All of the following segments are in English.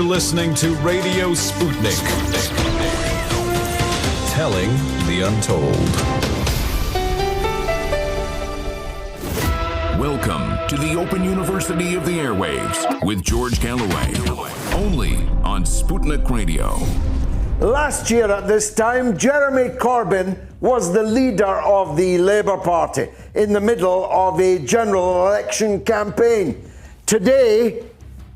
listening to Radio Sputnik. Telling the untold. Welcome to the Open University of the Airwaves with George Galloway. Only on Sputnik Radio. Last year at this time, Jeremy Corbyn was the leader of the Labour Party in the middle of a general election campaign. Today,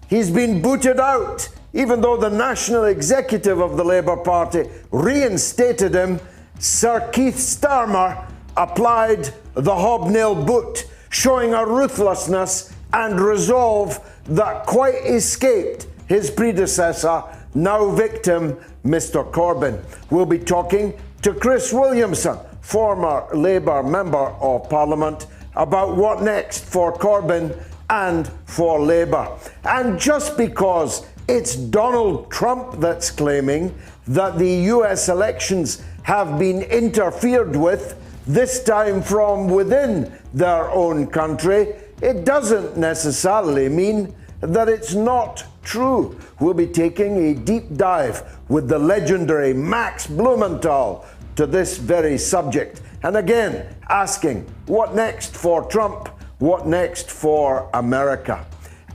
he's been booted out, even though the national executive of the Labour Party reinstated him. Sir Keith Starmer applied the hobnail boot, showing a ruthlessness and resolve that quite escaped his predecessor, now victim, Mr. Corbyn. We'll be talking to Chris Williamson, former Labour Member of Parliament, about what next for Corbyn and for Labour. And just because it's Donald Trump that's claiming that the US elections have been interfered with, this time from within their own country, it doesn't necessarily mean that it's not true. We'll be taking a deep dive with the legendary Max Blumenthal to this very subject. And again, asking what next for Trump? What next for America?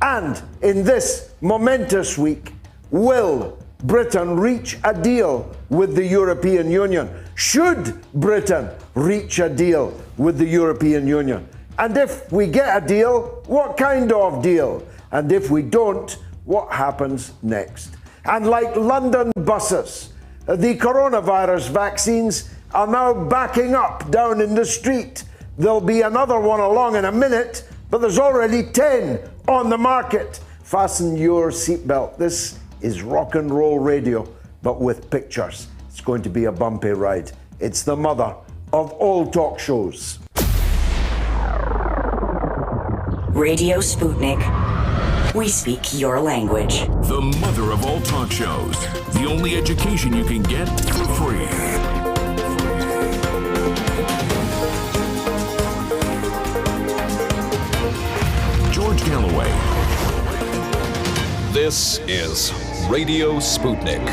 And in this momentous week, will Britain reach a deal with the European Union? Should Britain reach a deal with the European Union? And if we get a deal, what kind of deal? And if we don't, what happens next? And like London buses, the coronavirus vaccines are now backing up down in the street. There'll be another one along in a minute, but there's already 10 on the market. Fasten your seatbelt. This is rock and roll radio, but with pictures. It's going to be a bumpy ride. It's the mother of all talk shows. Radio Sputnik. We speak your language. The mother of all talk shows. The only education you can get for free. George Galloway. This is Radio Sputnik.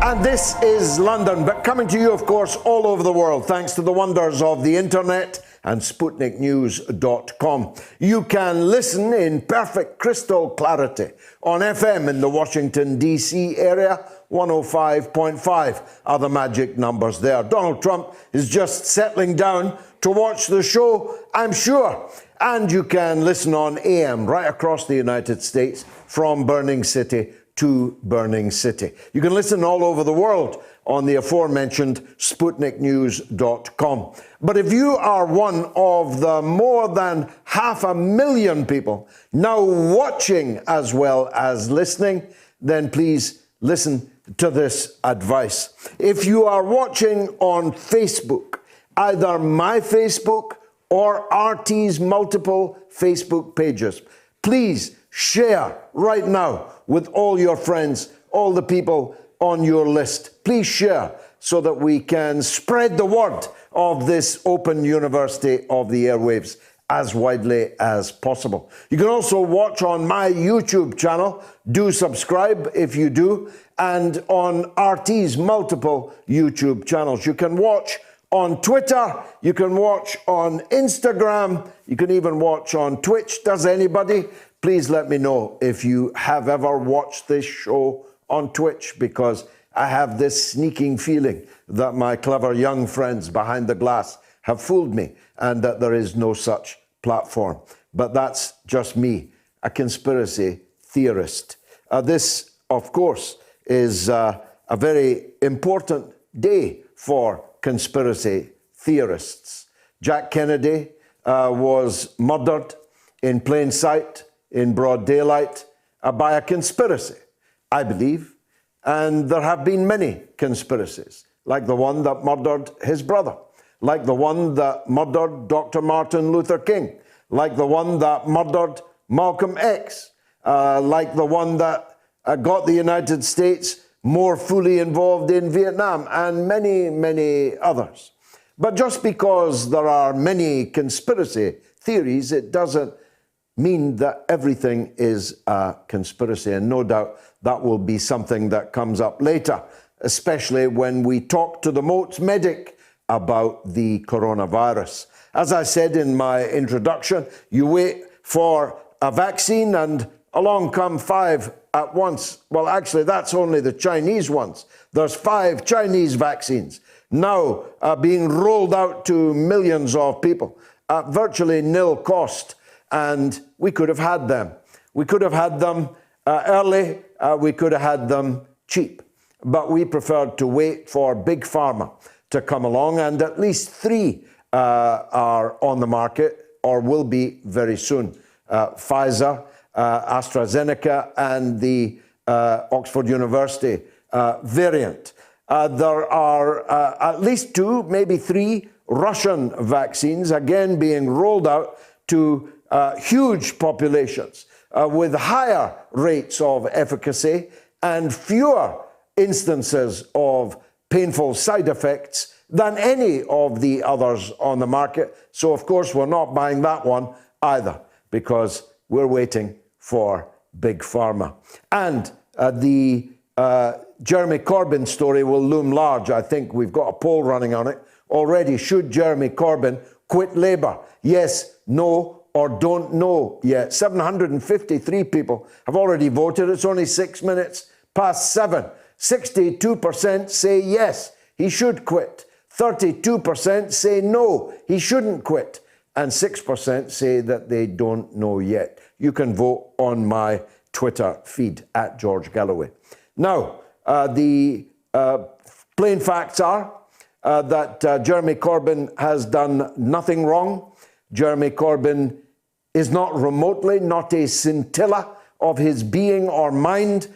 And this is London, but coming to you, of course, all over the world, thanks to the wonders of the internet and SputnikNews.com. You can listen in perfect crystal clarity on FM in the Washington, D.C. area. 105.5 are the magic numbers there. Donald Trump is just settling down to watch the show, I'm sure. And you can listen on AM right across the United States from Burning City to Burning City. You can listen all over the world on the aforementioned SputnikNews.com. But if you are one of the more than 500,000 people now watching as well as listening, then please listen to this advice. If you are watching on Facebook, either my Facebook or RT's multiple Facebook pages, please share right now with all your friends, all the people on your list. Please share so that we can spread the word of this Open University of the Airwaves as widely as possible. You can also watch on my YouTube channel. Do subscribe if you do. And on RT's multiple YouTube channels. You can watch on Twitter. You can watch on Instagram. You can even watch on Twitch. Does anybody? Please let me know if you have ever watched this show on Twitch, because I have this sneaking feeling that my clever young friends behind the glass have fooled me and that there is no such platform. But that's just me, a conspiracy theorist. This, of course, is a very important day for conspiracy theorists. Jack Kennedy was murdered in plain sight, in broad daylight, by a conspiracy, I believe. And there have been many conspiracies, like the one that murdered his brother, like the one that murdered Dr. Martin Luther King, like the one that murdered Malcolm X, like the one that got the United States more fully involved in Vietnam, and many, many others. But just because there are many conspiracy theories, it doesn't mean that everything is a conspiracy. And no doubt that will be something that comes up later, especially when we talk to the Moats medic about the coronavirus. As I said in my introduction, you wait for a vaccine and along come 5 at once. Well, actually, that's only the Chinese ones. There's 5 Chinese vaccines now being rolled out to millions of people at virtually nil cost. And we could have had them. We could have had them early. We could have had them cheap. But we preferred to wait for Big Pharma to come along, and at least 3 are on the market or will be very soon. Pfizer, AstraZeneca, and the Oxford University variant. There are at least 2, maybe 3 Russian vaccines, again being rolled out to huge populations with higher rates of efficacy and fewer instances of painful side effects than any of the others on the market. So, of course, we're not buying that one either, because we're waiting for Big Pharma. And the Jeremy Corbyn story will loom large. I think we've got a poll running on it already. Should Jeremy Corbyn quit Labour? Yes, no, or don't know yet. 753 people have already voted. It's only 6 minutes past 7. 62% say yes, he should quit. 32% say no, he shouldn't quit. And 6% say that they don't know yet. You can vote on my Twitter feed at George Galloway. Now, the plain facts are that Jeremy Corbyn has done nothing wrong. Jeremy Corbyn is not remotely, not a scintilla of his being or mind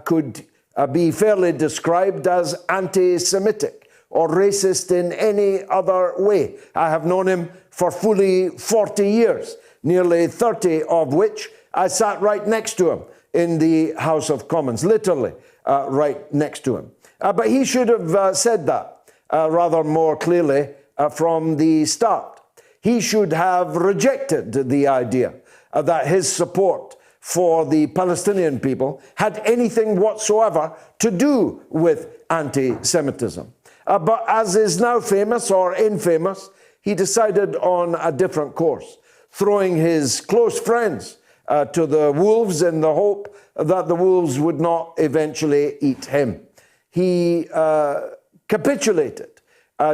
could be fairly described as anti-Semitic or racist in any other way. I have known him for fully 40 years, nearly 30 of which I sat right next to him in the House of Commons, literally right next to him. But he should have said that rather more clearly from the start. He should have rejected the idea that his support for the Palestinian people had anything whatsoever to do with anti-Semitism. But as is now famous or infamous, he decided on a different course, throwing his close friends to the wolves in the hope that the wolves would not eventually eat him. He capitulated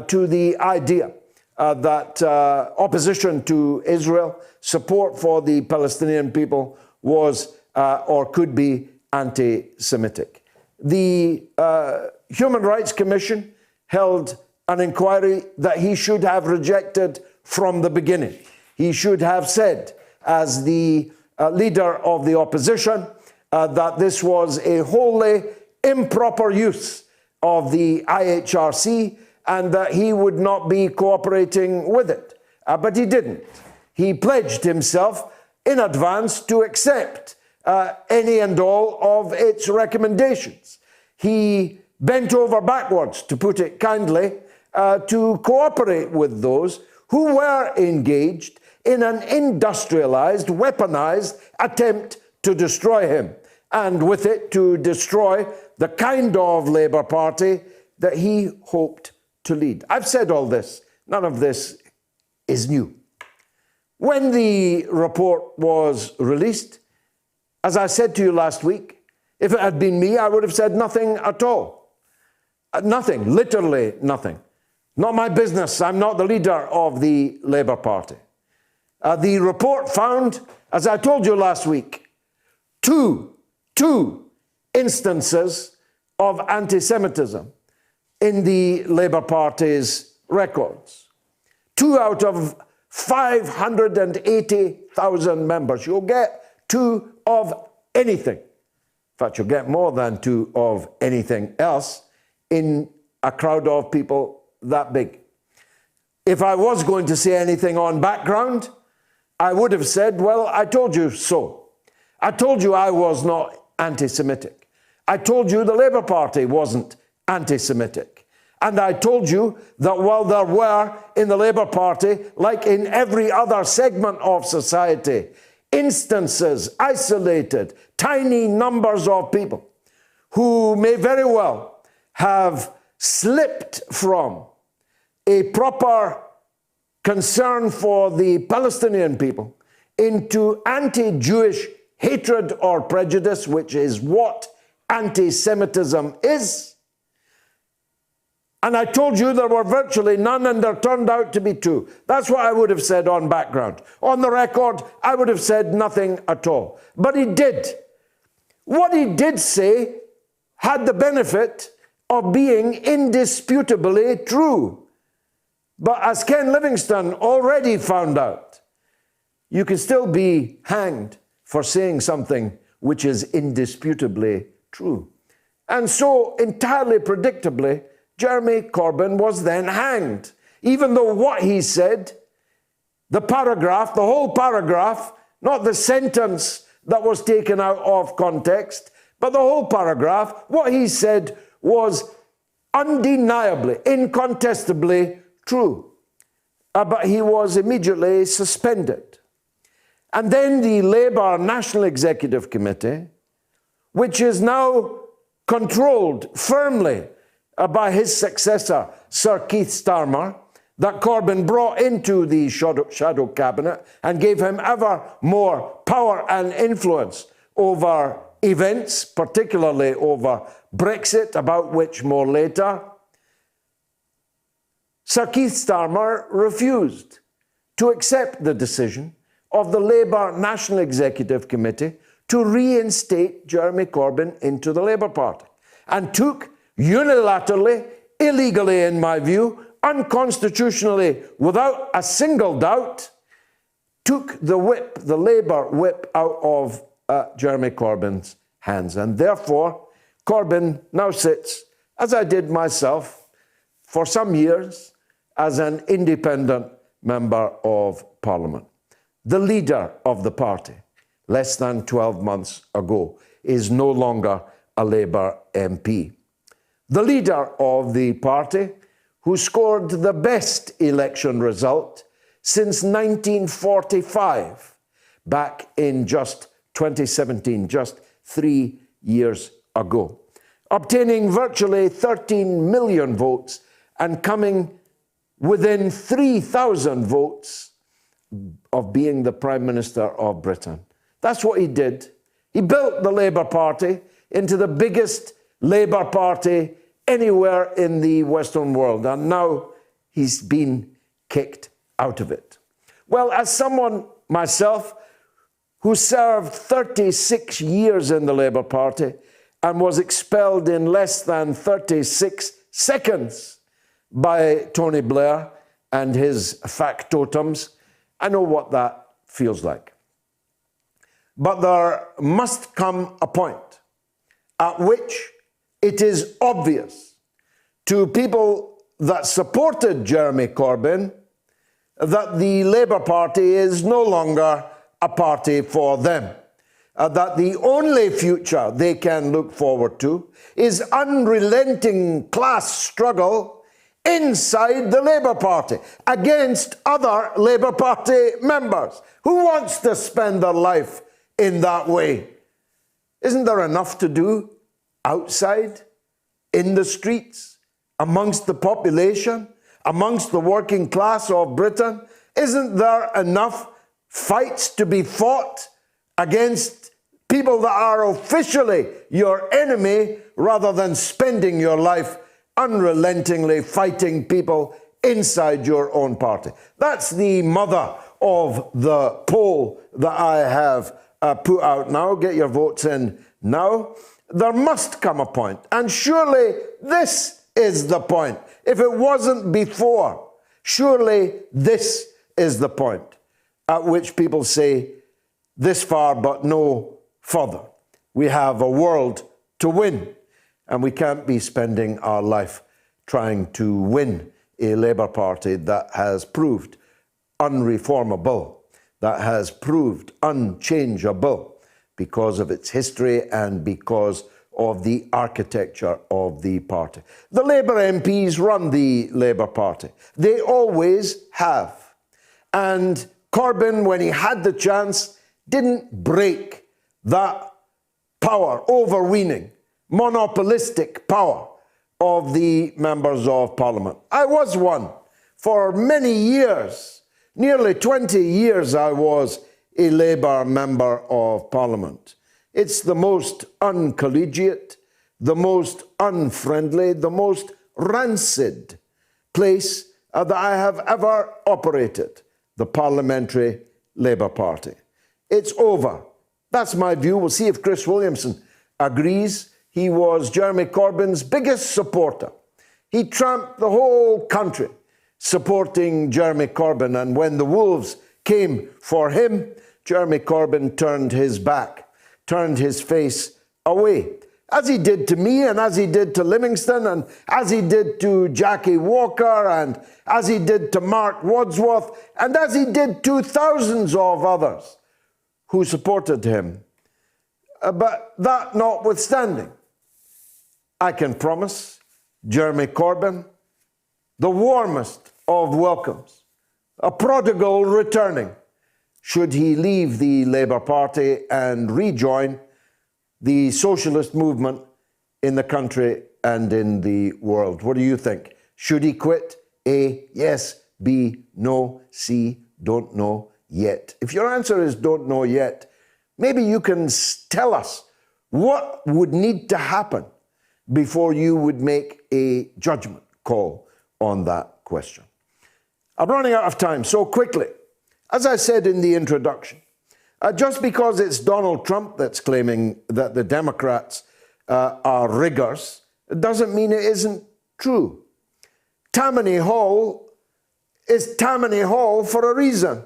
to the idea that opposition to Israel, support for the Palestinian people was or could be anti-Semitic. The Human Rights Commission held an inquiry that he should have rejected from the beginning. He should have said, as the leader of the opposition, that this was a wholly improper use of the IHRC and that he would not be cooperating with it. But he didn't. He pledged himself in advance to accept any and all of its recommendations. He bent over backwards, to put it kindly, to cooperate with those who were engaged in an industrialized, weaponized attempt to destroy him, and with it to destroy the kind of Labour Party that he hoped to lead. I've said all this. None of this is new. When the report was released, as I said to you last week, if it had been me, I would have said nothing at all. Nothing, literally nothing. Not my business. I'm not the leader of the Labour Party. The report found, as I told you last week, two instances of anti-Semitism in the Labour Party's records. 2 out of 580,000 members. You'll get 2 of anything. In fact, you'll get more than 2 of anything else in a crowd of people that big. If I was going to say anything on background, I would have said, well, I told you so. I told you I was not anti-Semitic. I told you the Labour Party wasn't anti-Semitic. And I told you that while there were in the Labour Party, like in every other segment of society, instances, isolated, tiny numbers of people who may very well have slipped from a proper concern for the Palestinian people into anti-Jewish hatred or prejudice, which is what anti-Semitism is. And I told you there were virtually none, and there turned out to be two. That's what I would have said on background. On the record, I would have said nothing at all. But he did. What he did say had the benefit of being indisputably true. But as Ken Livingstone already found out, you can still be hanged for saying something which is indisputably true. And so, entirely predictably, Jeremy Corbyn was then hanged, even though what he said, the paragraph, the whole paragraph, not the sentence that was taken out of context, but the whole paragraph, what he said was undeniably, incontestably true. But he was immediately suspended. And then the Labour National Executive Committee, which is now controlled firmly by his successor, Sir Keith Starmer, that Corbyn brought into the shadow cabinet and gave him ever more power and influence over events, particularly over Brexit, about which more later. Sir Keith Starmer refused to accept the decision of the Labour National Executive Committee to reinstate Jeremy Corbyn into the Labour Party, and took unilaterally, illegally in my view, unconstitutionally, without a single doubt, took the whip, the Labour whip, out of Jeremy Corbyn's hands. And therefore, Corbyn now sits, as I did myself, for some years, as an independent member of Parliament. The leader of the party, less than 12 months ago, is no longer a Labour MP. The leader of the party, who scored the best election result since 1945, back in just 2017, just 3 years ago, obtaining virtually 13 million votes and coming within 3,000 votes of being the Prime Minister of Britain. That's what he did. He built the Labour Party into the biggest Labour Party anywhere in the Western world, and now he's been kicked out of it. Well, as someone myself who served 36 years in the Labour Party and was expelled in less than 36 seconds by Tony Blair and his factotums, I know what that feels like. But there must come a point at which it is obvious to people that supported Jeremy Corbyn that the Labour Party is no longer a party for them, that the only future they can look forward to is unrelenting class struggle inside the Labour Party against other Labour Party members. Who wants to spend their life in that way? Isn't there enough to do outside, in the streets, amongst the population, amongst the working class of Britain? Isn't there enough fights to be fought against people that are officially your enemy, rather than spending your life unrelentingly fighting people inside your own party? That's the mother of the poll that I have put out now. Get your votes in now. There must come a point, and surely this is the point. If it wasn't before, surely this is the point at which people say, this far but no further. We have a world to win, and we can't be spending our life trying to win a Labour Party that has proved unreformable, that has proved unchangeable because of its history and because of the architecture of the party. The Labour MPs run the Labour Party. They always have. And Corbyn, when he had the chance, didn't break that power, overweening, monopolistic power of the members of Parliament. I was one for many years. Nearly 20 years I was a Labour member of Parliament. It's the most uncollegiate, the most unfriendly, the most rancid place that I have ever operated, the Parliamentary Labour Party. It's over. That's my view. We'll see if Chris Williamson agrees. He was Jeremy Corbyn's biggest supporter. He tramped the whole country supporting Jeremy Corbyn, and when the wolves came for him, Jeremy Corbyn turned his back, turned his face away, as he did to me, and as he did to Livingston, and as he did to Jackie Walker, and as he did to Mark Wadsworth, and as he did to thousands of others who supported him. But that notwithstanding, I can promise Jeremy Corbyn the warmest of welcomes, a prodigal returning, should he leave the Labour Party and rejoin the socialist movement in the country and in the world. What do you think? Should he quit? A, yes. B, no. C, don't know yet. If your answer is don't know yet, maybe you can tell us what would need to happen before you would make a judgment call on that question. I'm running out of time, so quickly. As I said in the introduction, just because it's Donald Trump that's claiming that the Democrats are riggers, it doesn't mean it isn't true. Tammany Hall is Tammany Hall for a reason.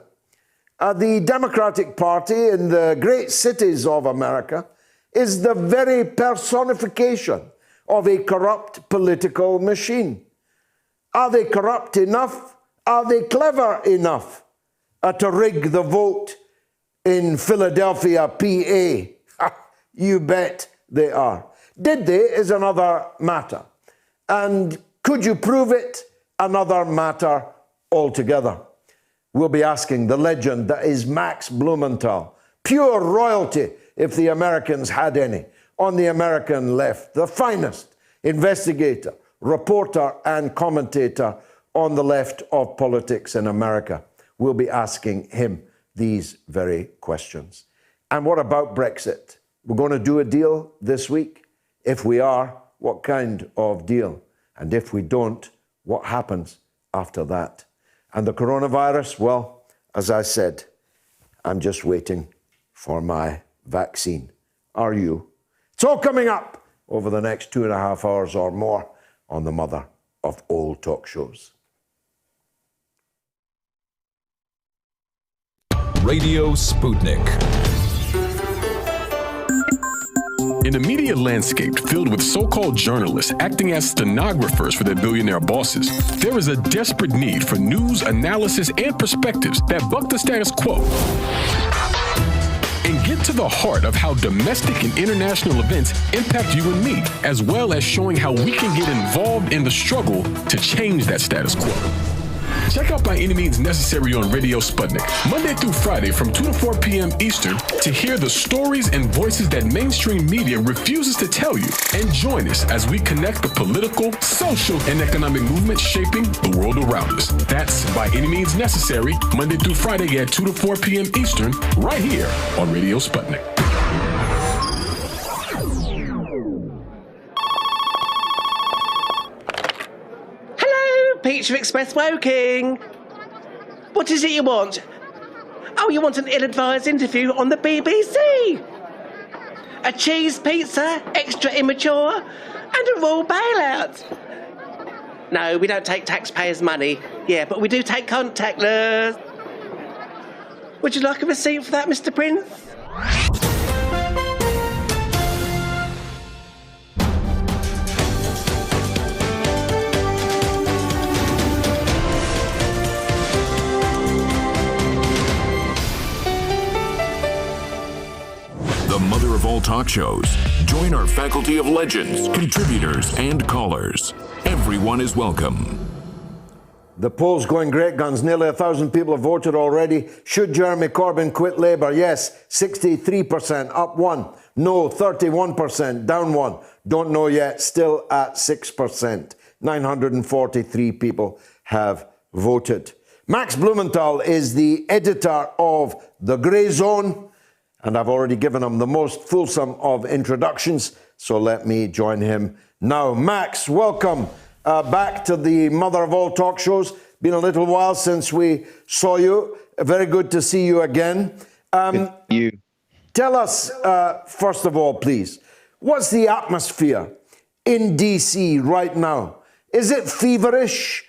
The Democratic Party in the great cities of America is the very personification of a corrupt political machine. Are they corrupt enough? Are they clever enough to rig the vote in Philadelphia, PA? You bet they are. Did they is another matter. And could you prove it? Another matter altogether. We'll be asking the legend that is Max Blumenthal, pure royalty if the Americans had any, on the American left, the finest investigator, reporter and commentator on the left of politics in America. We'll be asking him these very questions. And what about Brexit? We're going to do a deal this week. If we are, what kind of deal? And if we don't, what happens after that? And the coronavirus, well, as I said, I'm just waiting for my vaccine. Are you? It's all coming up over the next 2.5 hours or more on the mother of all talk shows. Radio Sputnik. In a media landscape filled with so-called journalists acting as stenographers for their billionaire bosses, there is a desperate need for news, analysis, and perspectives that buck the status quo and get to the heart of how domestic and international events impact you and me, as well as showing how we can get involved in the struggle to change that status quo. Check out By Any Means Necessary on Radio Sputnik, Monday through Friday from 2 to 4 p.m. Eastern, to hear the stories and voices that mainstream media refuses to tell you. And join us as we connect the political, social, and economic movements shaping the world around us. That's By Any Means Necessary, Monday through Friday at 2 to 4 p.m. Eastern, right here on Radio Sputnik. Pizza Express Woking. What is it you want? Oh, you want an ill-advised interview on the BBC? A cheese pizza, extra immature, and a raw bailout. No, we don't take taxpayers' money. Yeah, but we do take contactless. Would you like a receipt for that, Mr. Prince? Mother of all talk shows. Join our faculty of legends, contributors, and callers. Everyone is welcome. The polls going great guns. Nearly 1,000 people have voted already. Should Jeremy Corbyn quit Labour? Yes, 63%, up 1. No, 31%, down 1. Don't know yet, still at 6%. 943 people have voted. Max Blumenthal is the editor of The Grey Zone, and I've already given him the most fulsome of introductions, so let me join him now. Max, welcome back to the mother of all talk shows. Been a little while since we saw you. Very good to see you again. You. Tell us, first of all, please, what's the atmosphere in D.C. right now? Is it feverish?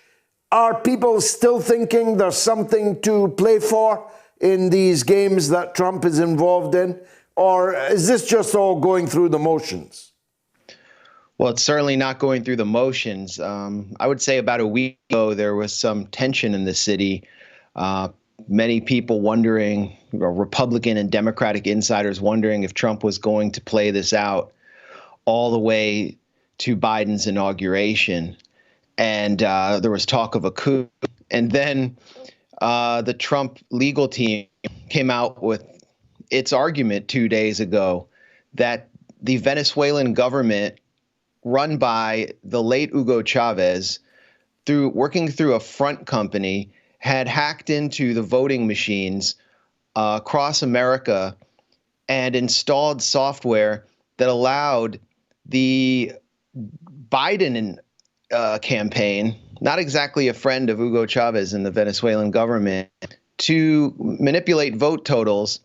Are people still thinking there's something to play for in these games that Trump is involved in? Or is this just all going through the motions? Well, it's certainly not going through the motions. I would say about a week ago, there was some tension in the city. Many people wondering, Republican and Democratic insiders wondering if Trump was going to play this out all the way to Biden's inauguration. And there was talk of a coup. And then the Trump legal team came out with its argument 2 days ago that the Venezuelan government, run by the late Hugo Chavez, working through a front company, had hacked into the voting machines across America and installed software that allowed the Biden campaign, not exactly a friend of Hugo Chavez and the Venezuelan government, to manipulate vote totals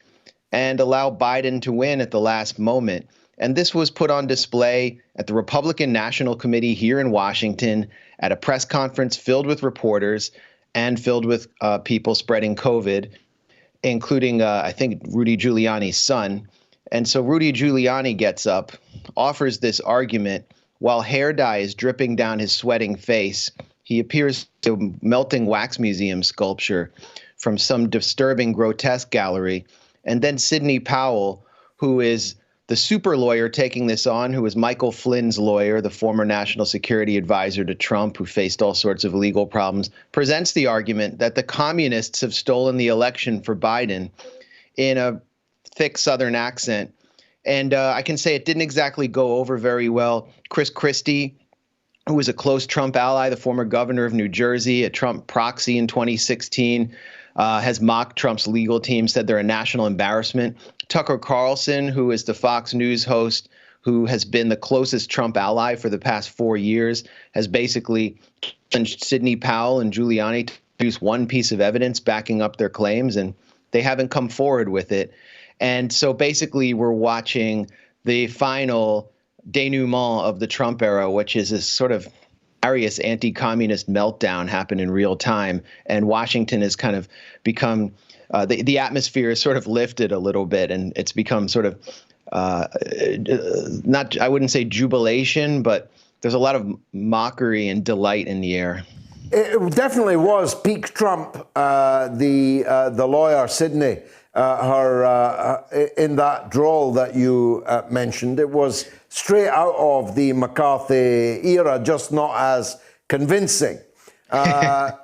and allow Biden to win at the last moment. And this was put on display at the Republican National Committee here in Washington at a press conference filled with reporters and filled with people spreading COVID, including, I think, Rudy Giuliani's son. And so Rudy Giuliani gets up, offers this argument while hair dye is dripping down his sweating face. He appears to a melting wax museum sculpture from some disturbing grotesque gallery. And then Sidney Powell, who is the super lawyer taking this on, who is Michael Flynn's lawyer, the former national security advisor to Trump, who faced all sorts of legal problems, presents the argument that the communists have stolen the election for Biden in a thick Southern accent. And I can say it didn't exactly go over very well. Chris Christie, who was a close Trump ally, the former governor of New Jersey, a Trump proxy in 2016, has mocked Trump's legal team, said they're a national embarrassment. Tucker Carlson, who is the Fox News host, who has been the closest Trump ally for the past 4 years, has basically challenged Sidney Powell and Giuliani to produce one piece of evidence backing up their claims, and they haven't come forward with it. And so basically we're watching the final denouement of the Trump era, which is this sort of various anti-communist meltdown happen in real time. And Washington has kind of become, the atmosphere is sort of lifted a little bit, and it's become sort of, not, I wouldn't say jubilation, but there's a lot of mockery and delight in the air. It definitely was peak Trump, the lawyer, Sidney, her in that drawl that you mentioned. It was straight out of the McCarthy era, just not as convincing.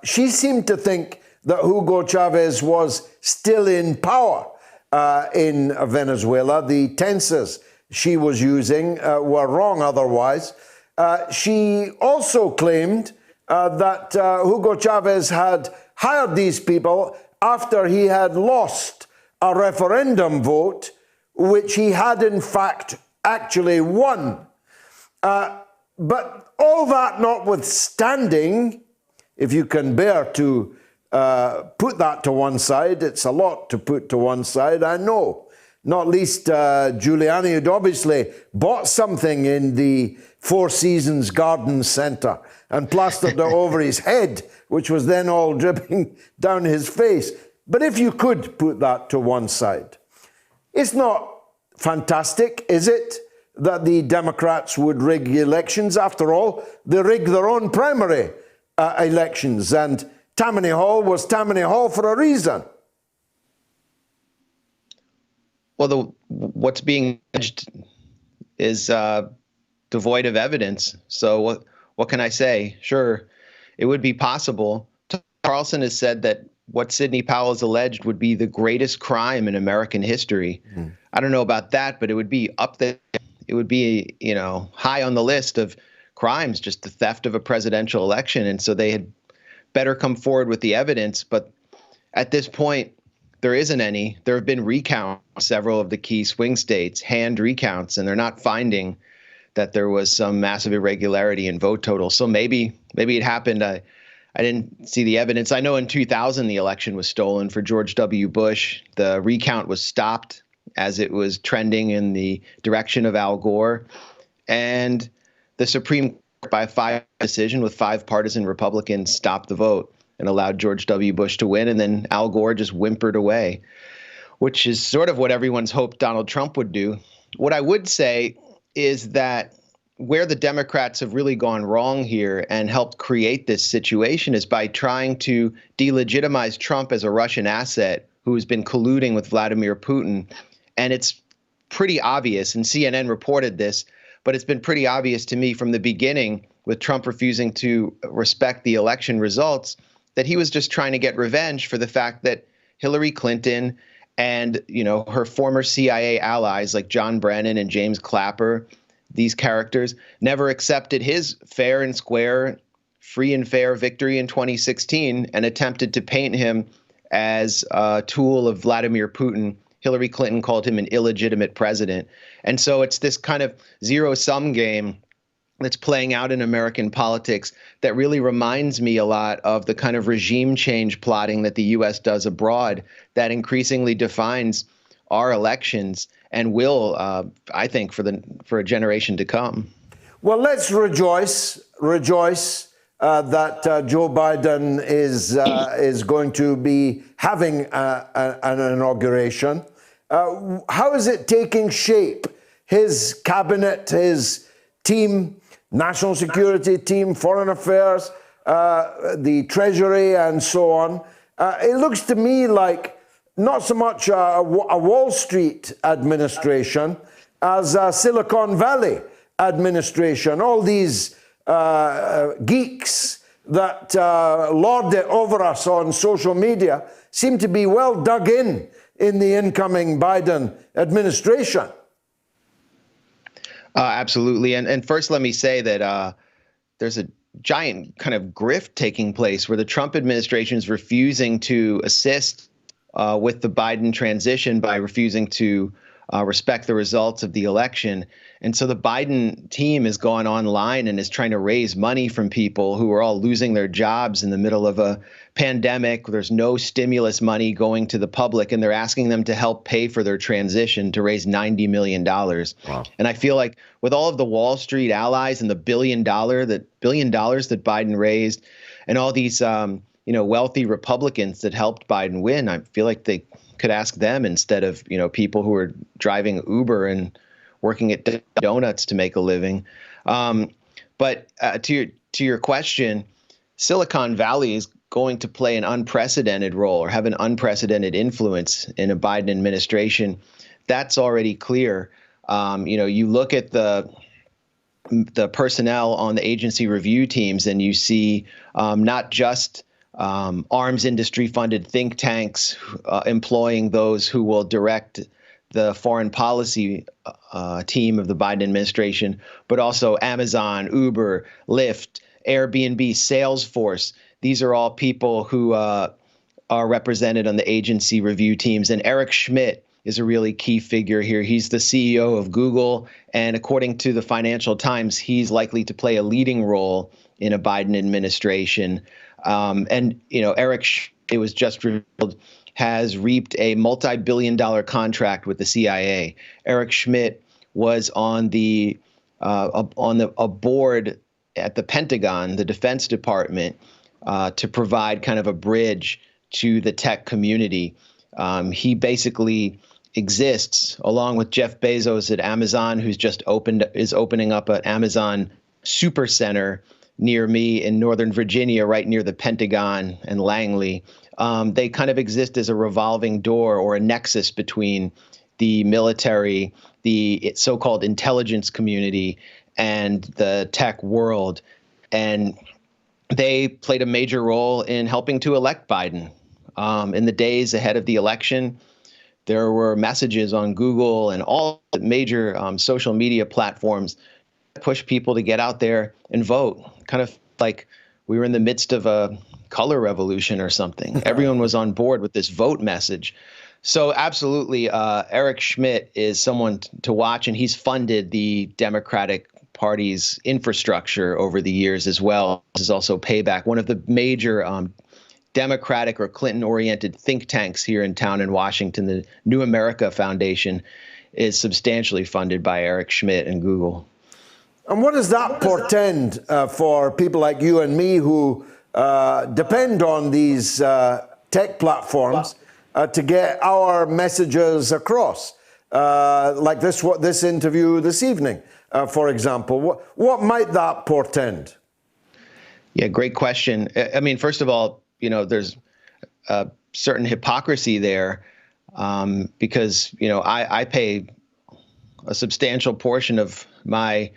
She seemed to think that Hugo Chavez was still in power in Venezuela. The tenses she was using were wrong otherwise. She also claimed that Hugo Chavez had hired these people after he had lost a referendum vote, which he had in fact actually won. But all that notwithstanding, if you can bear to put that to one side, it's a lot to put to one side, I know. Not least Giuliani had obviously bought something in the Four Seasons Garden Centre and plastered it over his head, which was then all dripping down his face. But if you could put that to one side, it's not fantastic, is it, that the Democrats would rig elections? After all, they rig their own primary elections, and Tammany Hall was Tammany Hall for a reason. Well, what's being alleged is devoid of evidence. So what can I say? Sure, it would be possible to Carlson has said that what Sidney Powell has alleged would be the greatest crime in American history. I don't know about that, but it would be up there. It would be, high on the list of crimes, just the theft of a presidential election. And so they had better come forward with the evidence. But at this point, there isn't any. There have been recounts, several of the key swing states, hand recounts, and they're not finding that there was some massive irregularity in vote totals. So maybe it happened. I didn't see the evidence. I know in 2000, the election was stolen for George W. Bush. The recount was stopped as it was trending in the direction of Al Gore. And the Supreme Court, by a 5 decision with 5 partisan Republicans, stopped the vote and allowed George W. Bush to win. And then Al Gore just whimpered away, which is sort of what everyone's hoped Donald Trump would do. What I would say is that where the Democrats have really gone wrong here and helped create this situation is by trying to delegitimize Trump as a Russian asset who has been colluding with Vladimir Putin. And it's pretty obvious, and CNN reported this, but it's been pretty obvious to me from the beginning, with Trump refusing to respect the election results, that he was just trying to get revenge for the fact that Hillary Clinton and, her former CIA allies like John Brennan and James Clapper, these characters, never accepted his fair and square, free and fair victory in 2016 and attempted to paint him as a tool of Vladimir Putin. Hillary Clinton called him an illegitimate president. And so it's this kind of zero-sum game that's playing out in American politics that really reminds me a lot of the kind of regime change plotting that the U.S. does abroad that increasingly defines our elections and will, I think, for a generation to come. Well, let's rejoice that Joe Biden is going to be having an inauguration. How is it taking shape? His cabinet, his team, national security team, foreign affairs, the treasury, and so on. It looks to me like not so much a Wall Street administration as a Silicon Valley administration. All these geeks that lord it over us on social media seem to be well dug in the incoming Biden administration. Absolutely. And first, let me say that there's a giant kind of grift taking place where the Trump administration is refusing to assist with the Biden transition by refusing to respect the results of the election. And so the Biden team has gone online and is trying to raise money from people who are all losing their jobs in the middle of a pandemic. There's no stimulus money going to the public, and they're asking them to help pay for their transition to raise $90 million. Wow. And I feel like with all of the Wall Street allies and the $1 billion that Biden raised and all these wealthy Republicans that helped Biden win, I feel like they could ask them instead of, people who are driving Uber and working at donuts to make a living. But to your question, Silicon Valley is going to play an unprecedented role or have an unprecedented influence in a Biden administration. That's already clear. You look at the personnel on the agency review teams and you see not just arms industry funded think tanks employing those who will direct the foreign policy team of the Biden administration, but also Amazon, Uber, Lyft, Airbnb, Salesforce. These are all people who are represented on the agency review teams. And Eric Schmidt is a really key figure here. He's the CEO of Google. And according to the Financial Times, he's likely to play a leading role in a Biden administration. Eric Schmidt, it was just revealed, has reaped a multi-billion-dollar contract with the CIA. Eric Schmidt was on a board at the Pentagon, the Defense Department, to provide kind of a bridge to the tech community. He basically exists along with Jeff Bezos at Amazon, who's is opening up an Amazon super center near me in Northern Virginia, right near the Pentagon and Langley. They kind of exist as a revolving door or a nexus between the military, the so-called intelligence community, and the tech world. And they played a major role in helping to elect Biden. In the days ahead of the election, there were messages on Google and all the major social media platforms that push people to get out there and vote, kind of like we were in the midst of a color revolution or something. Everyone was on board with this vote message. So absolutely, Eric Schmidt is someone to watch, and he's funded the Democratic Party's infrastructure over the years as well. This is also payback. One of the major Democratic or Clinton-oriented think tanks here in town in Washington, the New America Foundation, is substantially funded by Eric Schmidt and Google. And what does that portend for people like you and me who depend on these tech platforms to get our messages across? Like this interview this evening, for example. What might that portend? Yeah, great question. I mean, first of all, there's a certain hypocrisy there because, I pay a substantial portion of my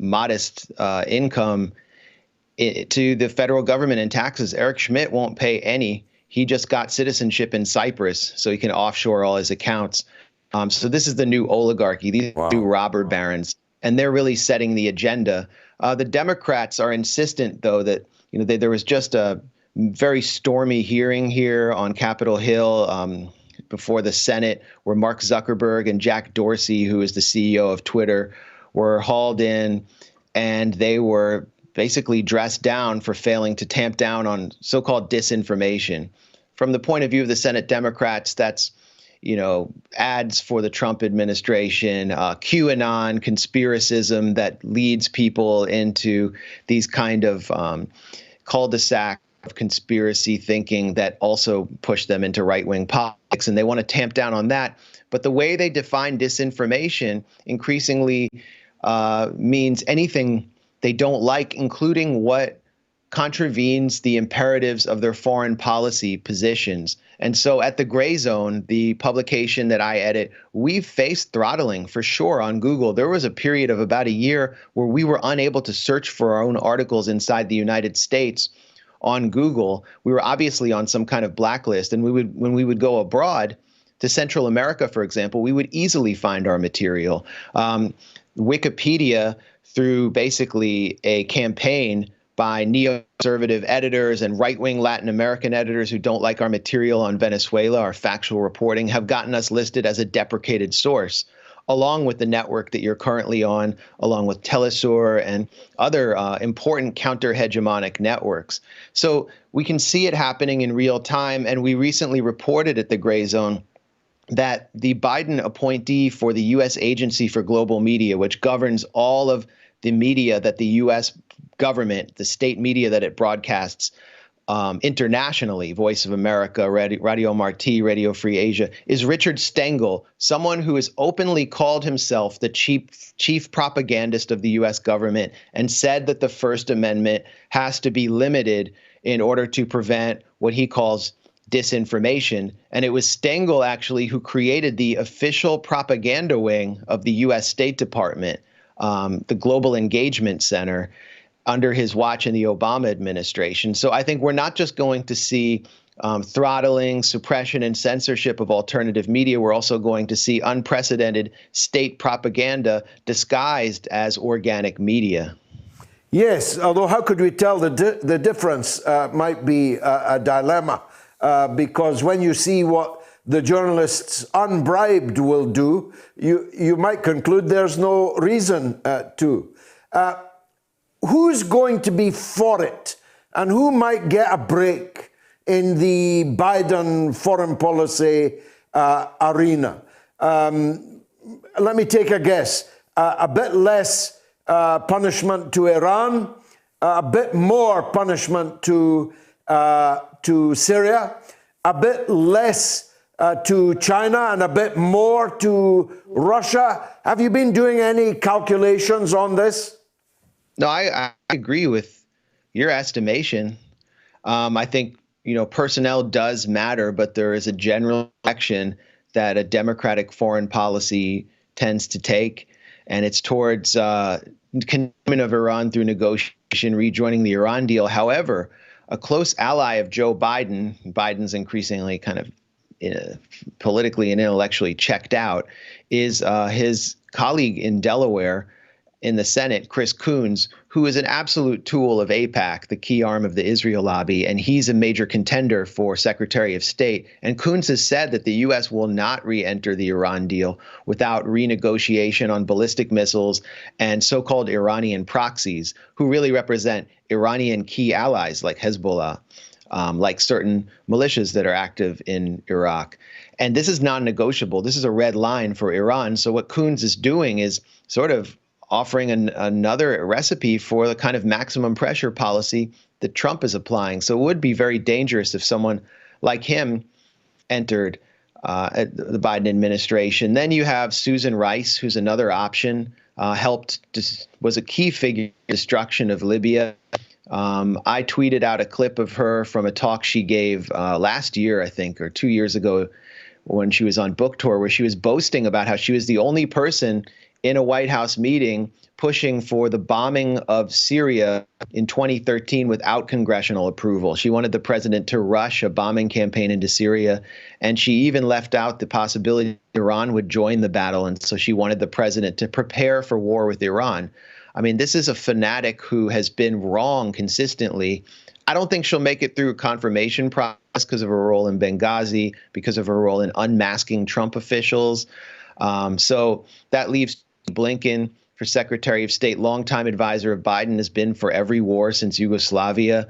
modest income to the federal government in taxes. Eric Schmidt won't pay any. He just got citizenship in Cyprus, so he can offshore all his accounts. So this is the new oligarchy, these new robber barons, and they're really setting the agenda. The Democrats are insistent, though, that there was just a very stormy hearing here on Capitol Hill before the Senate, where Mark Zuckerberg and Jack Dorsey, who is the CEO of Twitter, were hauled in, and they were basically dressed down for failing to tamp down on so-called disinformation. From the point of view of the Senate Democrats, that's ads for the Trump administration, QAnon, conspiracism that leads people into these kind of cul-de-sac of conspiracy thinking that also push them into right-wing politics, and they want to tamp down on that. But the way they define disinformation increasingly means anything they don't like, including what contravenes the imperatives of their foreign policy positions. And so at the Gray Zone, the publication that I edit, we've faced throttling for sure on Google. There was a period of about a year where we were unable to search for our own articles inside the United States on Google. We were obviously on some kind of blacklist, and when we would go abroad to Central America, for example, we would easily find our material. Wikipedia, through basically a campaign by neoconservative editors and right-wing Latin American editors who don't like our material on Venezuela, our factual reporting, have gotten us listed as a deprecated source, along with the network that you're currently on, along with Telesur and other important counter-hegemonic networks. So we can see it happening in real time, and we recently reported at the Gray Zone that the Biden appointee for the U.S. Agency for Global Media, which governs all of the media that the U.S. government, the state media that it broadcasts internationally, Voice of America, Radio Marti, Radio Free Asia, is Richard Stengel, someone who has openly called himself the chief propagandist of the U.S. government and said that the First Amendment has to be limited in order to prevent what he calls disinformation. And it was Stengel actually who created the official propaganda wing of the U.S. State Department, the Global Engagement Center, under his watch in the Obama administration. So I think we're not just going to see throttling, suppression, and censorship of alternative media. We're also going to see unprecedented state propaganda disguised as organic media. Yes, although how could we tell the difference might be a dilemma, because when you see what the journalists unbribed will do, you might conclude there's no reason to. Who's going to be for it, and who might get a break in the Biden foreign policy arena? Let me take a guess. A bit less punishment to Iran, a bit more punishment to Syria, a bit less to China, and a bit more to Russia. Have you been doing any calculations on this? No, I agree with your estimation. I think, personnel does matter, but there is a general direction that a democratic foreign policy tends to take, and it's towards containment of Iran through negotiation rejoining the Iran deal. However, a close ally of Joe Biden, Biden's increasingly kind of politically and intellectually checked out, is his colleague in Delaware in the Senate, Chris Coons, who is an absolute tool of AIPAC, the key arm of the Israel lobby, and he's a major contender for Secretary of State. And Coons has said that the U.S. will not re-enter the Iran deal without renegotiation on ballistic missiles and so-called Iranian proxies, who really represent Iranian key allies like Hezbollah, like certain militias that are active in Iraq. And this is non-negotiable. This is a red line for Iran. So what Coons is doing is sort of offering another recipe for the kind of maximum pressure policy that Trump is applying. So it would be very dangerous if someone like him entered the Biden administration. Then you have Susan Rice, who's another option, was a key figure in the destruction of Libya. I tweeted out a clip of her from a talk she gave last year, I think, or 2 years ago when she was on book tour, where she was boasting about how she was the only person in a White House meeting pushing for the bombing of Syria in 2013 without congressional approval. She wanted the president to rush a bombing campaign into Syria, and she even left out the possibility Iran would join the battle, and so she wanted the president to prepare for war with Iran. I mean, this is a fanatic who has been wrong consistently. I don't think she'll make it through a confirmation process because of her role in Benghazi, because of her role in unmasking Trump officials. So that leaves Blinken for Secretary of State, longtime advisor of Biden, has been for every war since Yugoslavia.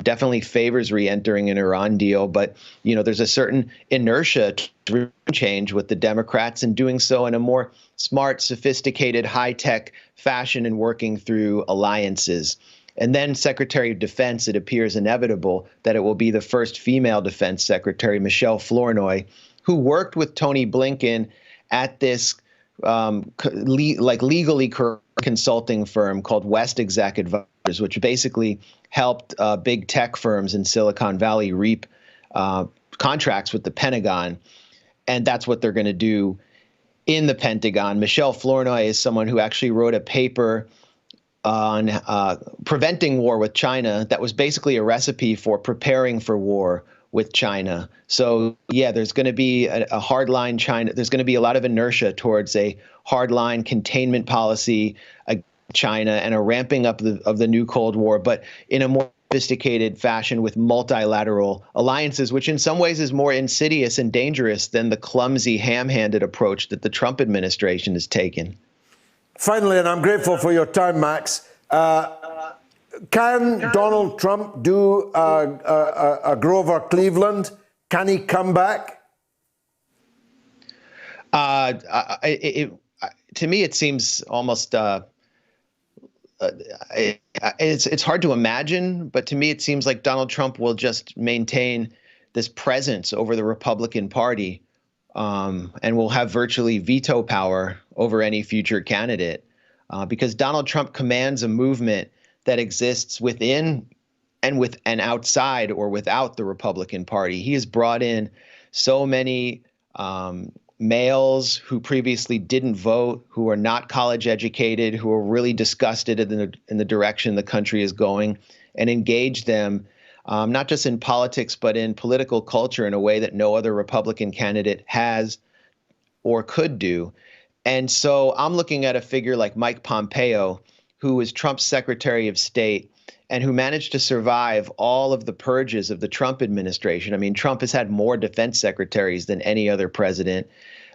Definitely favors re-entering an Iran deal, but there's a certain inertia to change with the Democrats and doing so in a more smart, sophisticated, high-tech fashion and working through alliances. And then Secretary of Defense, it appears inevitable that it will be the first female defense secretary, Michelle Flournoy, who worked with Tony Blinken at this legally consulting firm called West Exec Advisors, which basically helped big tech firms in Silicon Valley reap contracts with the Pentagon. And that's what they're going to do in the Pentagon. Michelle Flournoy is someone who actually wrote a paper on preventing war with China that was basically a recipe for preparing for war with China. So, yeah, there's going to be a hardline China. There's going to be a lot of inertia towards a hardline containment policy against China and a ramping up of the new Cold War, but in a more sophisticated fashion with multilateral alliances, which in some ways is more insidious and dangerous than the clumsy, ham-handed approach that the Trump administration has taken. Finally, and I'm grateful for your time, Max, can Donald Trump do a Grover Cleveland? Can he come back? To me, it seems almost it's hard to imagine, but to me, it seems like Donald Trump will just maintain this presence over the Republican Party and will have virtually veto power over any future candidate because Donald Trump commands a movement that exists within and outside or without the Republican Party. He has brought in so many males who previously didn't vote, who are not college educated, who are really disgusted in the direction the country is going, and engaged them not just in politics, but in political culture in a way that no other Republican candidate has or could do. And so I'm looking at a figure like Mike Pompeo, who was Trump's Secretary of State and who managed to survive all of the purges of the Trump administration. I mean, Trump has had more defense secretaries than any other president.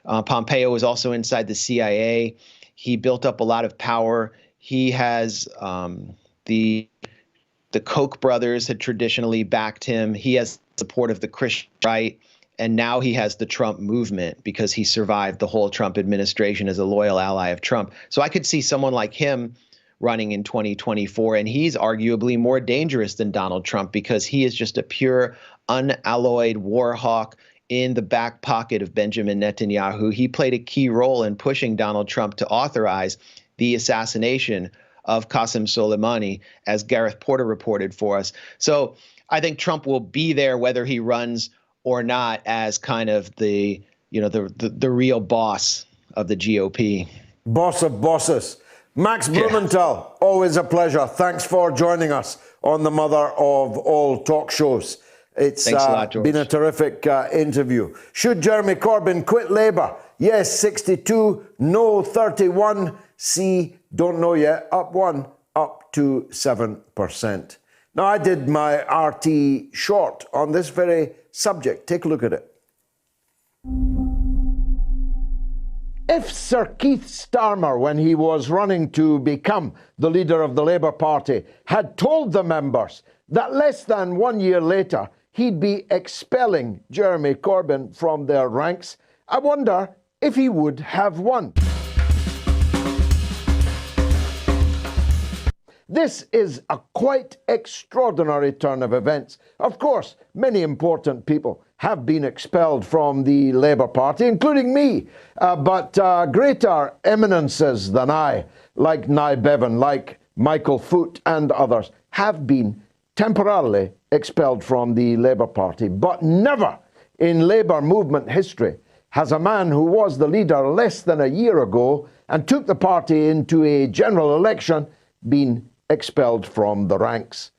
Pompeo was also inside the CIA. He built up a lot of power. He has the Koch brothers had traditionally backed him. He has support of the Christian right. And now he has the Trump movement because he survived the whole Trump administration as a loyal ally of Trump. So I could see someone like him running in 2024, and he's arguably more dangerous than Donald Trump because he is just a pure, unalloyed war hawk in the back pocket of Benjamin Netanyahu. He played a key role in pushing Donald Trump to authorize the assassination of Qasem Soleimani, as Gareth Porter reported for us. So I think Trump will be there whether he runs or not as kind of the real boss of the GOP. Boss of bosses. Max Blumenthal, always a pleasure. Thanks for joining us on the mother of all talk shows. It's Thanks a lot, George. Been a terrific interview. Should Jeremy Corbyn quit Labour? Yes, 62, no, 31, C, don't know yet, up 1, up to 7%. Now, I did my RT short on this very subject. Take a look at it. If Sir Keith Starmer, when he was running to become the leader of the Labour Party, had told the members that less than 1 year later he'd be expelling Jeremy Corbyn from their ranks, I wonder if he would have won. This is a quite extraordinary turn of events. Of course, many important people have been expelled from the Labour Party, including me, but greater eminences than I, like Nye Bevan, like Michael Foot and others, have been temporarily expelled from the Labour Party. But never in Labour movement history has a man who was the leader less than a year ago and took the party into a general election been expelled from the ranks.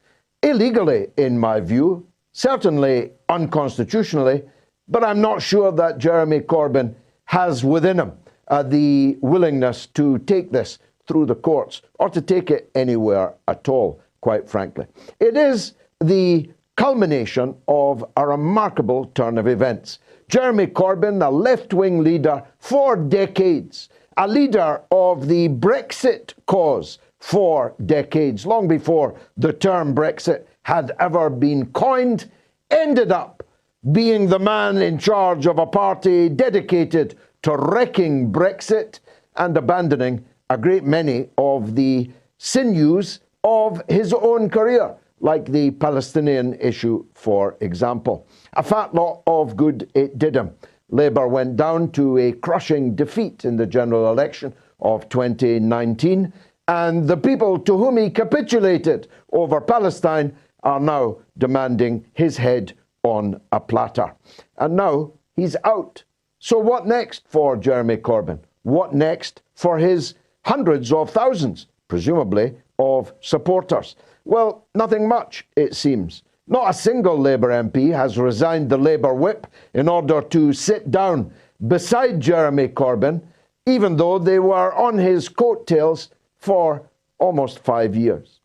Illegally, in my view, certainly unconstitutionally, but I'm not sure that Jeremy Corbyn has within him the willingness to take this through the courts or to take it anywhere at all, quite frankly. It is the culmination of a remarkable turn of events. Jeremy Corbyn, a left-wing leader for decades, a leader of the Brexit cause for decades, long before the term Brexit had ever been coined, ended up being the man in charge of a party dedicated to wrecking Brexit and abandoning a great many of the sinews of his own career, like the Palestinian issue, for example. A fat lot of good it did him. Labour went down to a crushing defeat in the general election of 2019, and the people to whom he capitulated over Palestine are now demanding his head on a platter. And now he's out. So what next for Jeremy Corbyn? What next for his hundreds of thousands, presumably, of supporters? Well, nothing much, it seems. Not a single Labour MP has resigned the Labour whip in order to sit down beside Jeremy Corbyn, even though they were on his coattails for almost 5 years.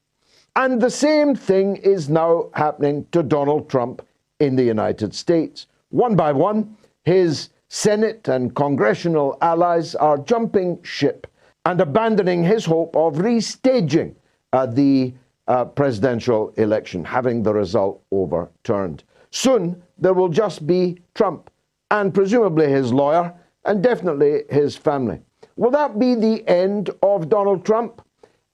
And the same thing is now happening to Donald Trump in the United States. One by one, his Senate and congressional allies are jumping ship and abandoning his hope of restaging the presidential election, having the result overturned. Soon, there will just be Trump and presumably his lawyer and definitely his family. Will that be the end of Donald Trump?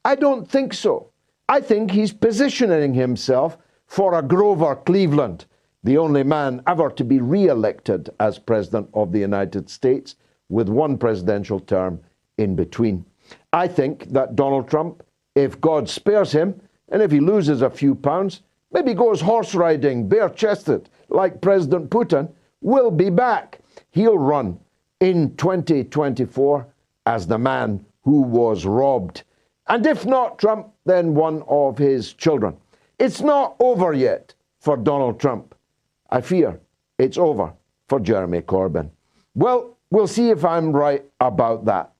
I don't think so. I think he's positioning himself for a Grover Cleveland, the only man ever to be re-elected as President of the United States, with one presidential term in between. I think that Donald Trump, if God spares him, and if he loses a few pounds, maybe goes horse riding bare-chested like President Putin, will be back. He'll run in 2024 as the man who was robbed. And if not Trump, then one of his children. It's not over yet for Donald Trump. I fear it's over for Jeremy Corbyn. Well, we'll see if I'm right about that.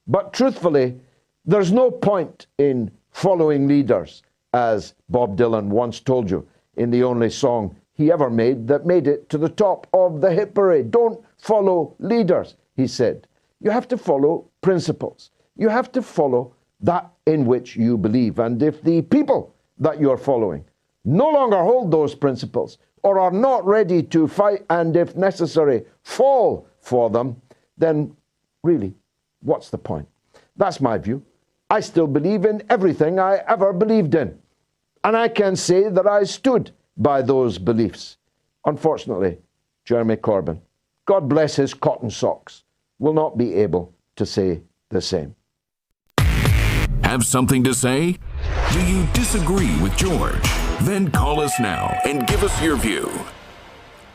But truthfully, there's no point in following leaders, as Bob Dylan once told you in the only song he ever made that made it to the top of the hit parade. Don't follow leaders, he said. You have to follow principles. You have to follow that in which you believe. And if the people that you're following no longer hold those principles or are not ready to fight and, if necessary, fall for them, then really, what's the point? That's my view. I still believe in everything I ever believed in. And I can say that I stood by those beliefs. Unfortunately, Jeremy Corbyn, God bless his cotton socks, will not be able to say the same. Have something to say? Do you disagree with George? Then call us now and give us your view.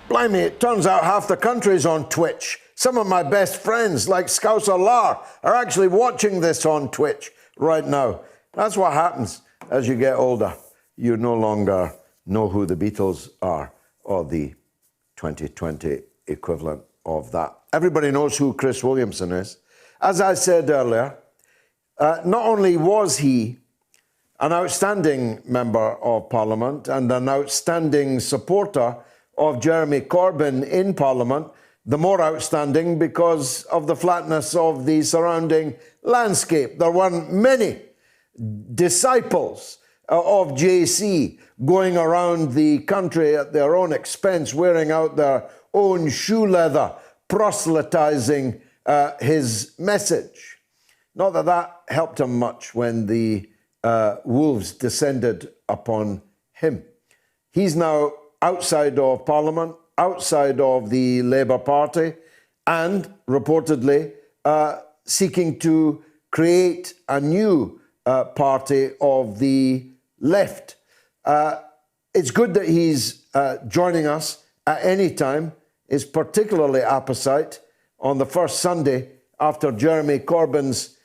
Blimey, it turns out half the country's on Twitch. Some of my best friends, like Scouser Lar, are actually watching this on Twitch. right now. That's what happens as you get older. You no longer know who the Beatles are, or the 2020 equivalent of that. Everybody knows who Chris Williamson is. As I said earlier, not only was he an outstanding member of Parliament and an outstanding supporter of Jeremy Corbyn in Parliament, the more outstanding because of the flatness of the surrounding landscape. There weren't many disciples of JC going around the country at their own expense, wearing out their own shoe leather, proselytizing his message. Not that that helped him much when the wolves descended upon him. He's now outside of Parliament, outside of the Labour Party, and reportedly seeking to create a new party of the left. It's good that he's joining us at any time. It's particularly apposite on the first Sunday after Jeremy Corbyn's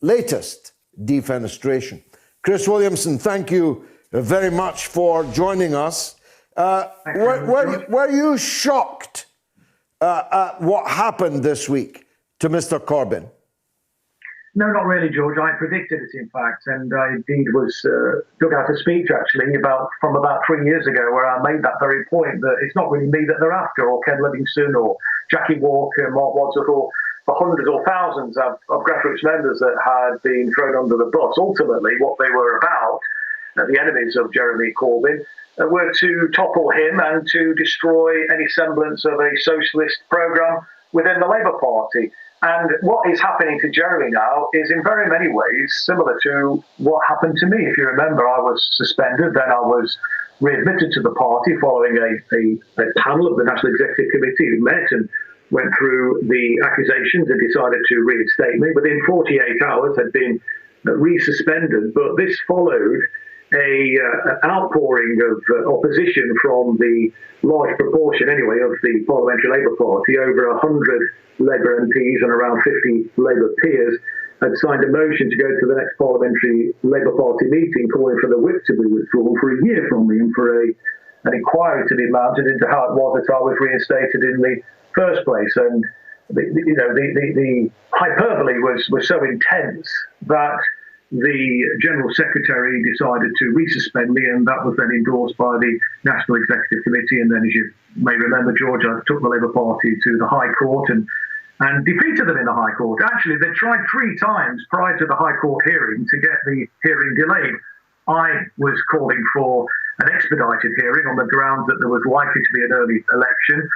latest defenestration. Chris Williamson, thank you very much for joining us. Were you shocked at what happened this week to Mr. Corbyn? No, not really, George. I predicted it, in fact, and I indeed took out a speech, actually, from about 3 years ago, where I made that very point, that it's not really me that they're after, or Ken Livingstone, or Jackie Walker, Mark Wadsworth, or the hundreds or thousands of grassroots members that had been thrown under the bus. Ultimately, what they were about, the enemies of Jeremy Corbyn, were to topple him and to destroy any semblance of a socialist programme within the Labour Party. And what is happening to Jeremy now is in very many ways similar to what happened to me. If you remember, I was suspended, then I was readmitted to the party following a panel of the National Executive Committee who met and went through the accusations and decided to reinstate me. Within 48 hours, I'd been resuspended, but this followed an outpouring of opposition from the large proportion, anyway, of the Parliamentary Labour Party. Over 100 Labour MPs and around 50 Labour peers had signed a motion to go to the next Parliamentary Labour Party meeting, calling for the whip to be withdrawn for a year from me and for an inquiry to be mounted into how it was that I was reinstated in the first place. And the hyperbole was so intense that the General Secretary decided to resuspend me, and that was then endorsed by the National Executive Committee. And then, as you may remember, George, I took the Labour Party to the High Court and defeated them in the High Court. Actually, they tried 3 times prior to the High Court hearing to get the hearing delayed. I was calling for an expedited hearing on the grounds that there was likely to be an early election.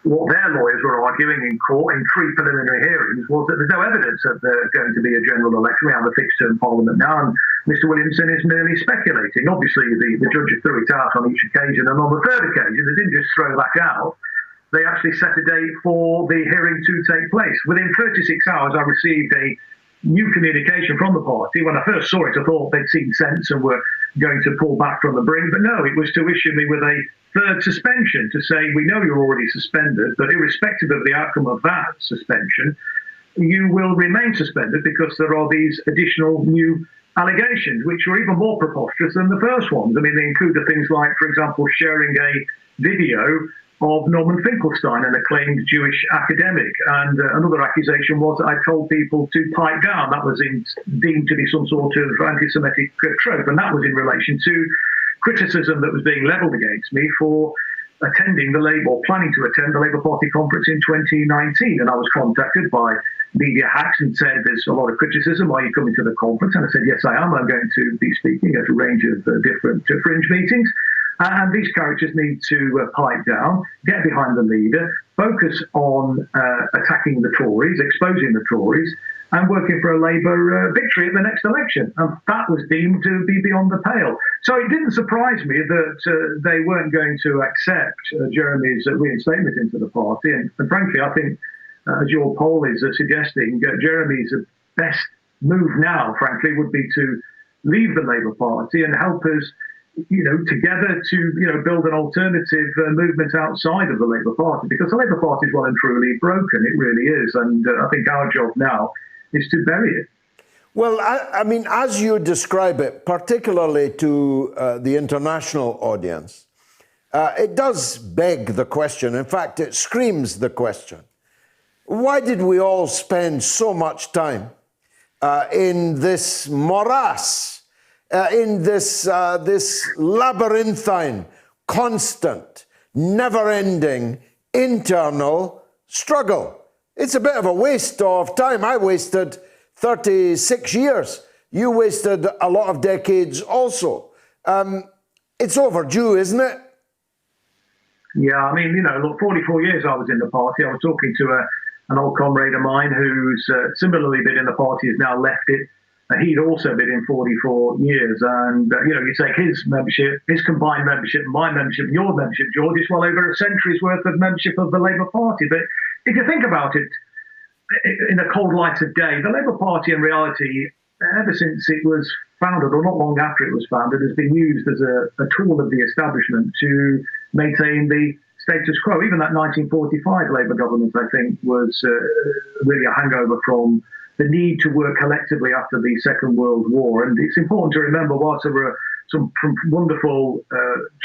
What their lawyers were arguing in court in 3 preliminary hearings was that there's no evidence that there's going to be a general election. We have a fixed-term parliament now, and Mr. Williamson is merely speculating. Obviously, the judge threw it out on each occasion, and on the third occasion, they didn't just throw that out. They actually set a date for the hearing to take place. Within 36 hours, I received a new communication from the party. When I first saw it, I thought they'd seen sense and were going to pull back from the brink, but no, it was to issue me with a third suspension, to say, we know you're already suspended, but irrespective of the outcome of that suspension, you will remain suspended because there are these additional new allegations, which were even more preposterous than the first ones. I mean, they included things like, for example, sharing a video of Norman Finkelstein, an acclaimed Jewish academic. And another accusation was that I told people to pipe down. That was deemed to be some sort of anti-Semitic trope, and that was in relation to criticism that was being levelled against me for attending the Labour, or planning to attend the Labour Party conference in 2019. And I was contacted by media hacks and said, there's a lot of criticism. Are you coming to the conference? And I said, yes, I am. I'm going to be speaking at a range of different fringe meetings. And these characters need to pipe down, get behind the leader, focus on attacking the Tories, exposing the Tories, and working for a Labour victory at the next election. And that was deemed to be beyond the pale. So it didn't surprise me that they weren't going to accept Jeremy's reinstatement into the party. And frankly, I think, as your poll is suggesting, Jeremy's best move now, frankly, would be to leave the Labour Party and help us, together to, build an alternative movement outside of the Labour Party, because the Labour Party is well and truly broken. It really is. And I think our job now is to bury it. Well, I mean, as you describe it, particularly to the international audience, it does beg the question. In fact, it screams the question. Why did we all spend so much time in this morass, in this labyrinthine, constant, never-ending internal struggle? It's a bit of a waste of time. I wasted 36 years. You wasted a lot of decades also. It's overdue, isn't it? Yeah, I mean, look, 44 years I was in the party. I was talking to an old comrade of mine who's similarly been in the party, has now left it. He'd also been in 44 years. And, you take his membership, his combined membership, my membership, your membership, George, it's well over a century's worth of membership of the Labour Party. But if you think about it, in a cold light of day, the Labour Party in reality, ever since it was founded, or not long after it was founded, has been used as a tool of the establishment to maintain the status quo. Even that 1945 Labour government, I think, was really a hangover from the need to work collectively after the Second World War. And it's important to remember, whilst there were some wonderful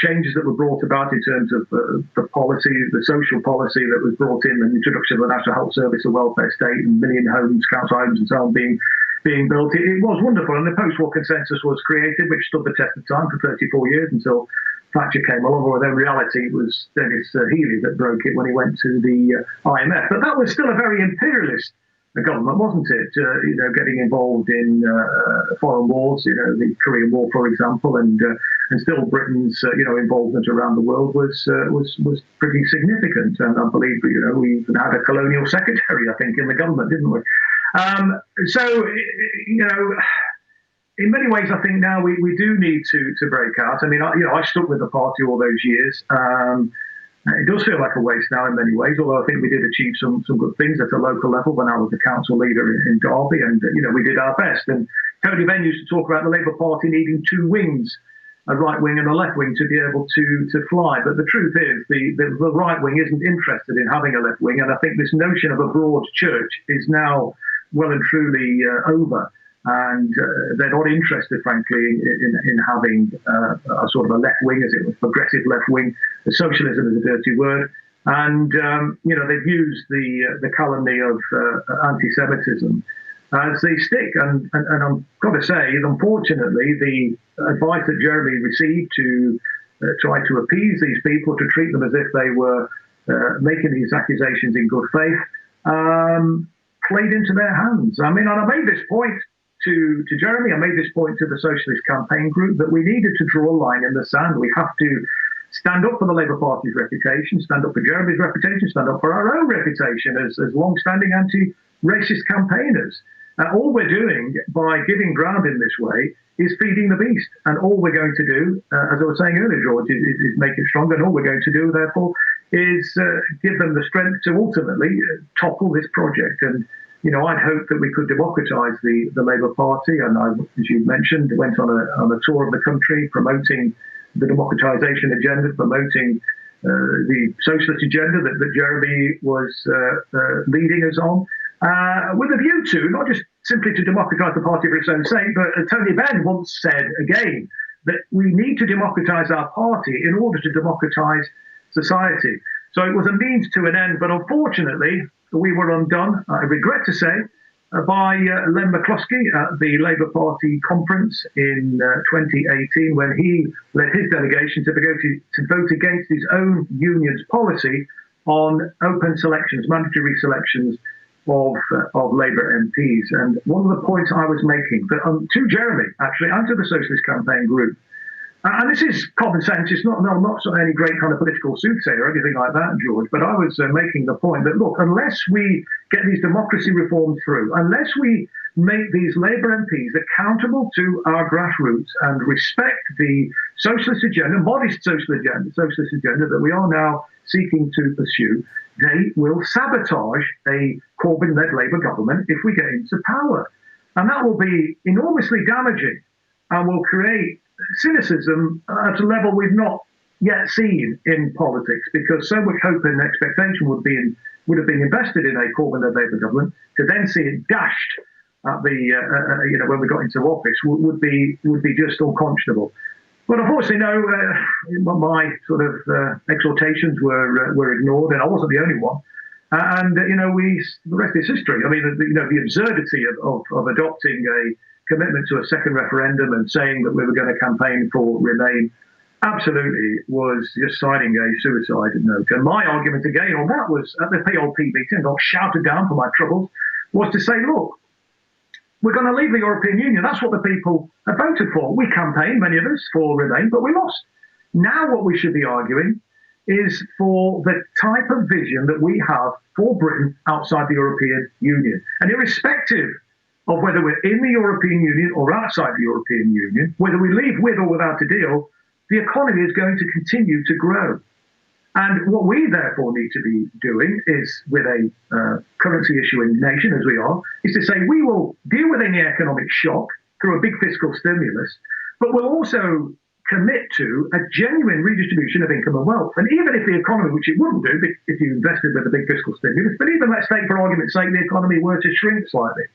changes that were brought about in terms of the policy, the social policy that was brought in, the introduction of the National Health Service, the welfare state, and million homes, council homes and so on being built. It was wonderful, and the post-war consensus was created, which stood the test of time for 34 years until Thatcher came along, or in reality it was Dennis Healey that broke it when he went to the IMF. But that was still a very imperialist government, wasn't it? Getting involved in foreign wars, the Korean War, for example, and still Britain's involvement around the world was pretty significant. And I believe we even had a colonial secretary, I think, in the government, didn't we? In many ways, I think now we do need to break out. I mean, I stuck with the party all those years. It does feel like a waste now in many ways, although I think we did achieve some good things at the local level when I was the council leader in Derby, and we did our best. And Tony Benn used to talk about the Labour Party needing two wings, a right wing and a left wing, to be able to fly. But the truth is, the right wing isn't interested in having a left wing, and I think this notion of a broad church is now well and truly over. And they're not interested, frankly, in having a sort of a left wing, as it was, progressive left wing. The socialism is a dirty word, and they've used the calumny of anti-Semitism as they stick. And I've got to say, unfortunately, the advice that Jeremy received to try to appease these people, to treat them as if they were making these accusations in good faith, played into their hands. I mean, and I made this point to Jeremy, I made this point to the Socialist Campaign Group, that we needed to draw a line in the sand. We have to stand up for the Labour Party's reputation, stand up for Jeremy's reputation, stand up for our own reputation as long-standing anti-racist campaigners. All we're doing by giving ground in this way is feeding the beast. And all we're going to do, as I was saying earlier, George, is make it stronger. And all we're going to do, therefore, is give them the strength to ultimately topple this project. And I'd hoped that we could democratise the Labour Party, and I, as you mentioned, went on a tour of the country promoting the democratisation agenda, promoting the socialist agenda that Jeremy was leading us on, with a view to not just simply to democratise the party for its own sake, but Tony Benn once said again that we need to democratise our party in order to democratise society. So it was a means to an end, but unfortunately, we were undone, I regret to say, by Len McCluskey at the Labour Party conference in 2018, when he led his delegation to vote against his own union's policy on open selections, mandatory selections of Labour MPs. And one of the points I was making, that to Jeremy, actually, and to the Socialist Campaign Group, and this is common sense, it's not any great kind of political soothsayer or anything like that, George, but I was making the point that, look, unless we get these democracy reforms through, unless we make these Labour MPs accountable to our grassroots and respect the socialist agenda, modest socialist agenda that we are now seeking to pursue, they will sabotage a Corbyn-led Labour government if we get into power. And that will be enormously damaging and will create cynicism at a level we've not yet seen in politics, because so much hope and expectation would have been invested in a Corbyn-led Labour government, to then see it dashed at the when we got into office would be just unconscionable. But unfortunately, no, my sort of exhortations were ignored, and I wasn't the only one. And the rest is history. I mean, the absurdity of adopting a commitment to a second referendum and saying that we were going to campaign for Remain absolutely was just signing a suicide note. And my argument again on that was at the PLP meeting, got shouted down for my troubles, was to say, look, we're going to leave the European Union. That's what the people have voted for. We campaigned, many of us, for Remain, but we lost. Now what we should be arguing is for the type of vision that we have for Britain outside the European Union. And irrespective of whether we're in the European Union or outside the European Union, whether we leave with or without a deal, the economy is going to continue to grow. And what we therefore need to be doing is, with a currency issuing nation as we are, is to say we will deal with any economic shock through a big fiscal stimulus, but we'll also commit to a genuine redistribution of income and wealth. And even if the economy, which it wouldn't do if you invested with a big fiscal stimulus, but even let's take for argument's sake the economy were to shrink slightly.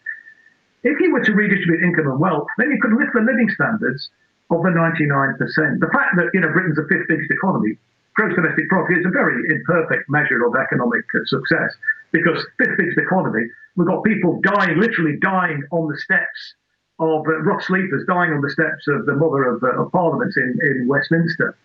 If you were to redistribute income and wealth, then you could lift the living standards of the 99%. The fact that Britain's the fifth biggest economy, gross domestic product, is a very imperfect measure of economic success, because fifth biggest economy, we've got people dying, literally dying on the steps of rough sleepers, dying on the steps of the mother of Parliament in Westminster.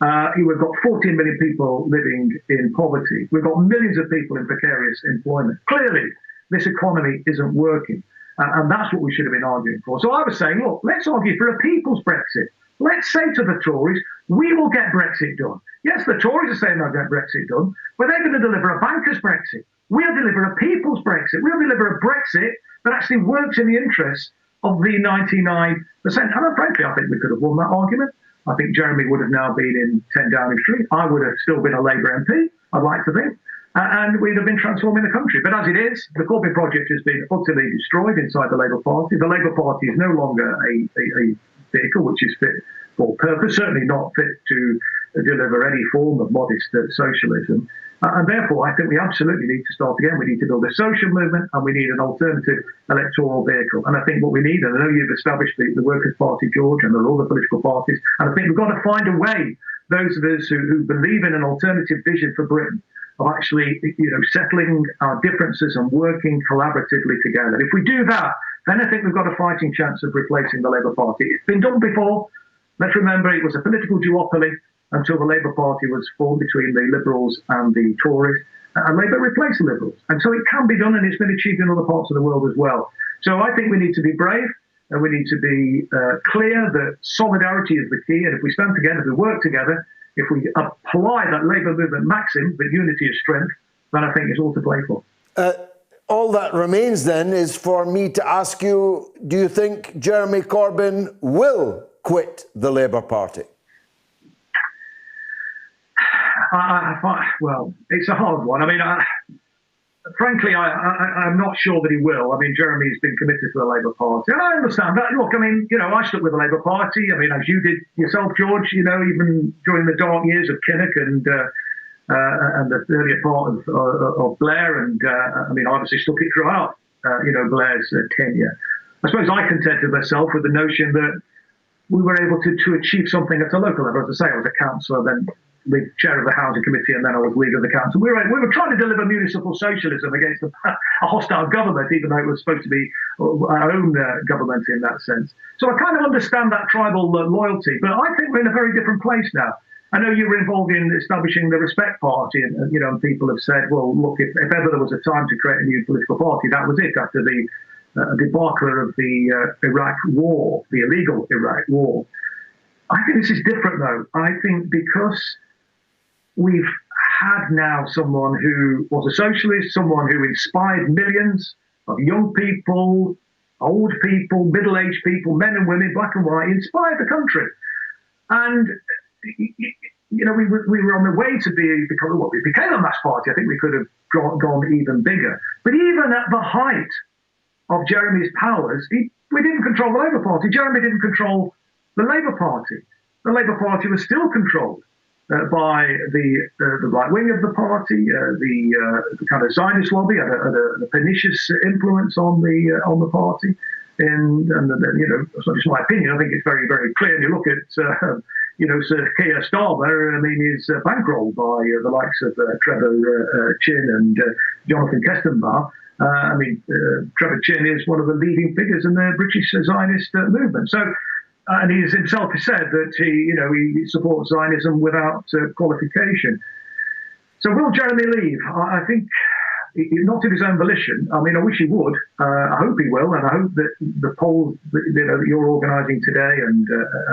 We've got 14 million people living in poverty. We've got millions of people in precarious employment. Clearly, this economy isn't working. And that's what we should have been arguing for. So I was saying, look, let's argue for a people's Brexit. Let's say to the Tories, we will get Brexit done. Yes, the Tories are saying they'll get Brexit done, but they're going to deliver a banker's Brexit. We'll deliver a people's Brexit. We'll deliver a Brexit that actually works in the interests of the 99%. And frankly, I think we could have won that argument. I think Jeremy would have now been in 10 Downing Street. I would have still been a Labour MP, I'd like to think. And we'd have been transforming the country. But as it is, the Corbyn project has been utterly destroyed inside the Labour Party. The Labour Party is no longer a vehicle which is fit for purpose, certainly not fit to deliver any form of modest socialism. And therefore, I think we absolutely need to start again. We need to build a social movement, and we need an alternative electoral vehicle. And I think what we need, and I know you've established the Workers' Party, George, and there are other political parties, and I think we've got to find a way, those of us who believe in an alternative vision for Britain, of actually, settling our differences and working collaboratively together. If we do that, then I think we've got a fighting chance of replacing the Labour Party. It's been done before. Let's remember it was a political duopoly until the Labour Party was formed between the Liberals and the Tories, and Labour replaced the Liberals. And so it can be done, and it's been achieved in other parts of the world as well. So I think we need to be brave, and we need to be clear that solidarity is the key, and if we stand together, if we work together, if we apply that Labour movement maxim, that unity is strength, then I think it's all to play for. All that remains then is for me to ask you, do you think Jeremy Corbyn will quit the Labour Party? Well, it's a hard one. I mean, frankly, I'm not sure that he will. I mean, Jeremy's been committed to the Labour Party. And I understand that. Look, I mean, I stuck with the Labour Party. I mean, as you did yourself, George, even during the dark years of Kinnock and the earlier part of Blair. And, I mean, I obviously stuck it throughout, Blair's tenure. I suppose I contented myself with the notion that we were able to achieve something at a local level. As I say, I was a councillor, then the chair of the housing committee, and then I was leader of the council. We were trying to deliver municipal socialism against a hostile government, even though it was supposed to be our own government in that sense. So I kind of understand that tribal loyalty, but I think we're in a very different place now. I know you were involved in establishing the Respect Party, and people have said, well, look, if ever there was a time to create a new political party, that was it, after the debacle of the Iraq War, the illegal Iraq War. I think this is different, though. I think because we've had now someone who was a socialist, someone who inspired millions of young people, old people, middle-aged people, men and women, black and white, inspired the country. And, we were on the way to become what we became a mass party. I think we could have gone even bigger. But even at the height of Jeremy's powers, we didn't control the Labour Party. Jeremy didn't control the Labour Party. The Labour Party was still controlled by the right wing of the party, the kind of Zionist lobby had a pernicious influence on the party. And it's not just my opinion. I think it's very, very clear. And you look at, Sir Keir Starmer. I mean, he's bankrolled by the likes of Trevor Chin and Jonathan Kestenbaugh. Trevor Chin is one of the leading figures in the British Zionist movement. So, and he himself has said that he supports Zionism without qualification. So, will Jeremy leave? I think. Not of his own volition. I mean, I wish he would. I hope he will, and I hope that the polls that you're organising today and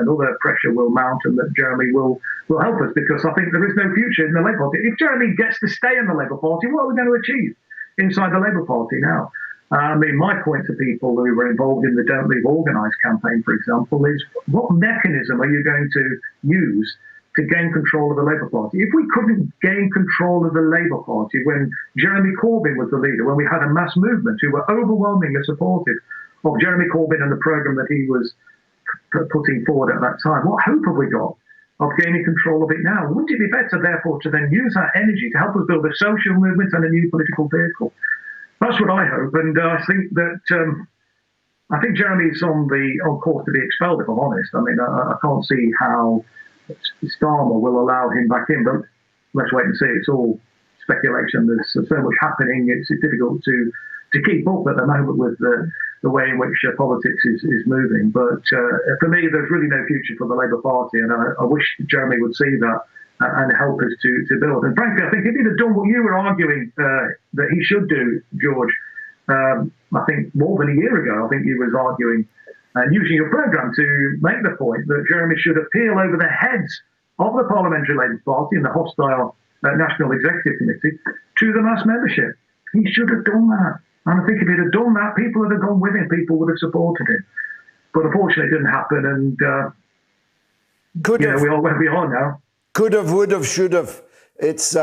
other pressure will mount, and that Jeremy will help us, because I think there is no future in the Labour Party. If Jeremy gets to stay in the Labour Party, what are we going to achieve inside the Labour Party now? My point to people who were involved in the Don't Leave Organised campaign, for example, is what mechanism are you going to use to gain control of the Labour Party? If we couldn't gain control of the Labour Party when Jeremy Corbyn was the leader, when we had a mass movement who were overwhelmingly supportive of Jeremy Corbyn and the programme that he was putting forward at that time, what hope have we got of gaining control of it now? Wouldn't it be better, therefore, to then use that energy to help us build a social movement and a new political vehicle? That's what I hope, and I think that I think Jeremy's on course to be expelled, if I'm honest. I mean, I can't see how Starmer will allow him back in, but let's wait and see. It's all speculation. There's so much happening. It's difficult to keep up at the moment with the way in which politics is moving. But for me, there's really no future for the Labour Party, and I wish Jeremy would see that and help us to build. And frankly, I think if he'd have done what you were arguing that he should do, George, I think more than a year ago, I think he was arguing and using your programme to make the point that Jeremy should appeal over the heads of the Parliamentary Labour Party and the hostile National Executive Committee to the mass membership. He should have done that. And I think if he'd have done that, people would have gone with him, people would have supported him. But unfortunately, it didn't happen, and we are where we are now. Could have, would have, should have. It's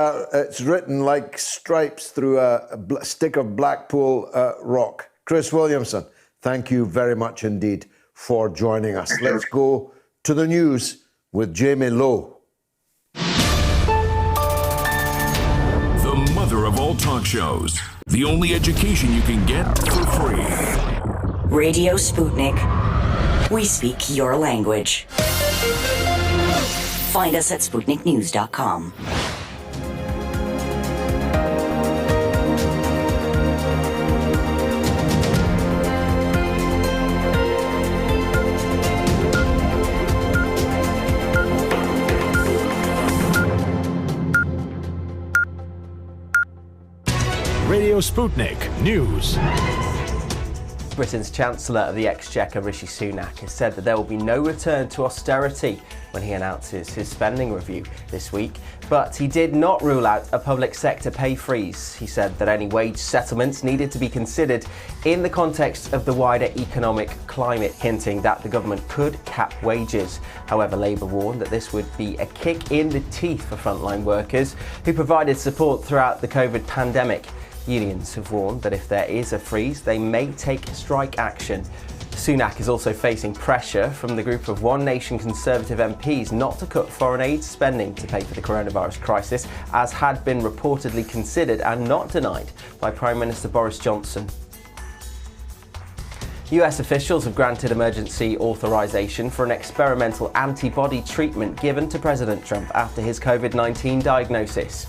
written like stripes through a stick of Blackpool rock. Chris Williamson, thank you very much indeed for joining us. Let's go to the news with Jamie Lowe. The mother of all talk shows. The only education you can get for free. Radio Sputnik. We speak your language. Find us at SputnikNews.com. Radio Sputnik News. Britain's Chancellor of the Exchequer, Rishi Sunak, has said that there will be no return to austerity when he announces his spending review this week. But he did not rule out a public sector pay freeze. He said that any wage settlements needed to be considered in the context of the wider economic climate, hinting that the government could cap wages. However, Labour warned that this would be a kick in the teeth for frontline workers who provided support throughout the COVID pandemic. Unions have warned that if there is a freeze, they may take strike action. Sunak is also facing pressure from the group of One Nation Conservative MPs not to cut foreign aid spending to pay for the coronavirus crisis, as had been reportedly considered and not denied by Prime Minister Boris Johnson. US officials have granted emergency authorization for an experimental antibody treatment given to President Trump after his COVID-19 diagnosis.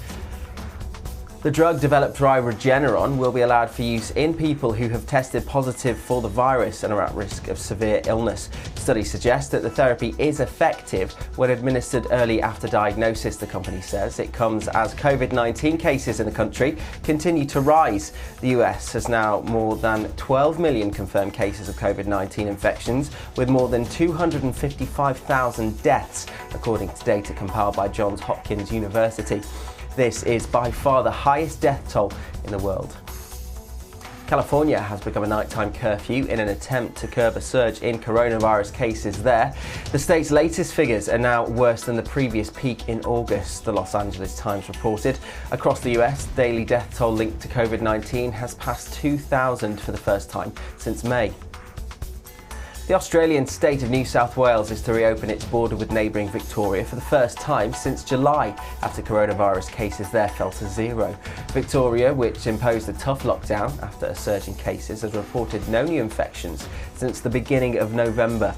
The drug developed by Regeneron will be allowed for use in people who have tested positive for the virus and are at risk of severe illness. Studies suggest that the therapy is effective when administered early after diagnosis, the company says. It comes as COVID-19 cases in the country continue to rise. The US has now more than 12 million confirmed cases of COVID-19 infections, with more than 255,000 deaths, according to data compiled by Johns Hopkins University. This is by far the highest death toll in the world. California has become a nighttime curfew in an attempt to curb a surge in coronavirus cases there. The state's latest figures are now worse than the previous peak in August, the Los Angeles Times reported. Across the US, daily death toll linked to COVID-19 has passed 2,000 for the first time since May. The Australian state of New South Wales is to reopen its border with neighbouring Victoria for the first time since July, after coronavirus cases there fell to zero. Victoria, which imposed a tough lockdown after a surge in cases, has reported no new infections since the beginning of November.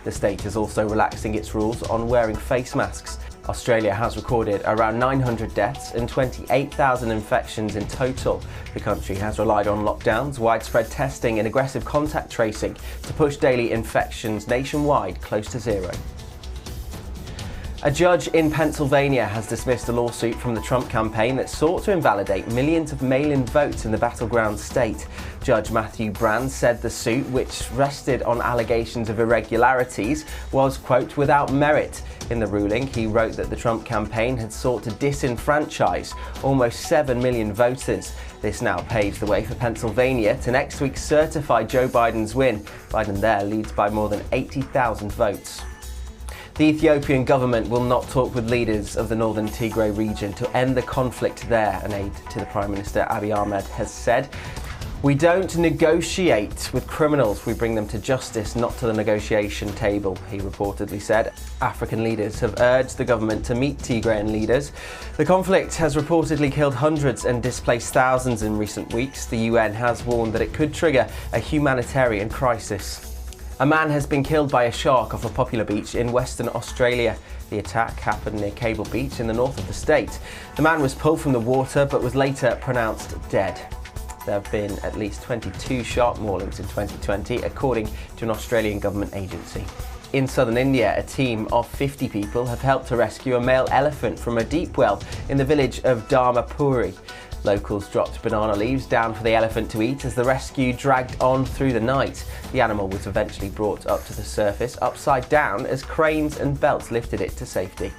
The state is also relaxing its rules on wearing face masks. Australia has recorded around 900 deaths and 28,000 infections in total. The country has relied on lockdowns, widespread testing and aggressive contact tracing to push daily infections nationwide close to zero. A judge in Pennsylvania has dismissed a lawsuit from the Trump campaign that sought to invalidate millions of mail-in votes in the battleground state. Judge Matthew Brand said the suit, which rested on allegations of irregularities, was, quote, without merit. In the ruling, he wrote that the Trump campaign had sought to disenfranchise almost 7 million voters. This now paves the way for Pennsylvania to next week certify Joe Biden's win. Biden there leads by more than 80,000 votes. The Ethiopian government will not talk with leaders of the northern Tigray region to end the conflict there, an aide to the Prime Minister Abiy Ahmed has said. We don't negotiate with criminals, we bring them to justice, not to the negotiation table, he reportedly said. African leaders have urged the government to meet Tigrayan leaders. The conflict has reportedly killed hundreds and displaced thousands in recent weeks. The UN has warned that it could trigger a humanitarian crisis. A man has been killed by a shark off a popular beach in Western Australia. The attack happened near Cable Beach in the north of the state. The man was pulled from the water but was later pronounced dead. There have been at least 22 shark maulings in 2020, according to an Australian government agency. In southern India, a team of 50 people have helped to rescue a male elephant from a deep well in the village of Dharmapuri. Locals dropped banana leaves down for the elephant to eat as the rescue dragged on through the night. The animal was eventually brought up to the surface upside down as cranes and belts lifted it to safety.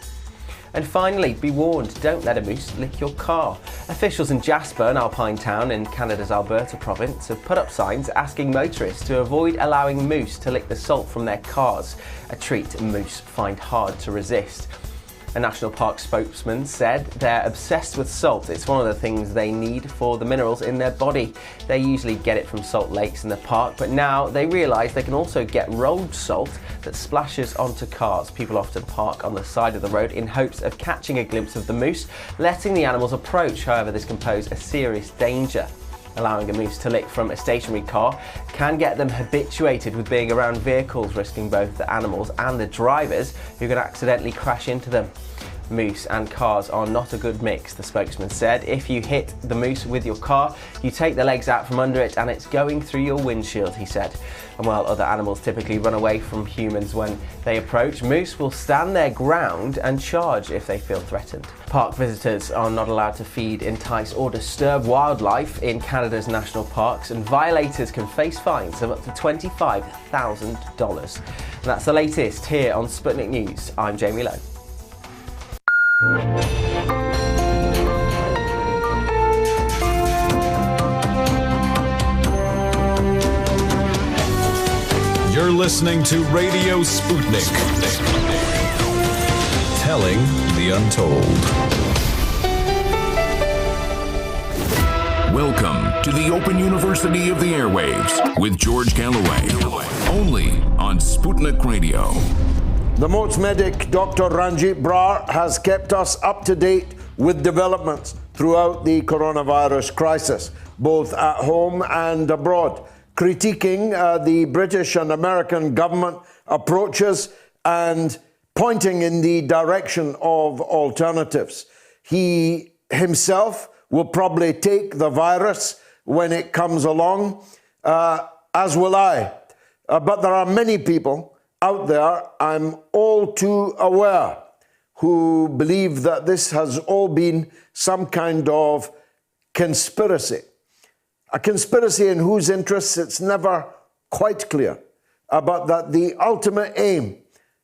And finally, be warned, don't let a moose lick your car. Officials in Jasper, an alpine town in Canada's Alberta province, have put up signs asking motorists to avoid allowing moose to lick the salt from their cars, a treat moose find hard to resist. A national park spokesman said they're obsessed with salt. It's one of the things they need for the minerals in their body. They usually get it from salt lakes in the park, but now they realise they can also get road salt that splashes onto cars. People often park on the side of the road in hopes of catching a glimpse of the moose, letting the animals approach. However, this can pose a serious danger. Allowing a moose to lick from a stationary car can get them habituated with being around vehicles, risking both the animals and the drivers who can accidentally crash into them. Moose and cars are not a good mix, the spokesman said. If you hit the moose with your car, you take the legs out from under it and it's going through your windshield, he said. And while other animals typically run away from humans when they approach, moose will stand their ground and charge if they feel threatened. Park visitors are not allowed to feed, entice or disturb wildlife in Canada's national parks, and violators can face fines of up to $25,000. And that's the latest here on Sputnik News. I'm Jamie Lowe. You're listening to Radio Sputnik. Telling the untold. Welcome to the Open University of the Airwaves with George Galloway. Only on Sputnik Radio. The Moats medic, Dr. Ranjeet Brar, has kept us up to date with developments throughout the coronavirus crisis, both at home and abroad, critiquing the British and American government approaches and pointing in the direction of alternatives. He himself will probably take the virus when it comes along, as will I. But there are many people out there, I'm all too aware, who believe that this has all been some kind of conspiracy. A conspiracy in whose interests it's never quite clear, but that the ultimate aim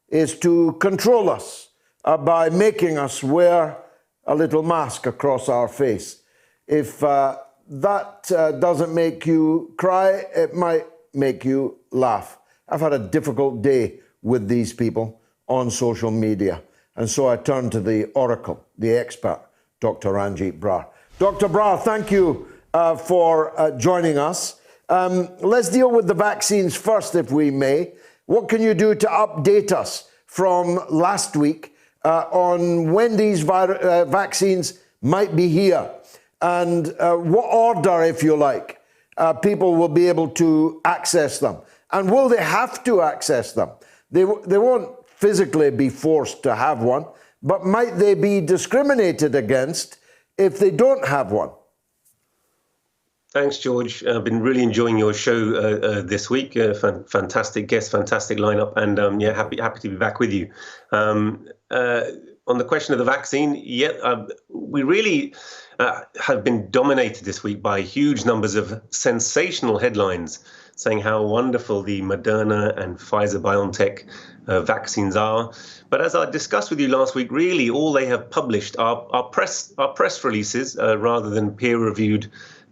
is to control us by making us wear a little mask across our face. If that doesn't make you cry, it might make you laugh. I've had a difficult day with these people on social media. And so I turn to the oracle, the expert, Dr. Ranjeet Brar. Dr. Brar, thank you for joining us. Let's deal with the vaccines first, if we may. What can you do to update us from last week on when these vaccines might be here? And what order, if you like, people will be able to access them? And will they have to access them? They won't physically be forced to have one, but might they be discriminated against if they don't have one? Thanks, George. I've been really enjoying your show this week. Fantastic guest, fantastic lineup, and happy to be back with you. On the question of the vaccine, we really have been dominated this week by huge numbers of sensational headlines saying how wonderful the Moderna and Pfizer-BioNTech vaccines are. But as I discussed with you last week, really all they have published are press releases rather than peer-reviewed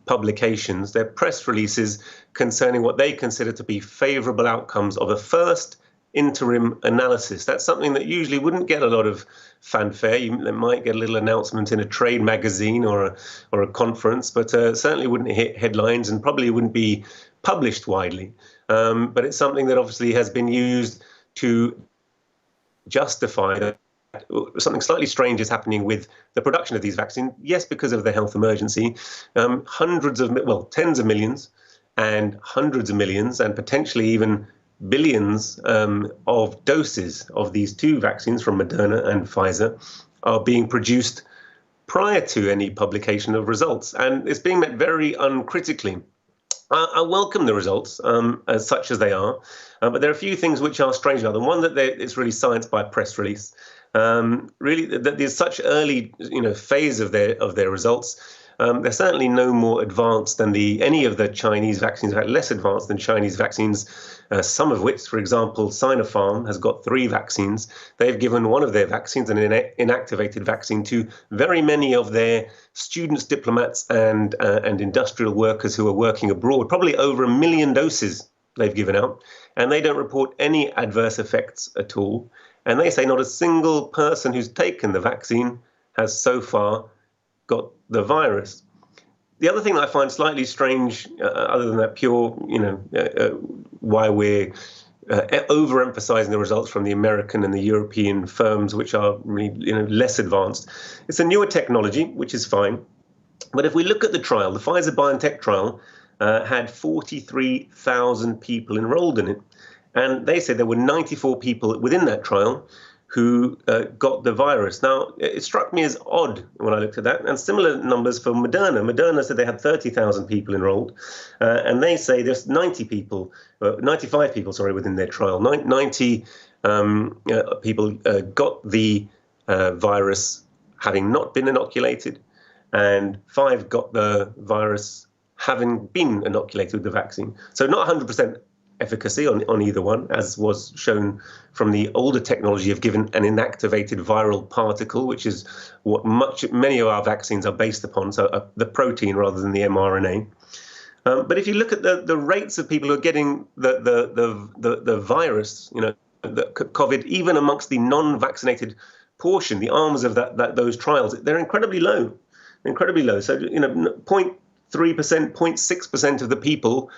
publications. They're press releases concerning what they consider to be favourable outcomes of a first interim analysis. That's something that usually wouldn't get a lot of fanfare. They might get a little announcement in a trade magazine or a conference, but certainly wouldn't hit headlines and probably wouldn't be published widely. But it's something that obviously has been used to justify that something slightly strange is happening with the production of these vaccines. Yes, because of the health emergency, tens of millions and hundreds of millions and potentially even billions of doses of these two vaccines from Moderna and Pfizer are being produced prior to any publication of results. And it's being met very uncritically. I welcome the results as such as they are, but there are a few things which are strange about them. One, that it's really science by press release. Really, that there's such early, phase of their results. They're certainly no more advanced than any of the Chinese vaccines. In fact, less advanced than Chinese vaccines. Some of which, for example, Sinopharm has got 3 vaccines. They've given one of their vaccines, an inactivated vaccine, to very many of their students, diplomats, and industrial workers who are working abroad. Probably over 1 million doses they've given out, and they don't report any adverse effects at all. And they say not a single person who's taken the vaccine has so far got the virus. The other thing that I find slightly strange, other than that pure, why we're overemphasizing the results from the American and the European firms, which are really, less advanced. It's a newer technology, which is fine. But if we look at the trial, the Pfizer-BioNTech trial had 43,000 people enrolled in it. And they said there were 94 people within that trial who got the virus. Now, it struck me as odd when I looked at that. And similar numbers for Moderna. Moderna said they had 30,000 people enrolled. And they say there's 95 people, within their trial. 90 people got the virus having not been inoculated. And 5 got the virus having been inoculated with the vaccine. So not 100% efficacy on either one, as was shown from the older technology of giving an inactivated viral particle, which is what many of our vaccines are based upon, so the protein rather than the mRNA. But if you look at the rates of people who are getting the virus, the COVID, even amongst the non-vaccinated portion, the arms of those trials, they're incredibly low. So 0.3%, 0.6% of the people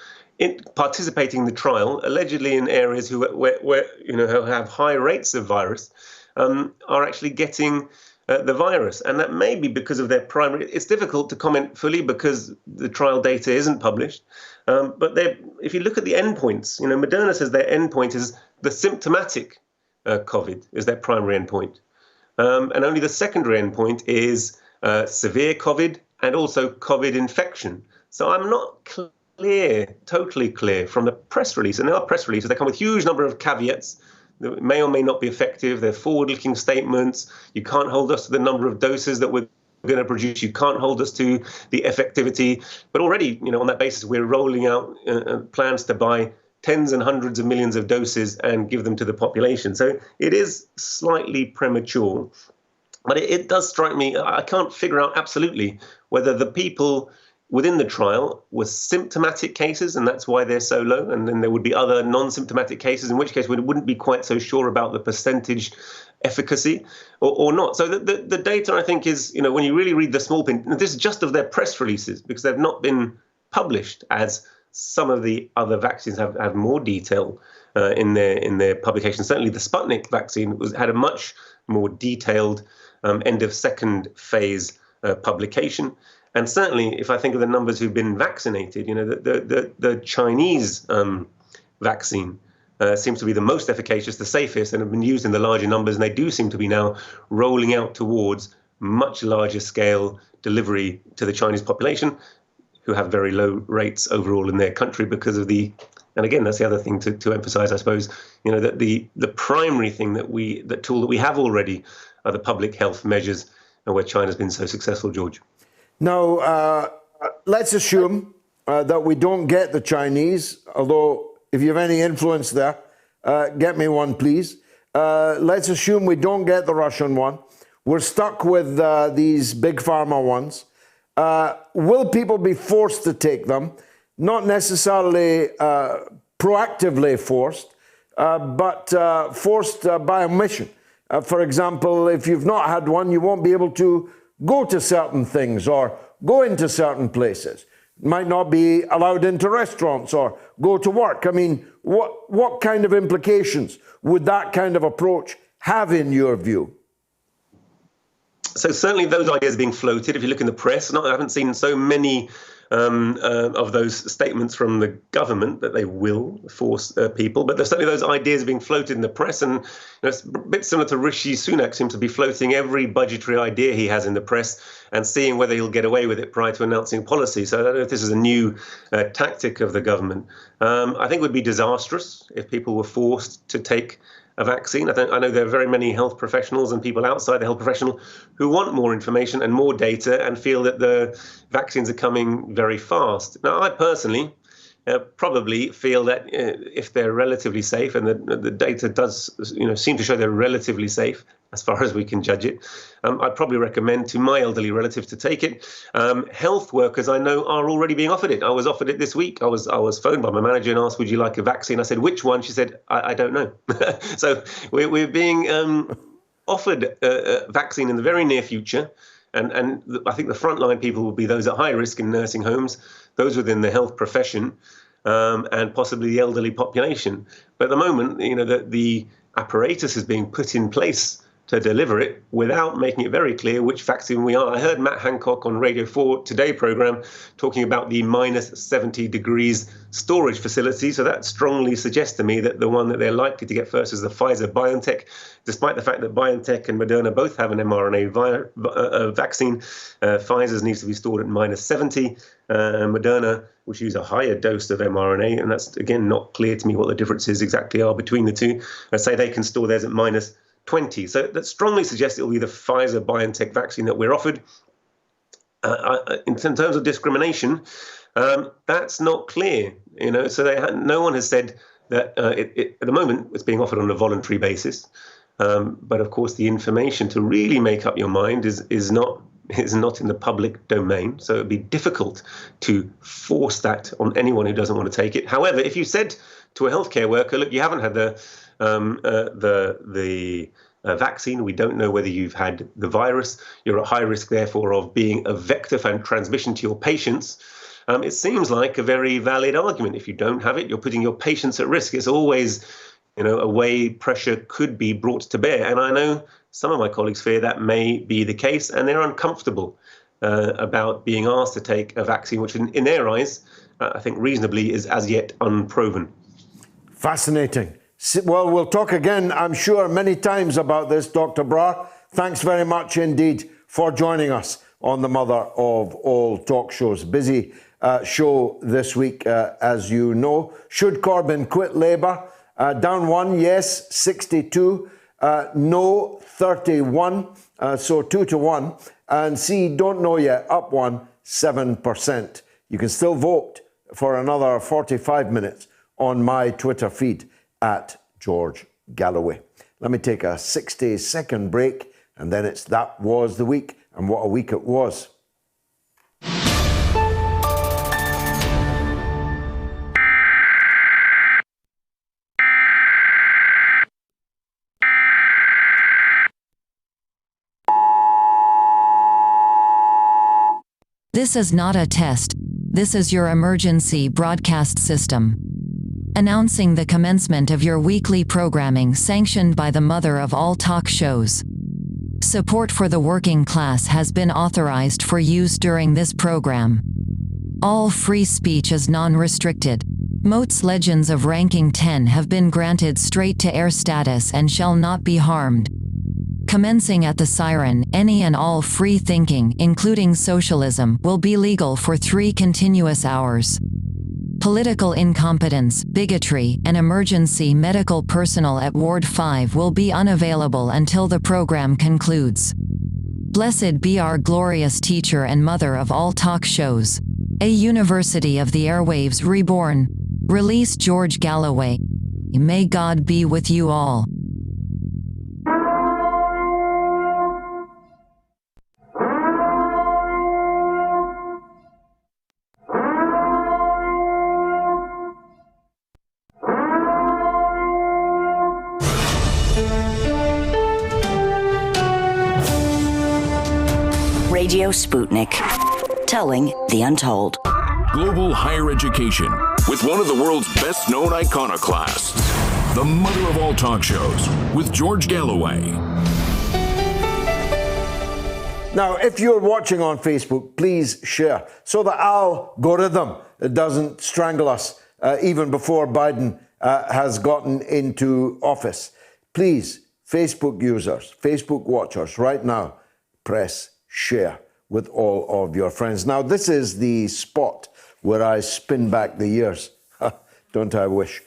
participating in the trial, allegedly in areas who have high rates of virus, are actually getting the virus. And that may be because of their primary. It's difficult to comment fully because the trial data isn't published. But if you look at the endpoints, Moderna says their endpoint is the symptomatic COVID is their primary endpoint. And only the secondary endpoint is severe COVID and also COVID infection. So I'm not totally clear from the press release, and there are press releases, they come with a huge number of caveats that may or may not be effective. They're forward-looking statements. You can't hold us to the number of doses that we're going to produce. You can't hold us to the effectivity. But already, on that basis, we're rolling out plans to buy tens and hundreds of millions of doses and give them to the population. So it is slightly premature. But it does strike me, I can't figure out absolutely whether the people within the trial were symptomatic cases, and that's why they're so low. And then there would be other non-symptomatic cases, in which case we wouldn't be quite so sure about the percentage efficacy or not. So the data, I think, is, when you really read the small print, this is just of their press releases, because they've not been published as some of the other vaccines have more detail in their publication. Certainly, the Sputnik vaccine had a much more detailed end of second phase publication. And certainly, if I think of the numbers who've been vaccinated, the Chinese vaccine seems to be the most efficacious, the safest, and have been used in the larger numbers. And they do seem to be now rolling out towards much larger scale delivery to the Chinese population, who have very low rates overall in their country because of and again, that's the other thing to emphasize, I suppose, that the primary thing the tool that we have already are the public health measures, and where China's been so successful, George. Now, let's assume that we don't get the Chinese, although if you have any influence there, get me one, please. Let's assume we don't get the Russian one. We're stuck with these big pharma ones. Will people be forced to take them? Not necessarily proactively forced, but forced by omission. For example, if you've not had one, you won't be able to go to certain things or go into certain places. Might not be allowed into restaurants or go to work. I mean, what kind of implications would that kind of approach have in your view? So certainly those ideas are being floated. If you look in the press, I haven't seen so many of those statements from the government that they will force people, but there's certainly those ideas being floated in the press, and it's a bit similar to Rishi Sunak seems to be floating every budgetary idea he has in the press and seeing whether he'll get away with it prior to announcing policy. So I don't know if this is a new tactic of the government. I think it would be disastrous if people were forced to take a vaccine. I know there are very many health professionals and people outside the health professional who want more information and more data and feel that the vaccines are coming very fast. Now, I personally probably feel that if they're relatively safe, and the data does seem to show they're relatively safe as far as we can judge it, I'd probably recommend to my elderly relatives to take it. Health workers I know are already being offered it. I was offered it this week. I was phoned by my manager and asked, would you like a vaccine? I said, which one? She said, I don't know. So we're being offered a vaccine in the very near future. And I think the frontline people will be those at high risk in nursing homes, those within the health profession, and possibly the elderly population. But at the moment, the apparatus is being put in place to deliver it without making it very clear which vaccine we are. I heard Matt Hancock on Radio 4 Today programme talking about the minus 70 degrees storage facility. So that strongly suggests to me that the one that they're likely to get first is the Pfizer-BioNTech, despite the fact that BioNTech and Moderna both have an mRNA vaccine. Pfizer's needs to be stored at minus 70. Moderna, which use a higher dose of mRNA, and that's, again, not clear to me what the differences exactly are between the two. I say they can store theirs at minus 20. So that strongly suggests it will be the Pfizer-BioNTech vaccine that we're offered. In terms of discrimination, that's not clear. So no one has said that at the moment it's being offered on a voluntary basis. But of course, the information to really make up your mind is not in the public domain. So it'd be difficult to force that on anyone who doesn't want to take it. However, if you said to a healthcare worker, look, you haven't had the vaccine, we don't know whether you've had the virus, you're at high risk, therefore, of being a vector for transmission to your patients, it seems like a very valid argument. If you don't have it, you're putting your patients at risk. It's always, a way pressure could be brought to bear. And I know some of my colleagues fear that may be the case, and they're uncomfortable about being asked to take a vaccine, which in their eyes, I think reasonably is as yet unproven. Fascinating. Well, we'll talk again, I'm sure, many times about this, Dr. Brar. Thanks very much indeed for joining us on the mother of all talk shows. Busy show this week, as you know. Should Corbyn quit Labour? Down 1, yes, 62. No, 31. So 2-1. And C, don't know yet, up 1, 7%. You can still vote for another 45 minutes on my Twitter feed at George Galloway. Let me take a 60-second break, and then it's That Was the Week, and what a week it was. This is not a test. this is your emergency broadcast system. Announcing the commencement of your weekly programming sanctioned by the mother of all talk shows. Support for the working class has been authorized for use during this program. All free speech is non-restricted. Moats Legends of Ranking 10 have been granted straight-to-air status and shall not be harmed. Commencing at the siren, any and all free thinking, including socialism, will be legal for 3 continuous hours. Political incompetence, bigotry, and emergency medical personnel at Ward 5 will be unavailable until the program concludes. Blessed be our glorious teacher and mother of all talk shows. A University of the Airwaves Reborn. Release George Galloway. May God be with you all. Radio Sputnik, telling the untold. Global higher education with one of the world's best-known iconoclasts, the mother of all talk shows, with George Galloway. Now, if you're watching on Facebook, please share so the algorithm doesn't strangle us even before Biden has gotten into office. Please, Facebook users, Facebook watchers, right now, press share with all of your friends. Now, this is the spot where I spin back the years, don't I wish,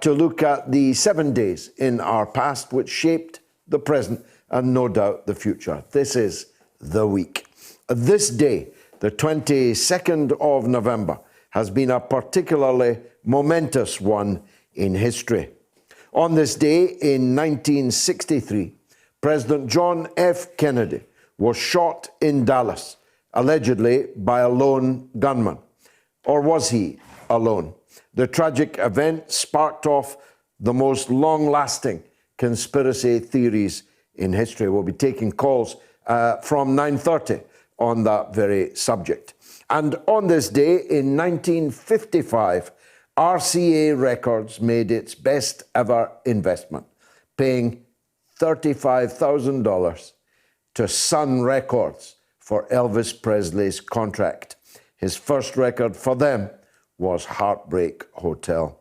to look at the 7 days in our past which shaped the present and no doubt the future. This is the week. This day, the 22nd of November, has been a particularly momentous one in history. On this day in 1963, President John F. Kennedy was shot in Dallas, allegedly by a lone gunman. Or was he alone? The tragic event sparked off the most long-lasting conspiracy theories in history. We'll be taking calls from 9:30 on that very subject. And on this day in 1955, RCA Records made its best ever investment, paying $35,000 to Sun Records for Elvis Presley's contract. His first record for them was Heartbreak Hotel.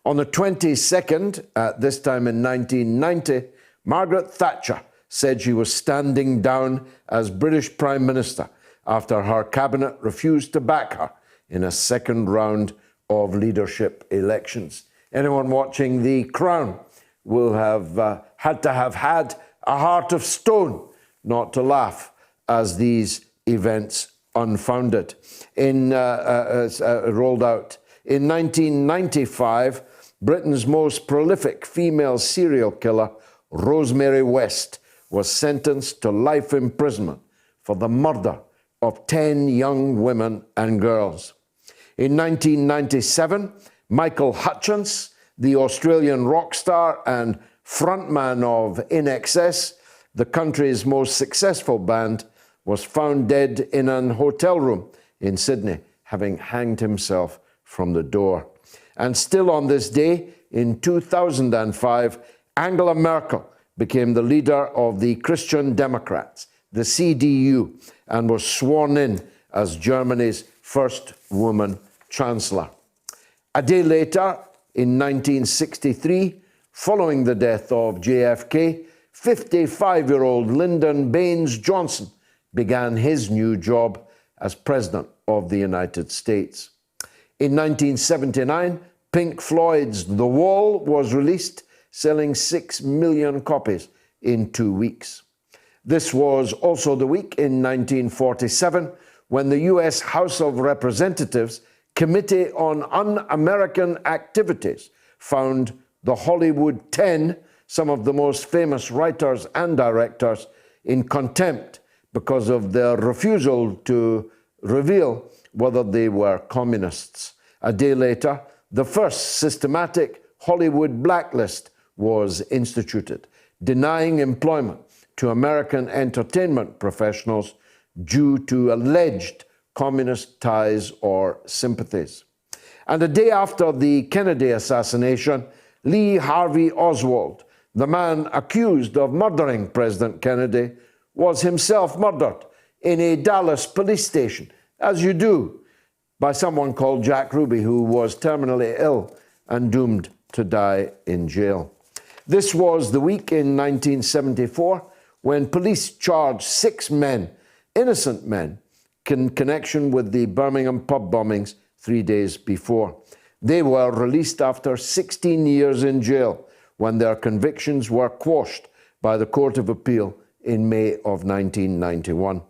On the 22nd, at this time in 1990, Margaret Thatcher said she was standing down as British Prime Minister after her cabinet refused to back her in a second round of leadership elections. Anyone watching The Crown will have had a heart of stone not to laugh as these events unfounded. Rolled out. In 1995, Britain's most prolific female serial killer, Rosemary West, was sentenced to life imprisonment for the murder of 10 young women and girls. In 1997, Michael Hutchence, the Australian rock star and frontman of INXS, the country's most successful band, was found dead in an hotel room in Sydney, having hanged himself from the door. And still on this day, in 2005, Angela Merkel became the leader of the Christian Democrats, the CDU, and was sworn in as Germany's first woman chancellor. A day later, in 1963, following the death of JFK, 55-year-old Lyndon Baines Johnson began his new job as President of the United States. In 1979, Pink Floyd's The Wall was released, selling 6 million copies in 2 weeks. This was also the week in 1947 when the US House of Representatives Committee on Un-American Activities found the Hollywood 10, some of the most famous writers and directors, in contempt because of their refusal to reveal whether they were communists. A day later, the first systematic Hollywood blacklist was instituted, denying employment to American entertainment professionals due to alleged communist ties or sympathies. And a day after the Kennedy assassination, Lee Harvey Oswald, the man accused of murdering President Kennedy, was himself murdered in a Dallas police station, as you do, by someone called Jack Ruby, who was terminally ill and doomed to die in jail. This was the week in 1974 when police charged 6 men, innocent men, in connection with the Birmingham pub bombings 3 days before. They were released after 16 years in jail when their convictions were quashed by the Court of Appeal in May of 1991.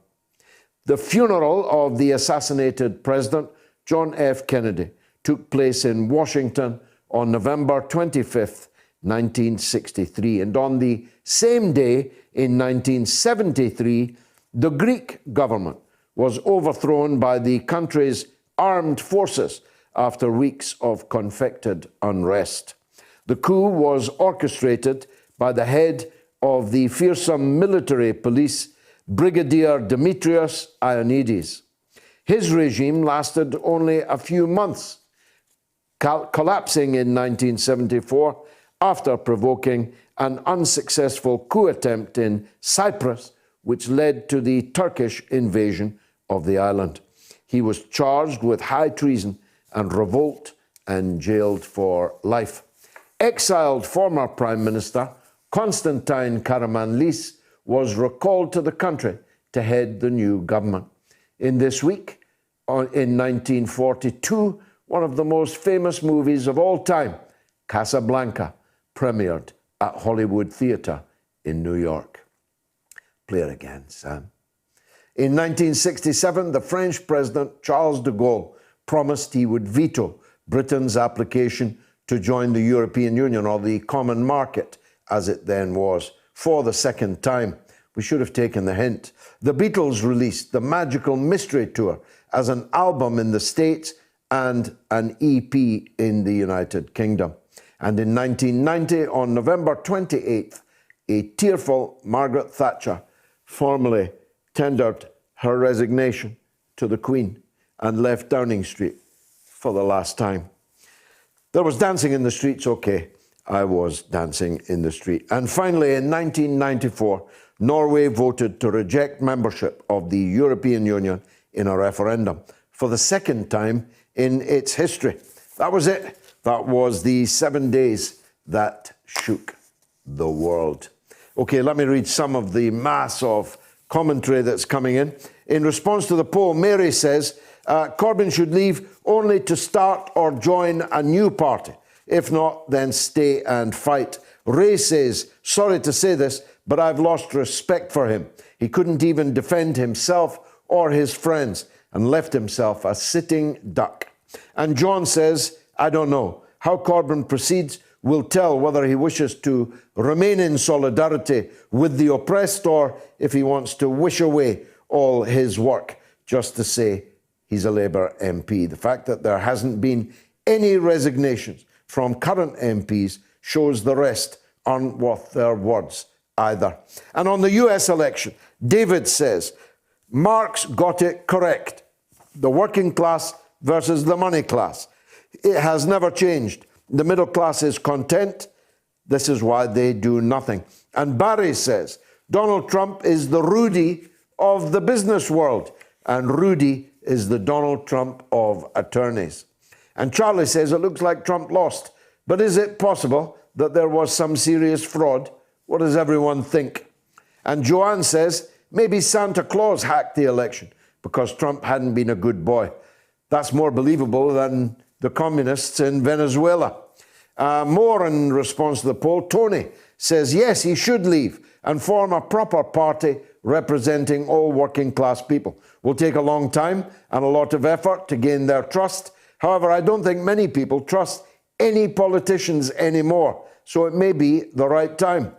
The funeral of the assassinated President John F. Kennedy took place in Washington on November 25th, 1963. And on the same day in 1973, the Greek government was overthrown by the country's armed forces after weeks of conflicted unrest. The coup was orchestrated by the head of the fearsome military police, Brigadier Demetrios Ioannidis. His regime lasted only a few months, collapsing in 1974 after provoking an unsuccessful coup attempt in Cyprus, which led to the Turkish invasion of the island. He was charged with high treason and revolt and jailed for life. Exiled former Prime Minister Constantine Karamanlis was recalled to the country to head the new government. In this week, in 1942, one of the most famous movies of all time, Casablanca, premiered at Hollywood Theatre in New York. Play it again, Sam. In 1967, the French President Charles de Gaulle promised he would veto Britain's application to join the European Union, or the Common Market, as it then was, for the second time. We should have taken the hint. The Beatles released the Magical Mystery Tour as an album in the States and an EP in the United Kingdom. And in 1990, on November 28th, a tearful Margaret Thatcher formally tendered her resignation to the Queen and left Downing Street for the last time. There was dancing in the streets, okay. I was dancing in the street. And finally, in 1994, Norway voted to reject membership of the European Union in a referendum for the second time in its history. That was it. That was the 7 days that shook the world. Okay, let me read some of the mass of commentary that's coming in. In response to the poll, Mary says, Corbyn should leave only to start or join a new party. If not, then stay and fight. Ray says, sorry to say this, but I've lost respect for him. He couldn't even defend himself or his friends and left himself a sitting duck. And John says, I don't know. How Corbyn proceeds will tell whether he wishes to remain in solidarity with the oppressed or if he wants to wish away all his work just to say he's a Labour MP. The fact that there hasn't been any resignations from current MPs shows the rest aren't worth their words either. And on the US election, David says, Marx got it correct. The working class versus the money class. It has never changed. The middle class is content. This is why they do nothing. And Barry says, Donald Trump is the Rudy of the business world, and Rudy is the Donald Trump of attorneys. And Charlie says, it looks like Trump lost. But is it possible that there was some serious fraud? What does everyone think? And Joanne says, maybe Santa Claus hacked the election because Trump hadn't been a good boy. That's more believable than the communists in Venezuela. More in response to the poll, Tony says, yes, he should leave and form a proper party representing all working class people. Will take a long time and a lot of effort to gain their trust. However, I don't think many people trust any politicians anymore, so it may be the right time.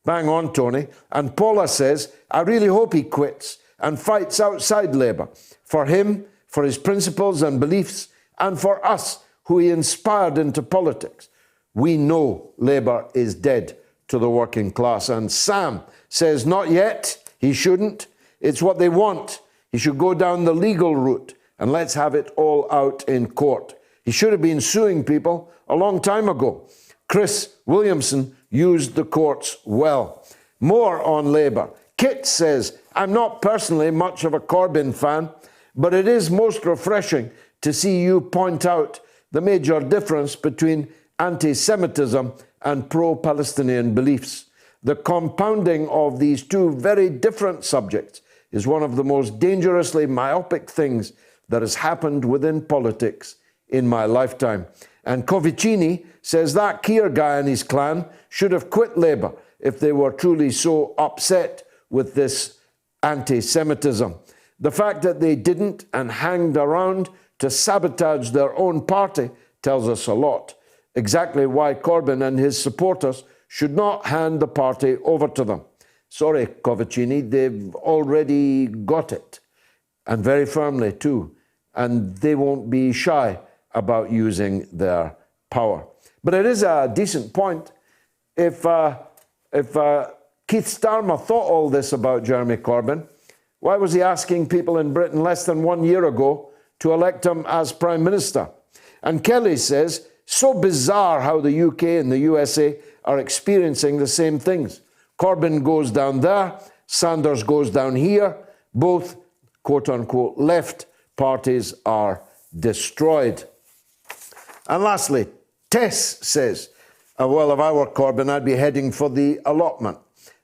Bang on, Tony. And Paula says, I really hope he quits and fights outside Labour. For him, for his principles and beliefs, and for us, who he inspired into politics. We know Labour is dead to the working class. And Sam says, not yet, he shouldn't. It's what they want. He should go down the legal route and let's have it all out in court. He should have been suing people a long time ago. Chris Williamson used the courts well. More on Labour. Kit says, I'm not personally much of a Corbyn fan, but it is most refreshing to see you point out the major difference between anti-Semitism and pro-Palestinian beliefs. The compounding of these two very different subjects is one of the most dangerously myopic things that has happened within politics in my lifetime. And Covicini says that Keir guy and his clan should have quit Labour if they were truly so upset with this anti-Semitism. The fact that they didn't and hanged around to sabotage their own party tells us a lot. Exactly why Corbyn and his supporters should not hand the party over to them. Sorry, Covicini, they've already got it, and very firmly too, and they won't be shy about using their power. But it is a decent point. If Keith Starmer thought all this about Jeremy Corbyn, why was he asking people in Britain less than 1 year ago to elect him as Prime Minister? And Kelly says, so bizarre how the UK and the USA are experiencing the same things. Corbyn goes down there, Sanders goes down here, both quote-unquote left parties are destroyed. And lastly, Tess says, well, if I were Corbyn, I'd be heading for the allotment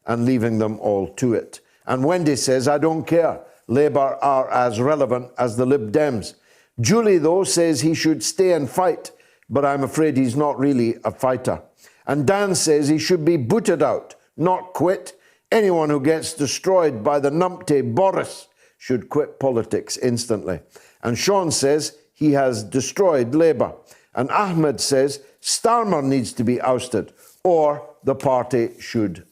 and leaving them all to it. And Wendy says, I don't care. Labour are as relevant as the Lib Dems. Julie, though, says he should stay and fight, but I'm afraid he's not really a fighter. And Dan says he should be booted out, not quit. Anyone who gets destroyed by the numpty Boris should quit politics instantly. And Sean says he has destroyed Labour. And Ahmed says Starmer needs to be ousted or the party should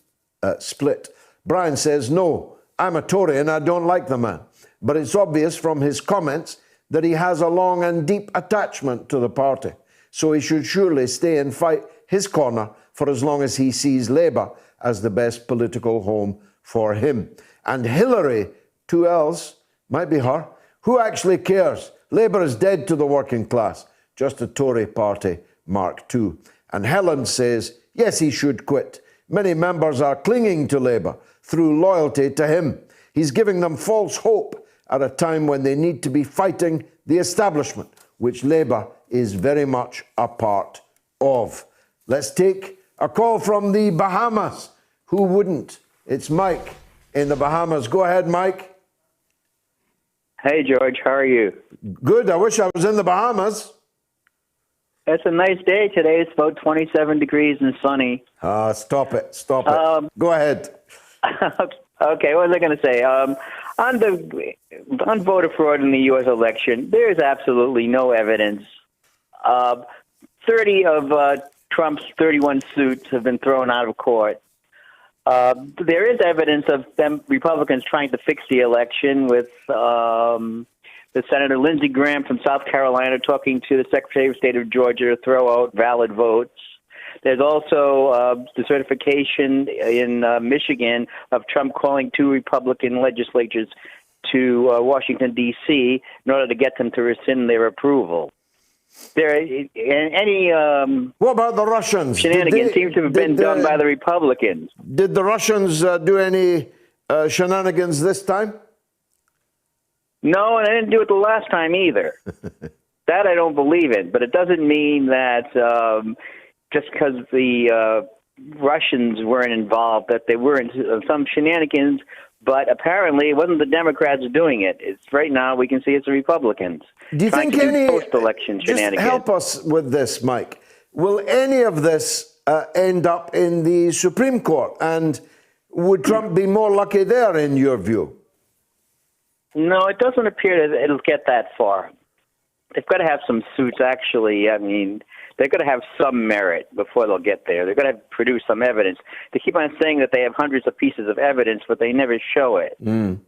split. Brian says, no, I'm a Tory and I don't like the man. But it's obvious from his comments that he has a long and deep attachment to the party. So he should surely stay and fight his corner for as long as he sees Labour as the best political home for him. And Hillary, 2 L's, might be her, who actually cares? Labour is dead to the working class, just a Tory party, Mark II. And Helen says, yes, he should quit. Many members are clinging to Labour through loyalty to him. He's giving them false hope at a time when they need to be fighting the establishment, which Labour is very much a part of. Let's take a call from the Bahamas. Who wouldn't? It's Mike in the Bahamas. Go ahead, Mike. Hey, George. How are you? Good. I wish I was in the Bahamas. It's a nice day today. It's about 27 degrees and sunny. Stop it. Stop it. Go ahead. Okay, what was I going to say? On voter fraud in the U.S. election, there is absolutely no evidence. 30 of Trump's 31 suits have been thrown out of court. There is evidence of them Republicans trying to fix the election with the Senator Lindsey Graham from South Carolina talking to the Secretary of State of Georgia to throw out valid votes. There's also the certification in Michigan of Trump calling 2 Republican legislatures to Washington, D.C. in order to get them to rescind their approval. What about the Russians? Shenanigans seem to have been done by the Republicans. Did the Russians do any shenanigans this time? No, and I didn't do it the last time either. That I don't believe in, but it doesn't mean that just because the Russians weren't involved, that they were in some shenanigans, but apparently it wasn't the Democrats doing it. It's right now we can see it's the Republicans. Do you think any post-election shenanigans? Just help us with this, Mike. Will any of this end up in the Supreme Court? And would Trump be more lucky there, in your view? No, it doesn't appear that it'll get that far. They've got to have some suits, actually. I mean, they're going to have some merit before they'll get there. They're going to produce some evidence. They keep on saying that they have hundreds of pieces of evidence, but they never show it. Mm.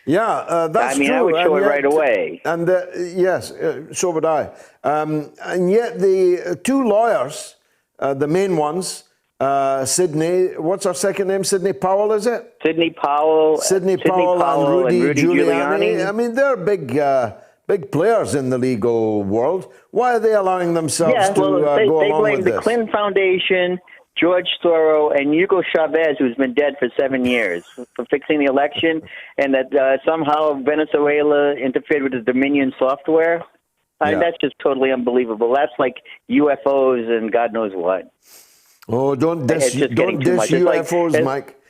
Yeah, that's true. I would show it right away. And yes, so would I. And yet the 2 lawyers, the main ones, Sidney, what's her second name? Sidney Powell, is it? Sidney Powell. Sidney Powell and Rudy Giuliani. I mean, they're big players in the legal world. Why are they allowing themselves to go along with this? They blame the Clinton Foundation, George Soros, and Hugo Chavez, who's been dead for 7 years, for fixing the election, and that somehow Venezuela interfered with the Dominion software. I mean, that's just totally unbelievable. That's like UFOs and God knows what. Oh, don't diss UFOs, Mike.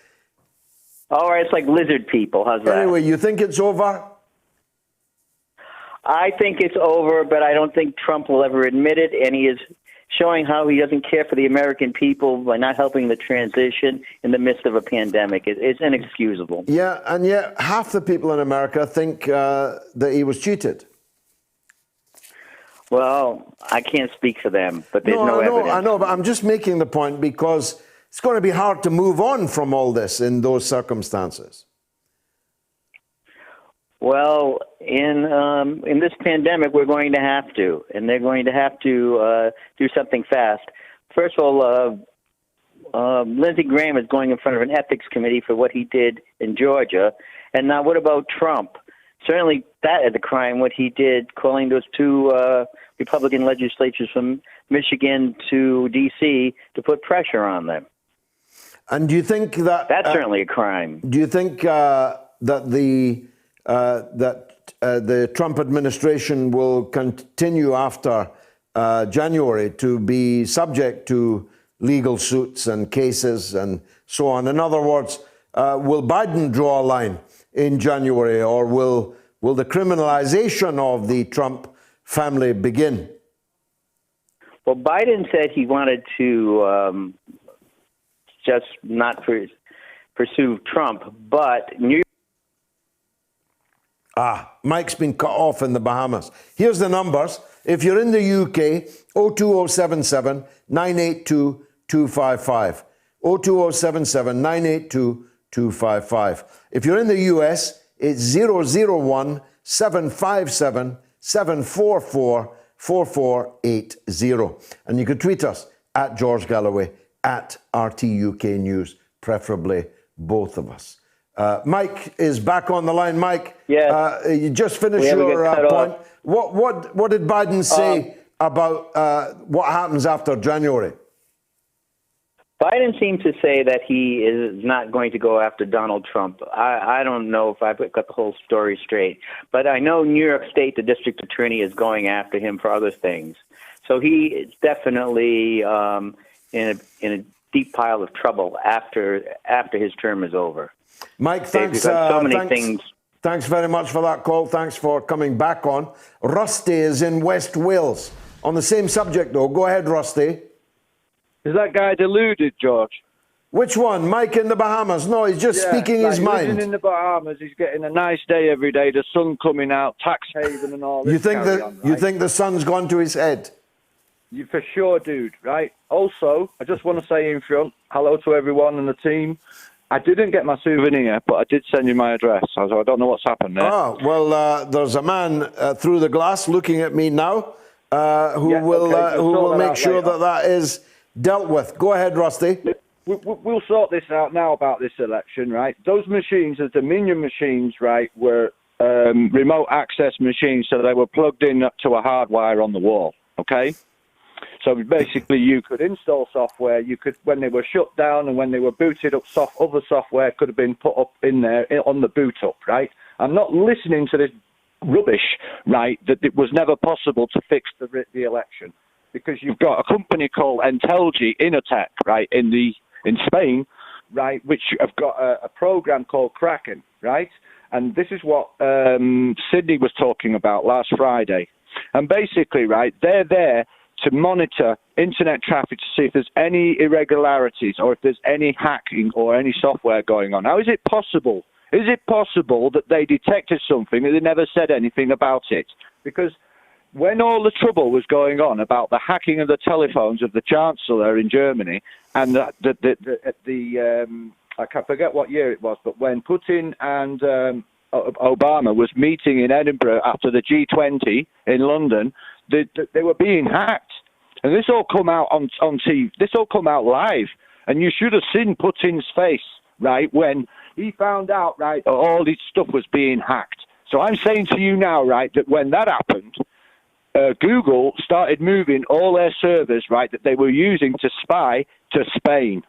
All right, it's like lizard people. How's that? Anyway, you think it's over? I think it's over, but I don't think Trump will ever admit it, and he is showing how he doesn't care for the American people by not helping the transition in the midst of a pandemic. It's inexcusable. Yeah, and yet half the people in America think that he was cheated. Well, I can't speak for them, but there's no evidence. I know, but I'm just making the point because it's going to be hard to move on from all this in those circumstances. Well, in this pandemic, we're going to have to, and they're going to have to do something fast. First of all, Lindsey Graham is going in front of an ethics committee for what he did in Georgia. And now what about Trump? Certainly that is a crime, what he did, calling those two Republican legislatures from Michigan to D.C. to put pressure on them. And do you think that... That's certainly a crime. Do you think that the Trump administration will continue after January to be subject to legal suits and cases and so on? In other words, will Biden draw a line in January, or will the criminalization of the Trump family begin? Well, Biden said he wanted to just not pursue Trump, but Mike's been cut off in the Bahamas. Here's the numbers. If you're in the UK, 02077 982 255. 02077 982 255. If you're in the US, it's 001 757 744 4480. And you can tweet us at George Galloway, at RTUK News, preferably both of us. Mike is back on the line. Mike, you just finished your point. What did Biden say about what happens after January? Biden seemed to say that he is not going to go after Donald Trump. I don't know if I've got the whole story straight, but I know New York State, the district attorney, is going after him for other things. So he is definitely in a deep pile of trouble after his term is over. Mike, thanks. Thanks very much for that call. Thanks for coming back on. Rusty is in West Wales. On the same subject, though. Go ahead, Rusty. Is that guy deluded, George? Which one? Mike in the Bahamas? No, he's just speaking his mind. Living in the Bahamas, he's getting a nice day every day, the sun coming out, tax haven and all this. You think the sun's gone to his head? You for sure, dude, right? Also, I just want to say in front, hello to everyone and the team. I didn't get my souvenir, but I did send you my address, so I don't know what's happened there. Oh, well, there's a man through the glass looking at me now who will make sure that is dealt with. Go ahead, Rusty. We'll sort this out now about this election, right? Those machines, the Dominion machines, right, were remote access machines, so they were plugged in to a hardwire on the wall, okay? So basically you could install software, you could, when they were shut down and when they were booted up, other software could have been put up in there on the boot up, right? I'm not listening to this rubbish, right, that it was never possible to fix the election. Because you've got a company called Inotech, right, in Spain, right, which have got a program called Kraken, right? And this is what Sydney was talking about last Friday. And basically, right, they're there to monitor internet traffic to see if there's any irregularities or if there's any hacking or any software going on. How is it possible? Is it possible that they detected something and they never said anything about it? Because when all the trouble was going on about the hacking of the telephones of the Chancellor in Germany and I can't forget what year it was, but when Putin and Obama was meeting in Edinburgh after the G20 in London, they were being hacked. And this all come out on TV. This all come out live. And you should have seen Putin's face, right, when he found out, right, that all this stuff was being hacked. So I'm saying to you now, right, that when that happened, Google started moving all their servers, right, that they were using to spy to Spain,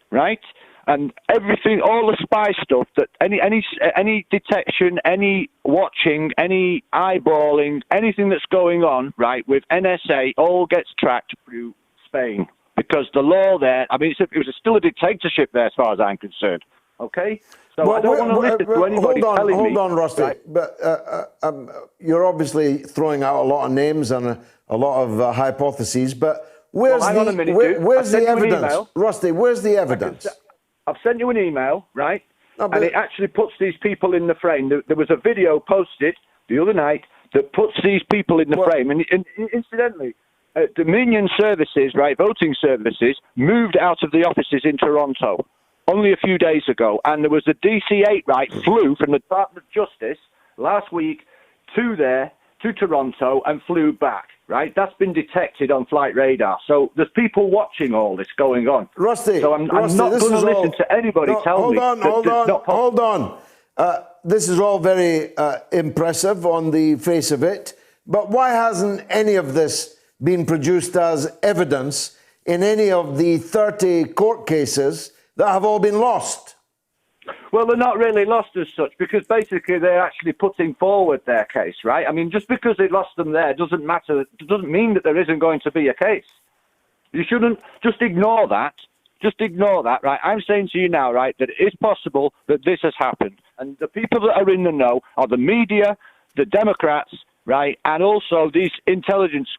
right? And everything, all the spy stuff, that any detection, any watching, any eyeballing, anything that's going on, right, with NSA, all gets tracked through Spain. Because the law there, I mean, it was still a dictatorship there as far as I'm concerned, okay? So well, I don't want to listen to anybody telling me... Hold on, Rusty. Right? But you're obviously throwing out a lot of names and a lot of hypotheses, but where's the evidence? Rusty, where's the evidence? I've sent you an email, right? And it actually puts these people in the frame. There was a video posted the other night that puts these people in the frame. And incidentally, Dominion services, right, voting services, moved out of the offices in Toronto only a few days ago. And there was a DC-8, right, flew from the Department of Justice last week to Toronto and flew back, right? That's been detected on flight radar. So there's people watching all this going on. Rusty, so I'm not going to listen to anybody tell me. Hold on. This is all very impressive on the face of it, but why hasn't any of this been produced as evidence in any of the 30 court cases that have all been lost? Well, they're not really lost as such, because basically they're actually putting forward their case, right? I mean, just because they lost them there doesn't matter. It doesn't mean that there isn't going to be a case. You shouldn't just ignore that. Just ignore that, right? I'm saying to you now, right, that it is possible that this has happened. And the people that are in the know are the media, the Democrats, right, and also these intelligence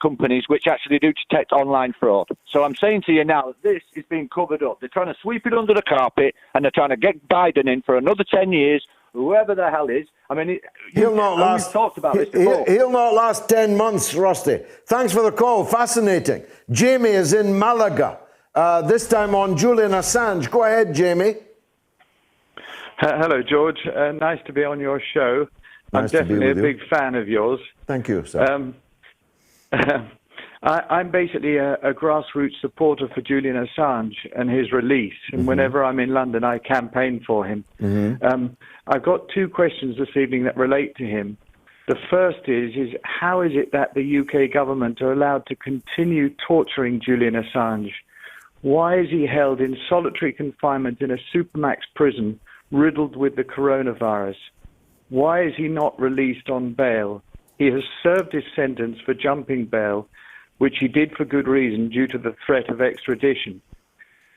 companies which actually do detect online fraud. So I'm saying to you now that this is being covered up. They're trying to sweep it under the carpet, and they're trying to get Biden in for another 10 years, whoever the hell is. I mean, he'll not last. We've talked about this before. He'll not last 10 months, Rusty. Thanks for the call. Fascinating. Jamie is in Malaga, this time on Julian Assange. Go ahead, Jamie. Hello, George. Nice to be on your show. I'm definitely a big fan of yours. Thank you, sir. I'm basically a grassroots supporter for Julian Assange and his release. And whenever I'm in London, I campaign for him. I've got two questions this evening that relate to him. The first is how is it that the UK government are allowed to continue torturing Julian Assange? Why is he held in solitary confinement in a supermax prison riddled with the coronavirus? Why is he not released on bail? He has served his sentence for jumping bail, which he did for good reason due to the threat of extradition.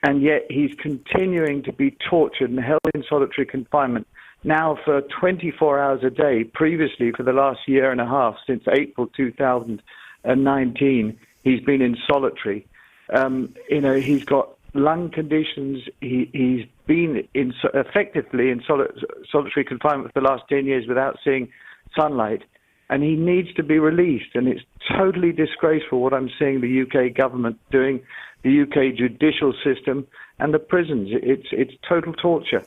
And yet he's continuing to be tortured and held in solitary confinement now for 24 hours a day, previously for the last year and a half, since April 2019, he's been in solitary. He's got lung conditions. He's been effectively in solitary confinement for the last 10 years without seeing sunlight, and he needs to be released. And it's totally disgraceful what I'm seeing the UK government doing, the UK judicial system and the prisons. It's total torture.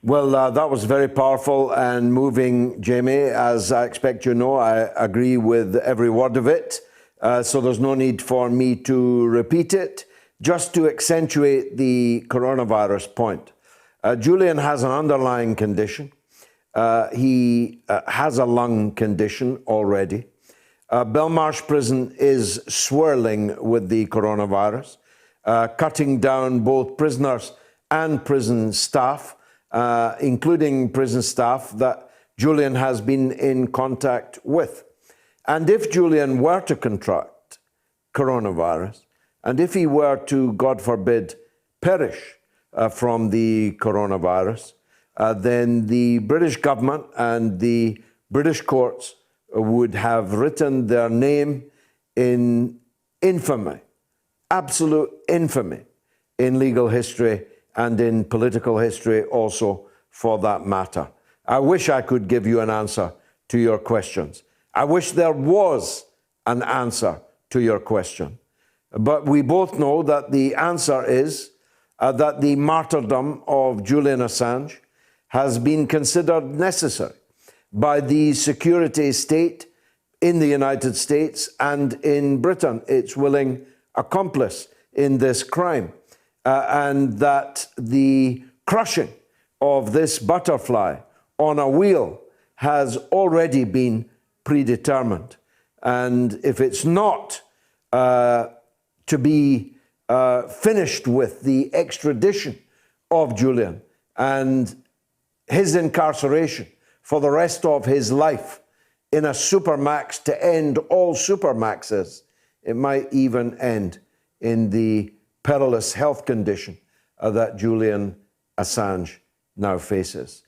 Well, that was very powerful and moving, Jamie. As I expect you know, I agree with every word of it. So there's no need for me to repeat it. Just to accentuate the coronavirus point, Julian has an underlying condition. He has a lung condition already. Belmarsh Prison is swirling with the coronavirus, cutting down both prisoners and prison staff, including prison staff that Julian has been in contact with. And if Julian were to contract coronavirus, and if he were to, God forbid, perish from the coronavirus, then the British government and the British courts would have written their name in infamy, absolute infamy, in legal history and in political history also, for that matter. I wish I could give you an answer to your questions. I wish there was an answer to your question. But we both know that the answer is that the martyrdom of Julian Assange has been considered necessary by the security state in the United States and in Britain, its willing accomplice in this crime. and that the crushing of this butterfly on a wheel has already been predetermined. And if it's not to be finished with the extradition of Julian and his incarceration for the rest of his life in a supermax to end all supermaxes, it might even end in the perilous health condition that Julian Assange now faces.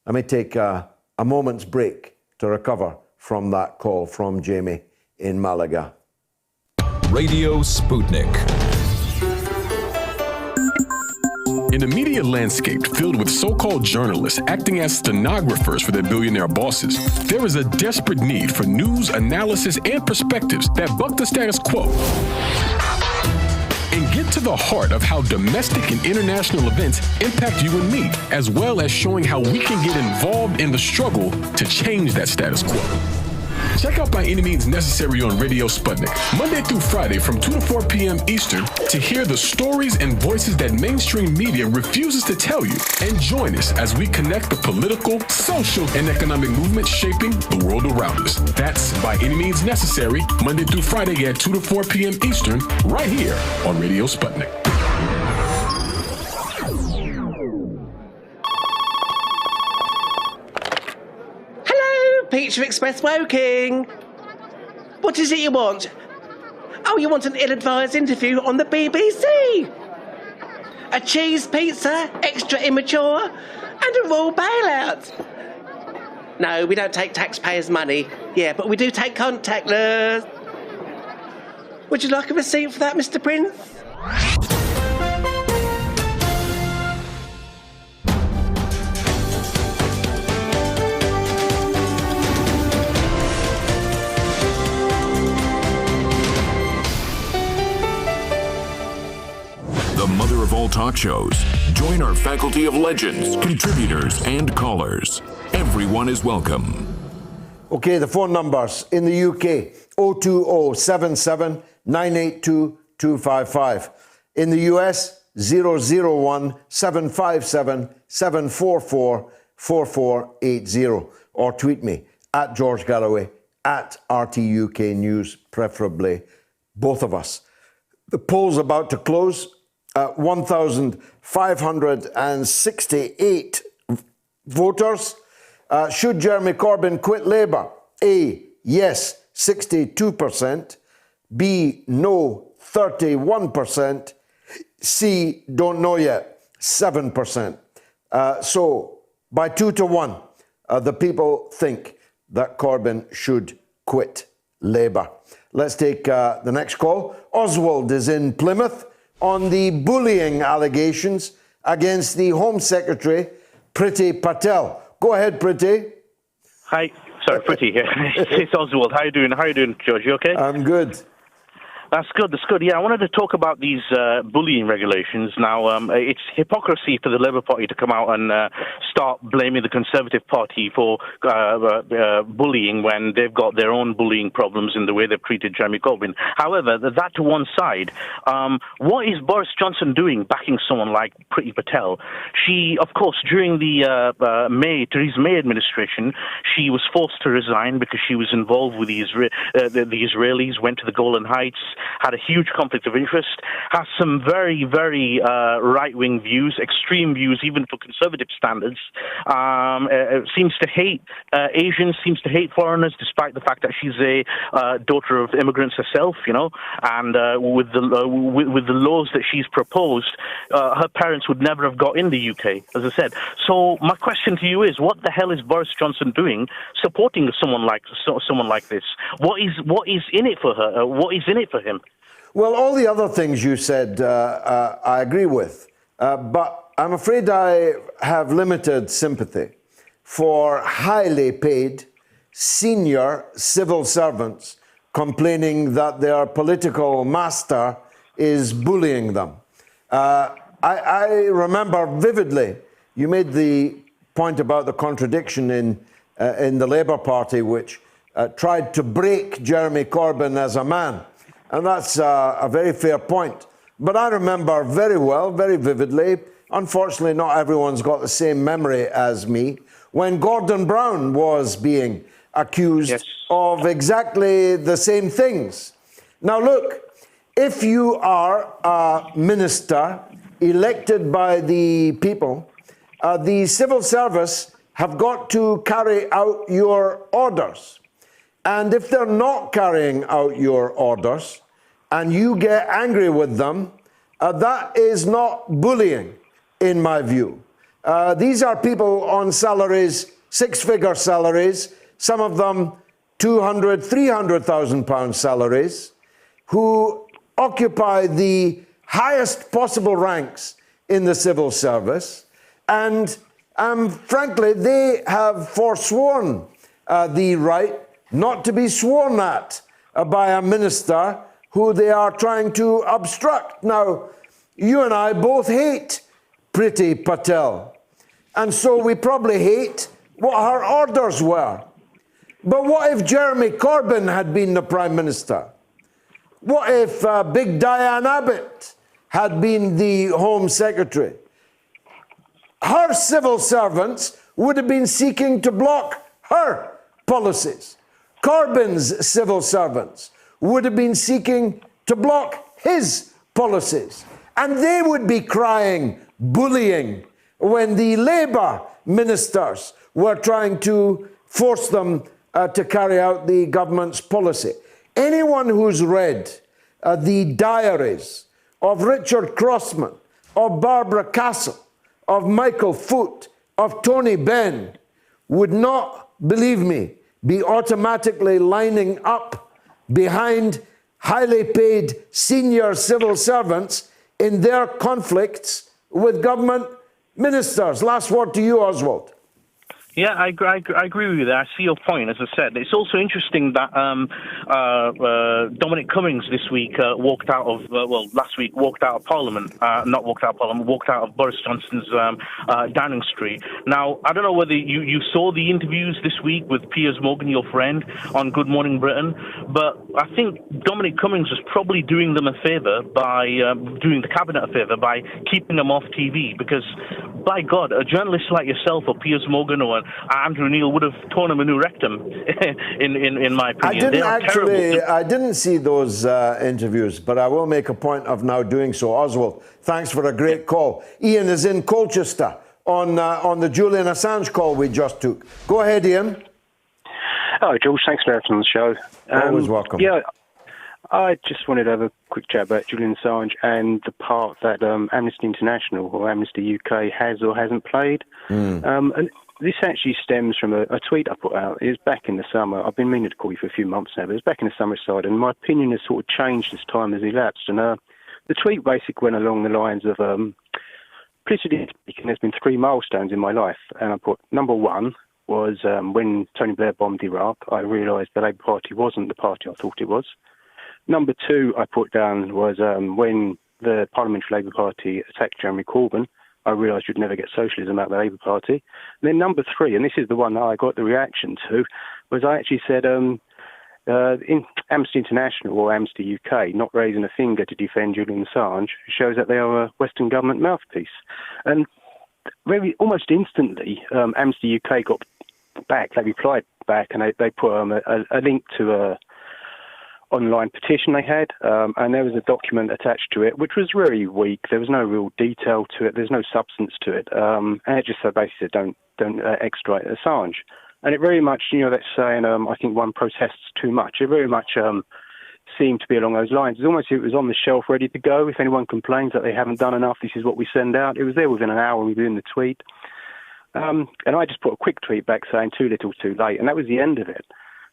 Let me take a moment's break to recover from that call from Jamie in Malaga. Radio Sputnik. In a media landscape filled with so-called journalists acting as stenographers for their billionaire bosses, there is a desperate need for news, analysis, and perspectives that buck the status quo and get to the heart of how domestic and international events impact you and me, as well as showing how we can get involved in the struggle to change that status quo. Check out By Any Means Necessary on Radio Sputnik, Monday through Friday from 2 to 4 p.m. Eastern, to hear the stories and voices that mainstream media refuses to tell you. And join us as we connect the political, social, and economic movements shaping the world around us. That's By Any Means Necessary, Monday through Friday at 2 to 4 p.m. Eastern, right here on Radio Sputnik. Pizza Express Woking. What is it you want? Oh, you want an ill-advised interview on the BBC? A cheese pizza, extra immature, and a raw bailout. No, we don't take taxpayers' money. Yeah, but we do take contactless. Would you like a receipt for that, Mr. Prince? The mother of all talk shows. Join our faculty of legends, contributors, and callers. Everyone is welcome. Okay, the phone numbers in the UK, 02077 982 255. In the US, 001 757 744 4480. Or tweet me at George Galloway, at RTUK News, preferably both of us. The poll's about to close. 1,568 voters. Should Jeremy Corbyn quit Labour? A, yes, 62%. B, no, 31%. C, don't know yet, 7%. So, by 2 to 1, the people think that Corbyn should quit Labour. Let's take the next call. Oswald is in Plymouth on the bullying allegations against the Home Secretary, Priti Patel. Go ahead, Priti. Hi. Sorry, Priti here. It's Oswald. How you doing, George? You okay? I'm good. That's good. Yeah, I wanted to talk about these bullying regulations. Now, it's hypocrisy for the Labour Party to come out and start blaming the Conservative Party for bullying when they've got their own bullying problems in the way they've treated Jeremy Corbyn. However, that to one side, what is Boris Johnson doing backing someone like Priti Patel? She, of course, during the Theresa May administration, she was forced to resign because she was involved with the Israelis, went to the Golan Heights, had a huge conflict of interest, has some very, very right-wing views, extreme views, even for conservative standards, seems to hate Asians, seems to hate foreigners, despite the fact that she's a daughter of immigrants herself, you know, and with the laws that she's proposed, her parents would never have got in the UK, as I said. So my question to you is, what the hell is Boris Johnson doing supporting someone like this? What is in it for her? What is in it for him? Well, all the other things you said, I agree with, but I'm afraid I have limited sympathy for highly paid senior civil servants complaining that their political master is bullying them. I remember vividly, you made the point about the contradiction in the Labour Party, which tried to break Jeremy Corbyn as a man. And that's a very fair point. but I remember very well, very vividly, unfortunately not everyone's got the same memory as me, when Gordon Brown was being accused of exactly the same things. Now look, if you are a minister elected by the people, the civil service have got to carry out your orders. And if they're not carrying out your orders and you get angry with them, that is not bullying, in my view. These are people on salaries, six-figure salaries, some of them 200,000, 300,000 pound salaries, who occupy the highest possible ranks in the civil service. And frankly, they have forsworn the right not to be sworn at by a minister who they are trying to obstruct. Now, you and I both hate Priti Patel, and so we probably hate what her orders were. But what if Jeremy Corbyn had been the Prime Minister? What if Big Diane Abbott had been the Home Secretary? Her civil servants would have been seeking to block her policies. Corbyn's civil servants would have been seeking to block his policies. And they would be crying bullying when the Labour ministers were trying to force them to carry out the government's policy. Anyone who's read the diaries of Richard Crossman, of Barbara Castle, of Michael Foot, of Tony Benn, would not, believe me, be automatically lining up behind highly paid senior civil servants in their conflicts with government ministers. Last word to you, Oswald. Yeah, I agree with you there. I see your point, as I said. It's also interesting that Dominic Cummings this week walked out of Parliament. Walked out of Boris Johnson's Downing Street. Now, I don't know whether you saw the interviews this week with Piers Morgan, your friend, on Good Morning Britain, but I think Dominic Cummings was probably doing them a favour by doing the cabinet a favour by keeping them off TV, because, by God, a journalist like yourself or Piers Morgan or Andrew Neil would have torn him a new rectum, in my opinion. I didn't see those interviews, but I will make a point of now doing so. Oswald, thanks for a great call. Ian is in Colchester on the Julian Assange call we just took. Go ahead, Ian. Oh, George, thanks for having me on the show. Always welcome. Yeah, I just wanted to have a quick chat about Julian Assange and the part that Amnesty International or Amnesty UK has or hasn't played. And this actually stems from a tweet I put out. It was back in the summer. I've been meaning to call you for a few months now, but it was back in the summer side, and my opinion has sort of changed as time has elapsed. And the tweet basically went along the lines of, politically speaking, there's been three milestones in my life. And I put, number one was when Tony Blair bombed Iraq, I realised the Labour Party wasn't the party I thought it was. Number two I put down was when the Parliamentary Labour Party attacked Jeremy Corbyn, I realised you'd never get socialism out of the Labour Party. And then number three, and this is the one that I got the reaction to, was I actually said in Amnesty International or Amnesty UK not raising a finger to defend Julian Assange shows that they are a Western government mouthpiece. And very almost instantly, Amnesty UK got back, they replied back, and they put a link to a online petition they had, and there was a document attached to it which was very weak. There was no real detail to it. There's no substance to it, and it just basically said don't extradite Assange. And it very much, that's saying I think one protests too much. It very much seemed to be along those lines. It's almost it was on the shelf ready to go. If anyone complains that they haven't done enough, this is what we send out. It was there within an hour within the tweet, and I just put a quick tweet back saying too little, too late, and that was the end of it.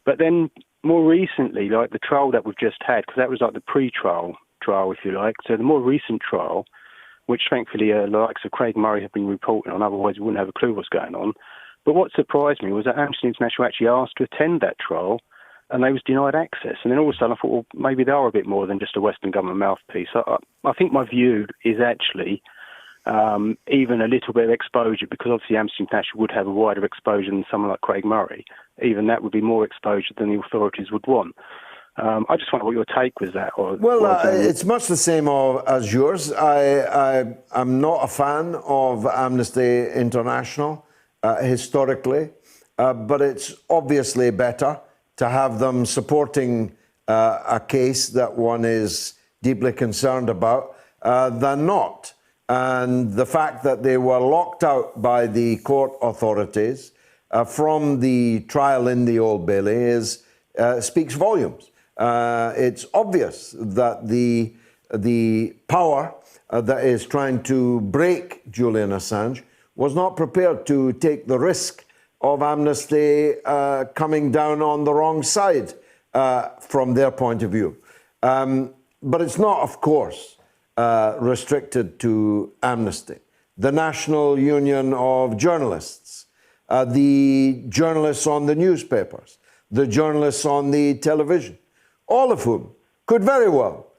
But then more recently, like the trial that we've just had, because that was like the pre-trial trial, if you like. So the more recent trial, which thankfully the likes of Craig Murray have been reporting on, otherwise we wouldn't have a clue what's going on. But what surprised me was that Amnesty International actually asked to attend that trial, and they was denied access. And then all of a sudden I thought, well, maybe they are a bit more than just a Western government mouthpiece. I think my view is actually even a little bit of exposure, because obviously Amnesty International would have a wider exposure than someone like Craig Murray. Even that would be more exposure than the authorities would want. I just wonder what your take was that. It's much the same as yours. I'm not a fan of Amnesty International historically, but it's obviously better to have them supporting a case that one is deeply concerned about than not. And the fact that they were locked out by the court authorities from the trial in the Old Bailey speaks volumes. It's obvious that the power that is trying to break Julian Assange was not prepared to take the risk of Amnesty coming down on the wrong side from their point of view. But it's not, of course, restricted to Amnesty. The National Union of Journalists, the journalists on the newspapers, the journalists on the television, all of whom could very well,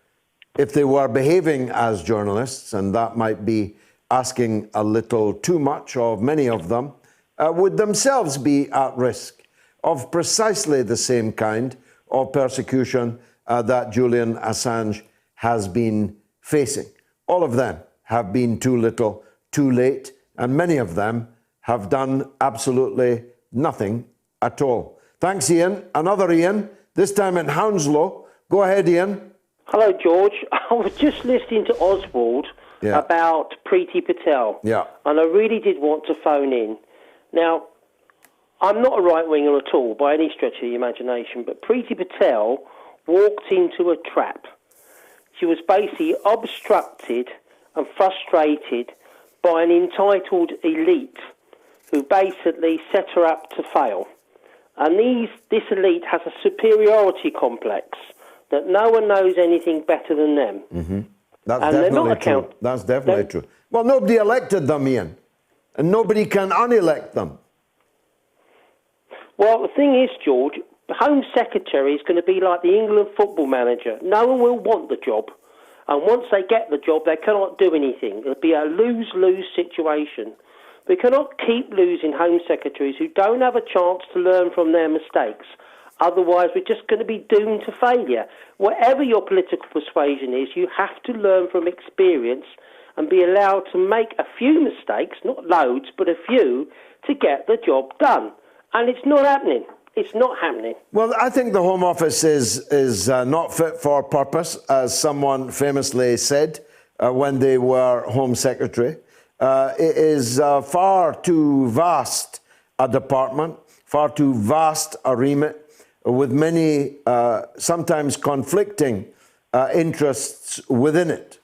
if they were behaving as journalists, and that might be asking a little too much of many of them, would themselves be at risk of precisely the same kind of persecution that Julian Assange has been facing. All of them have been too little, too late, and many of them have done absolutely nothing at all. Thanks, Ian. Another Ian, this time in Hounslow. Go ahead, Ian. Hello, George. I was just listening to Oswald about Preeti Patel. Yeah. And I really did want to phone in. Now, I'm not a right-winger at all by any stretch of the imagination, but Preeti Patel walked into a trap. She was basically obstructed and frustrated by an entitled elite who basically set her up to fail. And this elite has a superiority complex that no one knows anything better than them. Mm-hmm. That's definitely true. That's definitely true. Well, nobody elected them, Ian, and nobody can unelect them. Well, the thing is, George, the Home Secretary is going to be like the England football manager. No one will want the job. And once they get the job, they cannot do anything. It'll be a lose-lose situation. We cannot keep losing Home Secretaries who don't have a chance to learn from their mistakes. Otherwise, we're just going to be doomed to failure. Whatever your political persuasion is, you have to learn from experience and be allowed to make a few mistakes, not loads, but a few, to get the job done. And it's not happening. It's not happening. Well, I think the Home Office is not fit for purpose, as someone famously said when they were Home Secretary. It is far too vast a department, far too vast a remit, with many sometimes conflicting interests within it.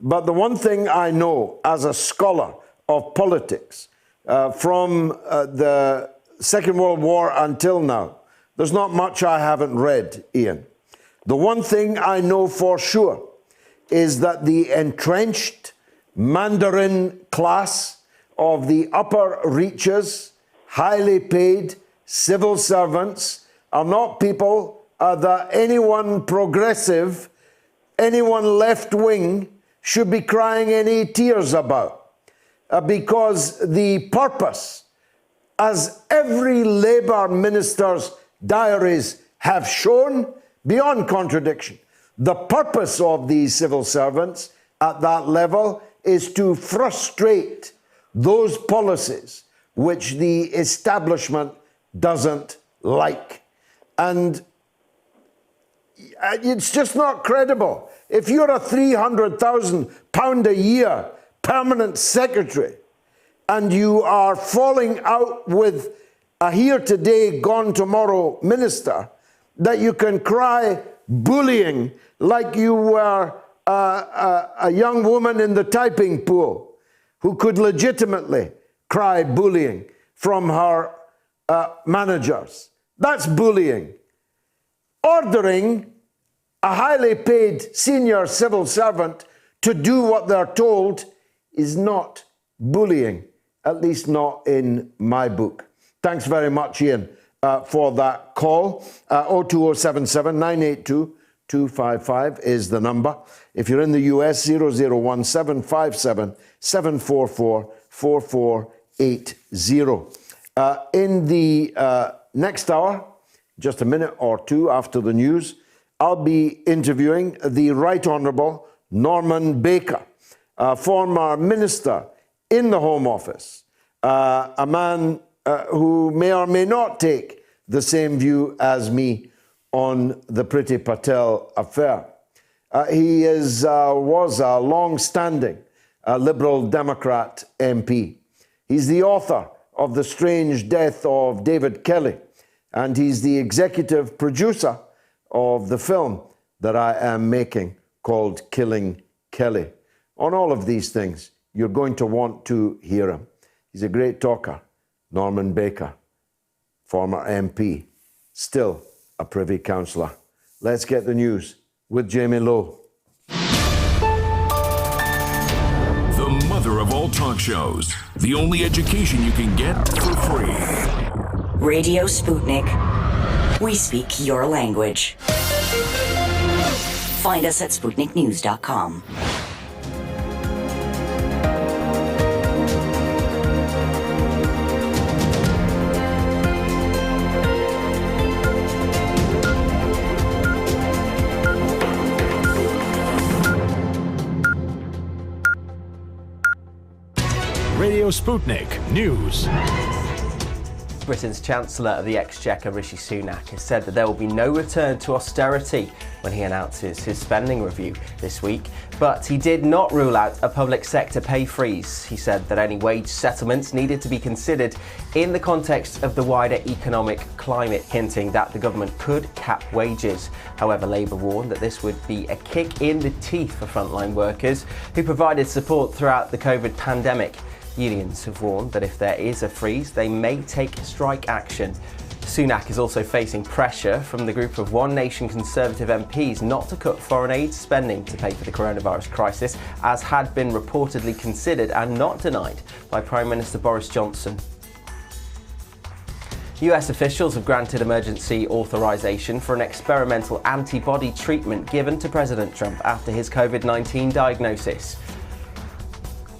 But the one thing I know as a scholar of politics from the Second World War until now, there's not much I haven't read, Ian. The one thing I know for sure is that the entrenched Mandarin class of the upper reaches, highly paid civil servants, are not people that anyone progressive, anyone left-wing should be crying any tears about. Because the purpose, as every Labour minister's diaries have shown, beyond contradiction, the purpose of these civil servants at that level is to frustrate those policies which the establishment doesn't like. And it's just not credible. If you're a £300,000 a year permanent secretary and you are falling out with a here today, gone tomorrow minister, that you can cry bullying like you were a young woman in the typing pool who could legitimately cry bullying from her managers. That's bullying. Ordering a highly paid senior civil servant to do what they're told is not bullying, at least not in my book. Thanks very much, Ian, for that call. 02077 982 255 is the number. If you're in the US, 001 757 744 4480. In the next hour, just a minute or two after the news, I'll be interviewing the Right Honourable Norman Baker, a former minister in the Home Office, a man who may or may not take the same view as me on the Priti Patel affair. He was a long-standing Liberal Democrat MP. He's the author of The Strange Death of David Kelly, and he's the executive producer of the film that I am making called Killing Kelly. On all of these things, you're going to want to hear him. He's a great talker, Norman Baker, former MP, still a Privy Councillor. Let's get the news with Jamie Lowe. The mother of all talk shows. The only education you can get for free. Radio Sputnik. We speak your language. Find us at SputnikNews.com. Radio Sputnik News. Britain's Chancellor of the Exchequer, Rishi Sunak, has said that there will be no return to austerity when he announces his spending review this week. But he did not rule out a public sector pay freeze. He said that any wage settlements needed to be considered in the context of the wider economic climate, hinting that the government could cap wages. However, Labour warned that this would be a kick in the teeth for frontline workers who provided support throughout the COVID pandemic. Unions have warned that if there is a freeze, they may take strike action. Sunak is also facing pressure from the group of One Nation Conservative MPs not to cut foreign aid spending to pay for the coronavirus crisis, as had been reportedly considered and not denied by Prime Minister Boris Johnson. US officials have granted emergency authorization for an experimental antibody treatment given to President Trump after his COVID-19 diagnosis.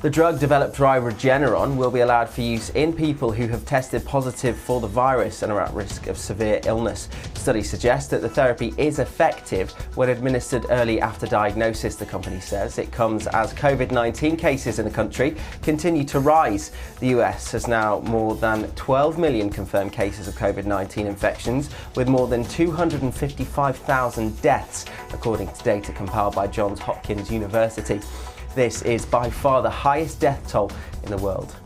The drug developed by Regeneron will be allowed for use in people who have tested positive for the virus and are at risk of severe illness. Studies suggest that the therapy is effective when administered early after diagnosis, the company says. It comes as COVID-19 cases in the country continue to rise. The US has now more than 12 million confirmed cases of COVID-19 infections, with more than 255,000 deaths, according to data compiled by Johns Hopkins University. This is by far the highest death toll in the world.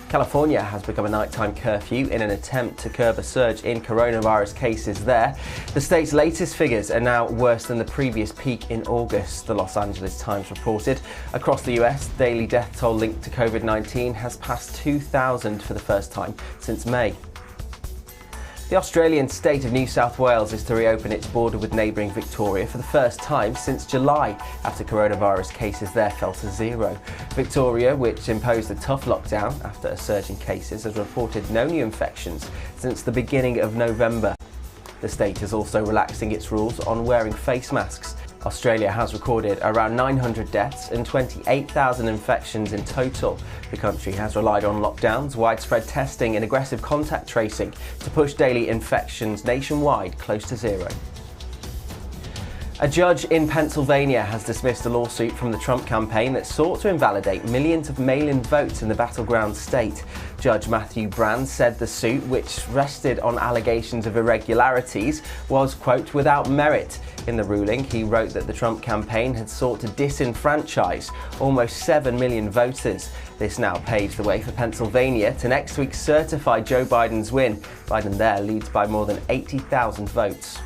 California has become a nighttime curfew in an attempt to curb a surge in coronavirus cases there. The state's latest figures are now worse than the previous peak in August, the Los Angeles Times reported. Across the US, daily death toll linked to COVID-19 has passed 2,000 for the first time since May. The Australian state of New South Wales is to reopen its border with neighbouring Victoria for the first time since July, after coronavirus cases there fell to zero. Victoria, which imposed a tough lockdown after a surge in cases, has reported no new infections since the beginning of November. The state is also relaxing its rules on wearing face masks. Australia has recorded around 900 deaths and 28,000 infections in total. The country has relied on lockdowns, widespread testing and aggressive contact tracing to push daily infections nationwide close to zero. A judge in Pennsylvania has dismissed a lawsuit from the Trump campaign that sought to invalidate millions of mail-in votes in the battleground state. Judge Matthew Brand said the suit, which rested on allegations of irregularities, was, quote, without merit. In the ruling, he wrote that the Trump campaign had sought to disenfranchise almost 7 million voters. This now paves the way for Pennsylvania to next week certify Joe Biden's win. Biden there leads by more than 80,000 votes.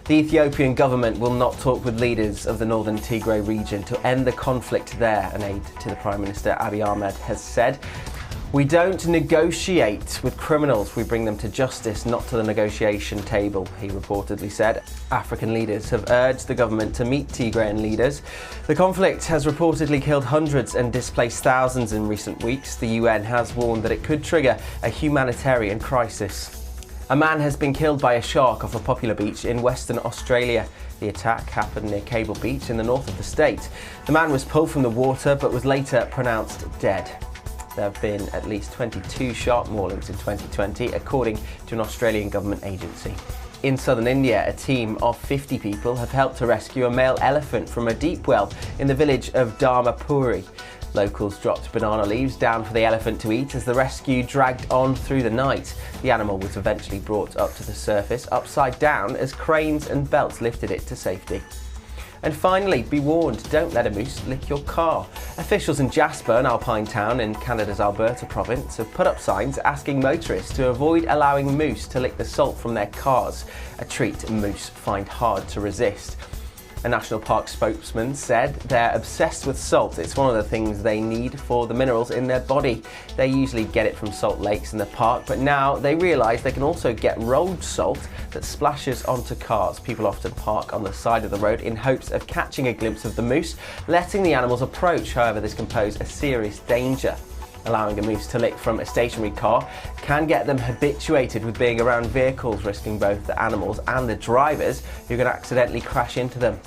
The Ethiopian government will not talk with leaders of the northern Tigray region to end the conflict there, an aide to the Prime Minister Abiy Ahmed has said. We don't negotiate with criminals, we bring them to justice, not to the negotiation table, he reportedly said. African leaders have urged the government to meet Tigrayan leaders. The conflict has reportedly killed hundreds and displaced thousands in recent weeks. The UN has warned that it could trigger a humanitarian crisis. A man has been killed by a shark off a popular beach in Western Australia. The attack happened near Cable Beach in the north of the state. The man was pulled from the water but was later pronounced dead. There have been at least 22 shark maulings in 2020, according to an Australian government agency. In southern India, a team of 50 people have helped to rescue a male elephant from a deep well in the village of Dharmapuri. Locals dropped banana leaves down for the elephant to eat as the rescue dragged on through the night. The animal was eventually brought up to the surface upside down as cranes and belts lifted it to safety. And finally, be warned, don't let a moose lick your car. Officials in Jasper, an alpine town in Canada's Alberta province, have put up signs asking motorists to avoid allowing moose to lick the salt from their cars, a treat moose find hard to resist. A national park spokesman said they're obsessed with salt. It's one of the things they need for the minerals in their body. They usually get it from salt lakes in the park, but now they realise they can also get road salt that splashes onto cars. People often park on the side of the road in hopes of catching a glimpse of the moose, letting the animals approach. However, this can pose a serious danger. Allowing a moose to lick from a stationary car can get them habituated with being around vehicles, risking both the animals and the drivers who can accidentally crash into them.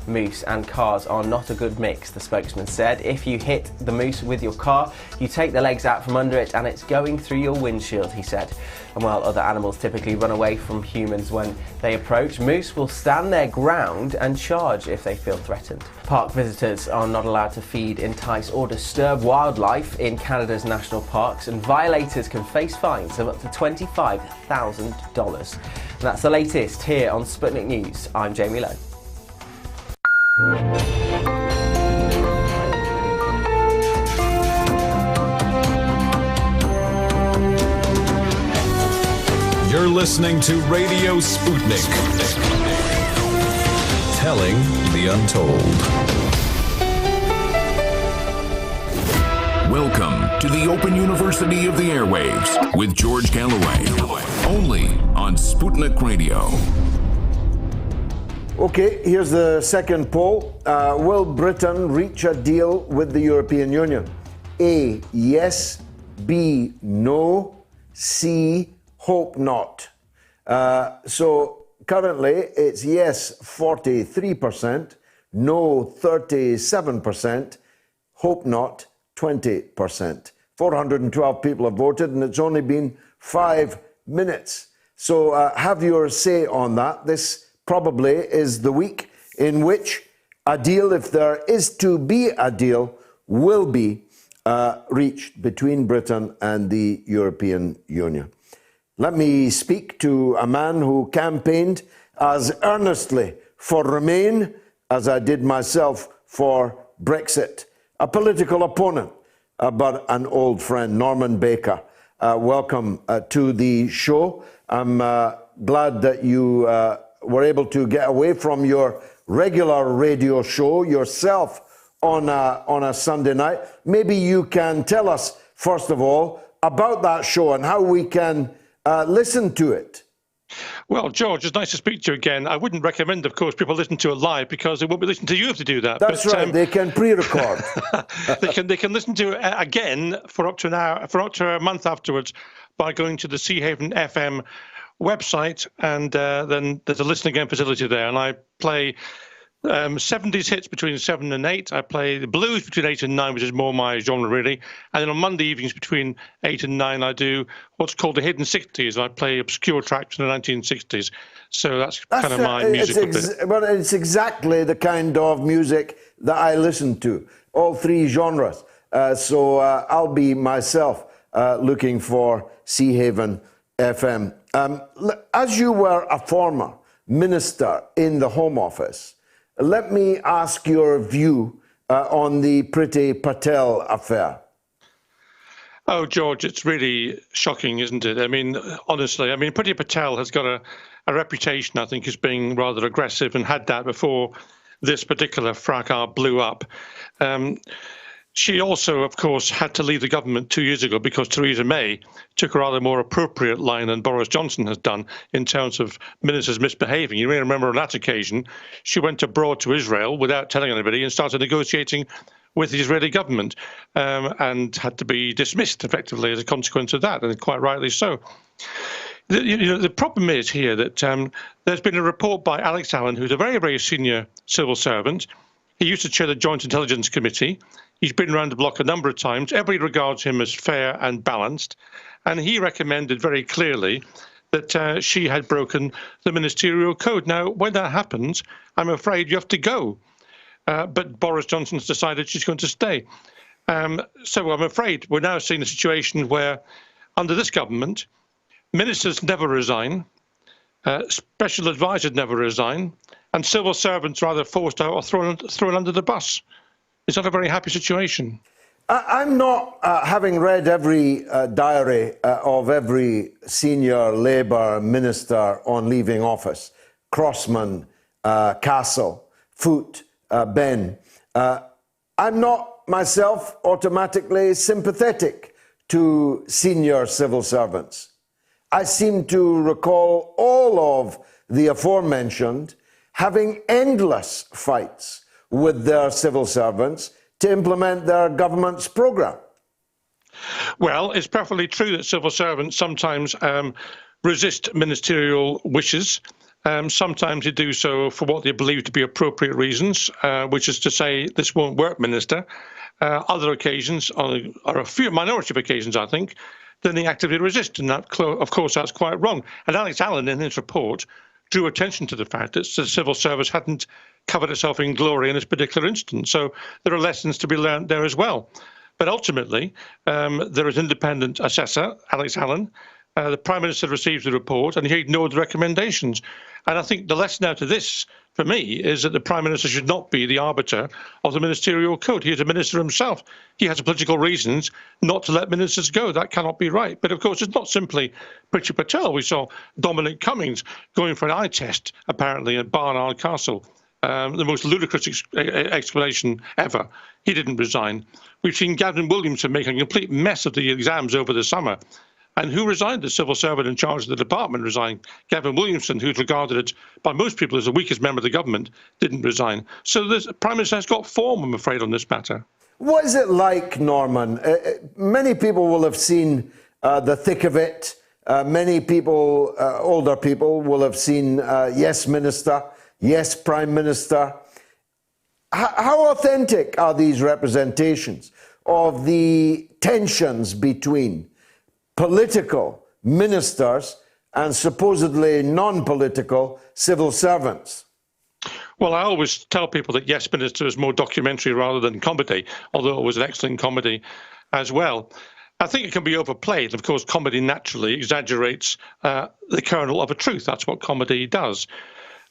Moose and cars are not a good mix, the spokesman said. If you hit the moose with your car, you take the legs out from under it and it's going through your windshield, he said. And while other animals typically run away from humans when they approach, moose will stand their ground and charge if they feel threatened. Park visitors are not allowed to feed, entice or disturb wildlife in Canada's national parks, and violators can face fines of up to $25,000. And that's the latest here on Sputnik News. I'm Jamie Lowe. You're listening to Radio Sputnik. Telling the untold. Welcome to the Open University of the Airwaves with George Galloway. Only on Sputnik Radio. Okay, here's the second poll. Will Britain reach a deal with the European Union? A, yes. B, no. C, hope not. So currently it's yes 43%, no 37%, hope not 20%. 412 people have voted and it's only been 5 minutes. So have your say on that. This probably is the week in which a deal, if there is to be a deal, will be reached between Britain and the European Union. Let me speak to a man who campaigned as earnestly for Remain as I did myself for Brexit. A political opponent, but an old friend, Norman Baker. Welcome to the show. I'm glad that you were able to get away from your regular radio show yourself on a Sunday night. Maybe you can tell us, first of all, about that show and how we can listen to it. Well, George, it's nice to speak to you again. I wouldn't recommend, of course, people listen to it live because they won't be listening to you if they do that. That's right. They can pre-record. they can listen to it again for up to an hour, for up to a month afterwards, by going to the Sea Haven FM website, and then there's a listen again facility there, and I play 70s hits between 7 and 8. I play the blues between 8 and 9, which is more my genre really, and then on Monday evenings between 8 and 9 I do what's called the hidden 60s. I play obscure tracks from the 1960s, so that's kind of my music. Well, it's exactly the kind of music that I listen to, all three genres. So I'll be myself looking for Sea Haven FM. As you were a former minister in the Home Office, let me ask your view on the Priti Patel affair. Oh, George, it's really shocking, isn't it? I mean, honestly, Priti Patel has got a reputation, I think, as being rather aggressive, and had that before this particular fracas blew up. She also, of course, had to leave the government 2 years ago because Theresa May took a rather more appropriate line than Boris Johnson has done in terms of ministers misbehaving. You may remember on that occasion, she went abroad to Israel without telling anybody and started negotiating with the Israeli government and had to be dismissed effectively as a consequence of that, and quite rightly so. The problem is here that there's been a report by Alex Allen, who's a very, very senior civil servant. He used to chair the Joint Intelligence Committee. He's been around the block a number of times. Everybody regards him as fair and balanced. And he recommended very clearly that she had broken the ministerial code. Now, when that happens, I'm afraid you have to go. But Boris Johnson's decided she's going to stay. So I'm afraid we're now seeing a situation where, under this government, ministers never resign, special advisors never resign, and civil servants are either forced out or thrown under the bus. It's not a very happy situation. I'm not, having read every diary of every senior Labour minister on leaving office, Crossman, Castle, Foote, Ben, I'm not myself automatically sympathetic to senior civil servants. I seem to recall all of the aforementioned having endless fights with their civil servants to implement their government's programme. Well, it's perfectly true that civil servants sometimes resist ministerial wishes. Sometimes they do so for what they believe to be appropriate reasons, which is to say, this won't work, Minister. Other occasions, are a few minority of occasions, I think, then they actively resist. And that, of course, that's quite wrong. And Alex Allen, in his report, drew attention to the fact that the civil service hadn't covered itself in glory in this particular instance. So there are lessons to be learned there as well. But ultimately, there is an independent assessor, Alex Allen. The Prime Minister receives the report and he ignored the recommendations. And I think the lesson out of this, for me, is that the Prime Minister should not be the arbiter of the ministerial code. He is a minister himself. He has political reasons not to let ministers go. That cannot be right. But of course, it's not simply Priti Patel. We saw Dominic Cummings going for an eye test, apparently, at Barnard Castle. The most ludicrous explanation ever. He didn't resign. We've seen Gavin Williamson make a complete mess of the exams over the summer. And who resigned? The civil servant in charge of the department resigned. Gavin Williamson, who's regarded by most people as the weakest member of the government, didn't resign. So the Prime Minister has got form, I'm afraid, on this matter. What is it like, Norman? Many people will have seen the thick of it. Many people, older people, will have seen Yes Minister, Yes Prime Minister. How authentic are these representations of the tensions between political ministers and supposedly non-political civil servants? Well, I always tell people that Yes Minister is more documentary rather than comedy, although it was an excellent comedy as well. I think it can be overplayed. Of course, comedy naturally exaggerates the kernel of a truth. That's what comedy does.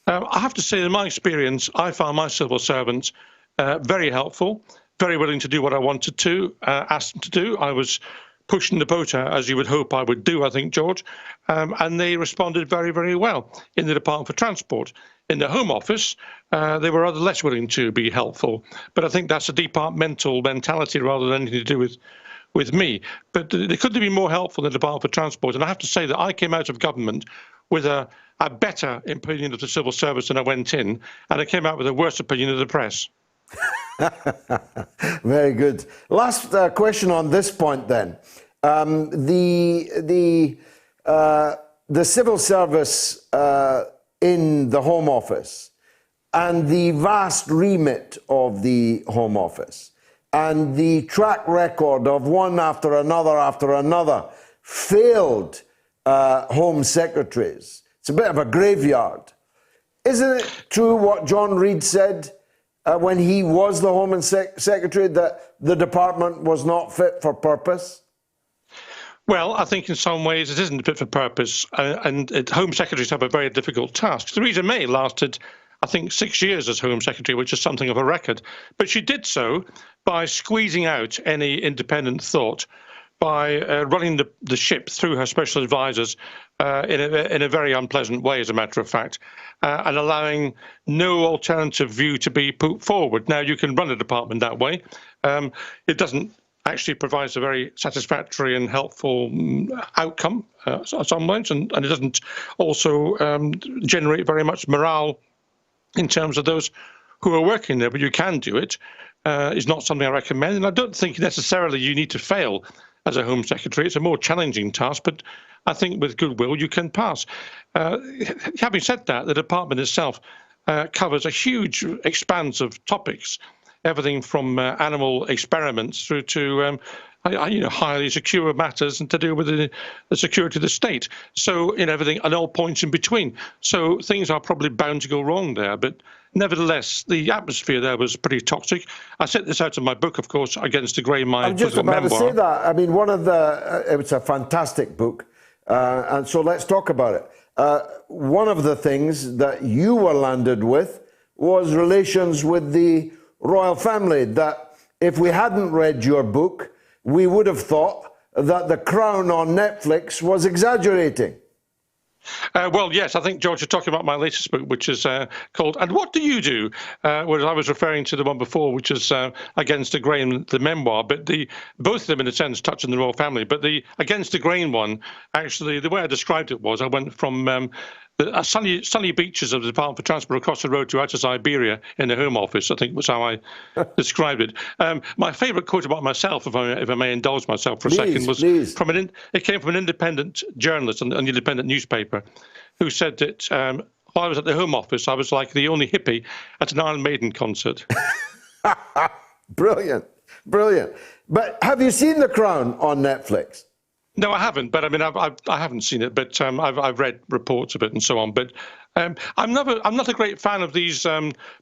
I have to say, in my experience, I found my civil servants very helpful, very willing to do what I wanted to, ask them to do. I was pushing the boat, as you would hope I would do, I think, George, and they responded very, very well. In the Department for Transport, in the Home Office, they were rather less willing to be helpful. But I think that's a departmental mentality rather than anything to do with me. But they could have been more helpful in the Department for Transport. And I have to say that I came out of government with a better opinion of the civil service than I went in, and I came out with a worse opinion of the press. Very good. Last question on this point then. The civil service in the Home Office and the vast remit of the Home Office and the track record of one after another failed Home Secretaries. It's a bit of a graveyard. Isn't it true what John Reid said when he was the Home Secretary, that the department was not fit for purpose? Well, I think in some ways it isn't fit for purpose, and Home Secretaries have a very difficult task. Theresa May lasted, I think, 6 years as Home Secretary, which is something of a record. But she did so by squeezing out any independent thought, by running the ship through her special advisors in a very unpleasant way, as a matter of fact, and allowing no alternative view to be put forward. Now, you can run a department that way. It doesn't actually provide a very satisfactory and helpful outcome sometimes, and it doesn't also generate very much morale in terms of those who are working there. But you can do it. It's not something I recommend, and I don't think necessarily you need to fail as a Home Secretary. It's a more challenging task, but I think with goodwill you can pass. Having said that, the department itself covers a huge expanse of topics, everything from animal experiments through to highly secure matters and to do with the security of the state. So in everything and all points in between. So things are probably bound to go wrong there. But nevertheless, the atmosphere there was pretty toxic. I set this out in my book, of course, Against the Grain, my I'm just about memoir. to say that. I mean, it's a fantastic book. And so let's talk about it. One of the things that you were landed with was relations with the royal family, that if we hadn't read your book, we would have thought that The Crown on Netflix was exaggerating. Well, yes, I think, George, you're talking about my latest book, which is called And What Do You Do? Whereas I was referring to the one before, which is Against the Grain, the memoir. But both of them, in a sense, touch on the royal family. But the Against the Grain one, actually, the way I described it was I went from the sunny beaches of the Department for Transport across the road to outer Siberia in the Home Office, I think was how I described it. My favourite quote about myself, if I may indulge myself for a second, was from it came from an independent journalist on an independent newspaper who said that while I was at the Home Office, I was like the only hippie at an Iron Maiden concert. Brilliant, brilliant. But have you seen The Crown on Netflix? No, I haven't. But I mean, I haven't seen it. But I've read reports of it and so on. But I'm not a great fan of these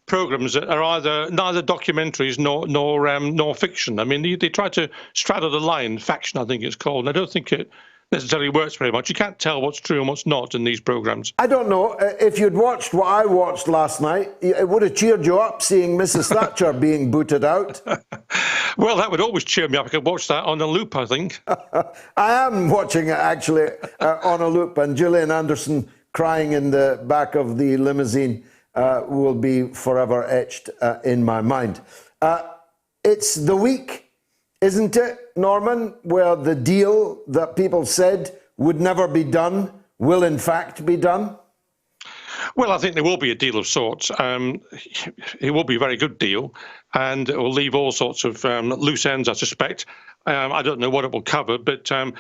programs that are neither documentaries nor fiction. I mean, they try to straddle the line. Faction, I think it's called. And I don't think it necessarily works very much. You can't tell what's true and what's not in these programs. I don't know. If you'd watched what I watched last night, it would have cheered you up seeing Mrs. Thatcher being booted out. Well, that would always cheer me up. I could watch that on a loop, I think. I am watching it, actually, on a loop. And Gillian Anderson crying in the back of the limousine will be forever etched in my mind. It's the week, isn't it, Norman, where the deal that people said would never be done will in fact be done? Well, I think there will be a deal of sorts. It will be a very good deal, and it will leave all sorts of loose ends, I suspect. I don't know what it will cover, but on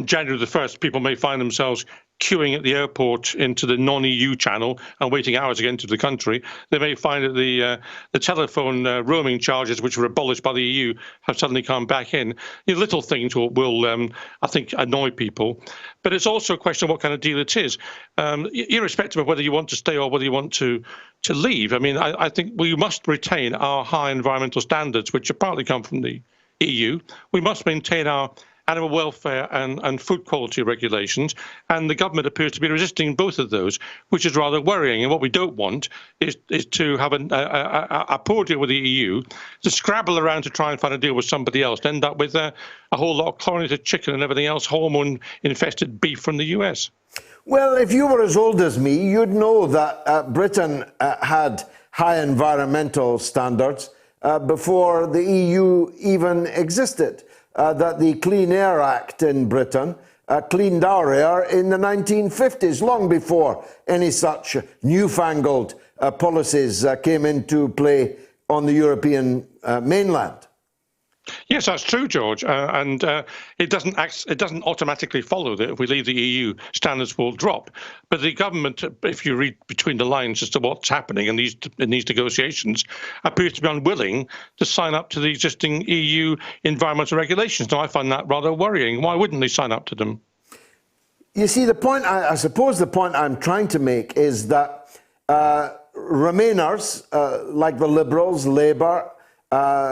January the 1st, people may find themselves queuing at the airport into the non-EU channel and waiting hours to get into the country. They may find that the telephone roaming charges, which were abolished by the EU, have suddenly come back in. Little things will I think, annoy people. But it's also a question of what kind of deal it is, irrespective of whether you want to stay or whether you want to leave. I mean, I think we must retain our high environmental standards, which partly come from the EU. We must maintain our animal welfare and food quality regulations, and the government appears to be resisting both of those, which is rather worrying. And what we don't want is to have a poor deal with the EU, to scrabble around to try and find a deal with somebody else, and end up with a whole lot of chlorinated chicken and everything else, hormone-infested beef from the US. Well, if you were as old as me, you'd know that Britain had high environmental standards before the EU even existed. That the Clean Air Act in Britain cleaned our air in the 1950s, long before any such newfangled policies came into play on the European mainland. Yes, that's true, George, and it doesn't automatically follow that if we leave the EU, standards will drop. But the government, if you read between the lines as to what's happening in these negotiations, appears to be unwilling to sign up to the existing EU environmental regulations. Now, I find that rather worrying. Why wouldn't they sign up to them? You see, the point, I suppose the point I'm trying to make is that Remainers, like the Liberals, Labour,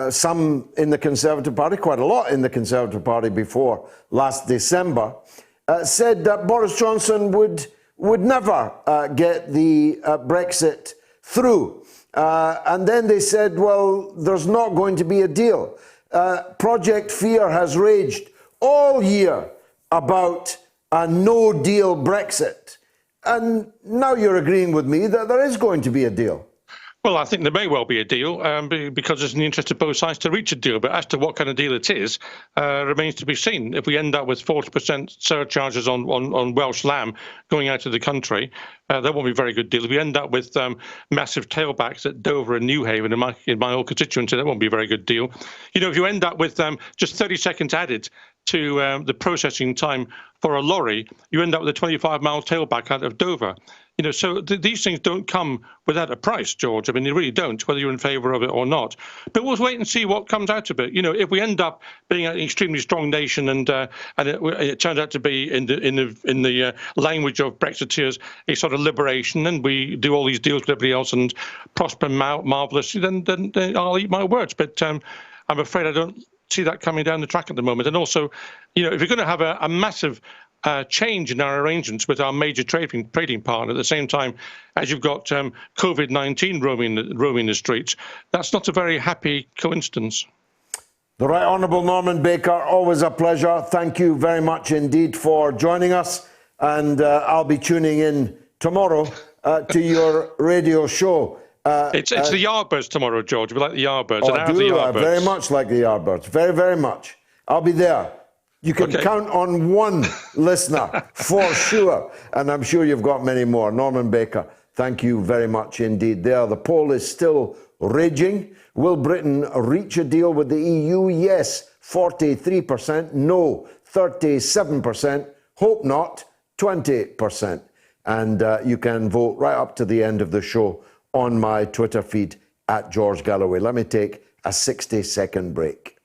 some in the Conservative Party, quite a lot in the Conservative Party before last December, said that Boris Johnson would never get the Brexit through. And then they said, well, there's not going to be a deal. Project Fear has raged all year about a no-deal Brexit. And now you're agreeing with me that there is going to be a deal. Well, I think there may well be a deal because it's in the interest of both sides to reach a deal. But as to what kind of deal it is, remains to be seen. If we end up with 40% surcharges on Welsh lamb going out of the country, that won't be a very good deal. If we end up with massive tailbacks at Dover and Newhaven in my old constituency, that won't be a very good deal. You know, if you end up with just 30 seconds added to the processing time for a lorry, you end up with a 25-mile tailback out of Dover. So these things don't come without a price, George. I mean, they really don't, whether you're in favour of it or not. But we'll wait and see what comes out of it. If we end up being an extremely strong nation and it turns out to be in the language of Brexiteers a sort of liberation, and we do all these deals with everybody else and prosper marvellously, then I'll eat my words. But I'm afraid I don't see that coming down the track at the moment. And also, if you're going to have a massive change in our arrangements with our major trading partner at the same time as you've got COVID-19 roaming the streets, that's not a very happy coincidence. The Right Honourable Norman Baker, always a pleasure. Thank you very much indeed for joining us. And I'll be tuning in tomorrow to your radio show. It's the Yardbirds tomorrow, George. We like the Yardbirds. Oh, I very much like the Yardbirds. Very, very much. I'll be there. You can count on one listener for sure. And I'm sure you've got many more. Norman Baker, thank you very much indeed there. The poll is still raging. Will Britain reach a deal with the EU? Yes, 43%. No, 37%. Hope not, 20%. And you can vote right up to the end of the show on my Twitter feed at George Galloway. Let me take a 60-second break.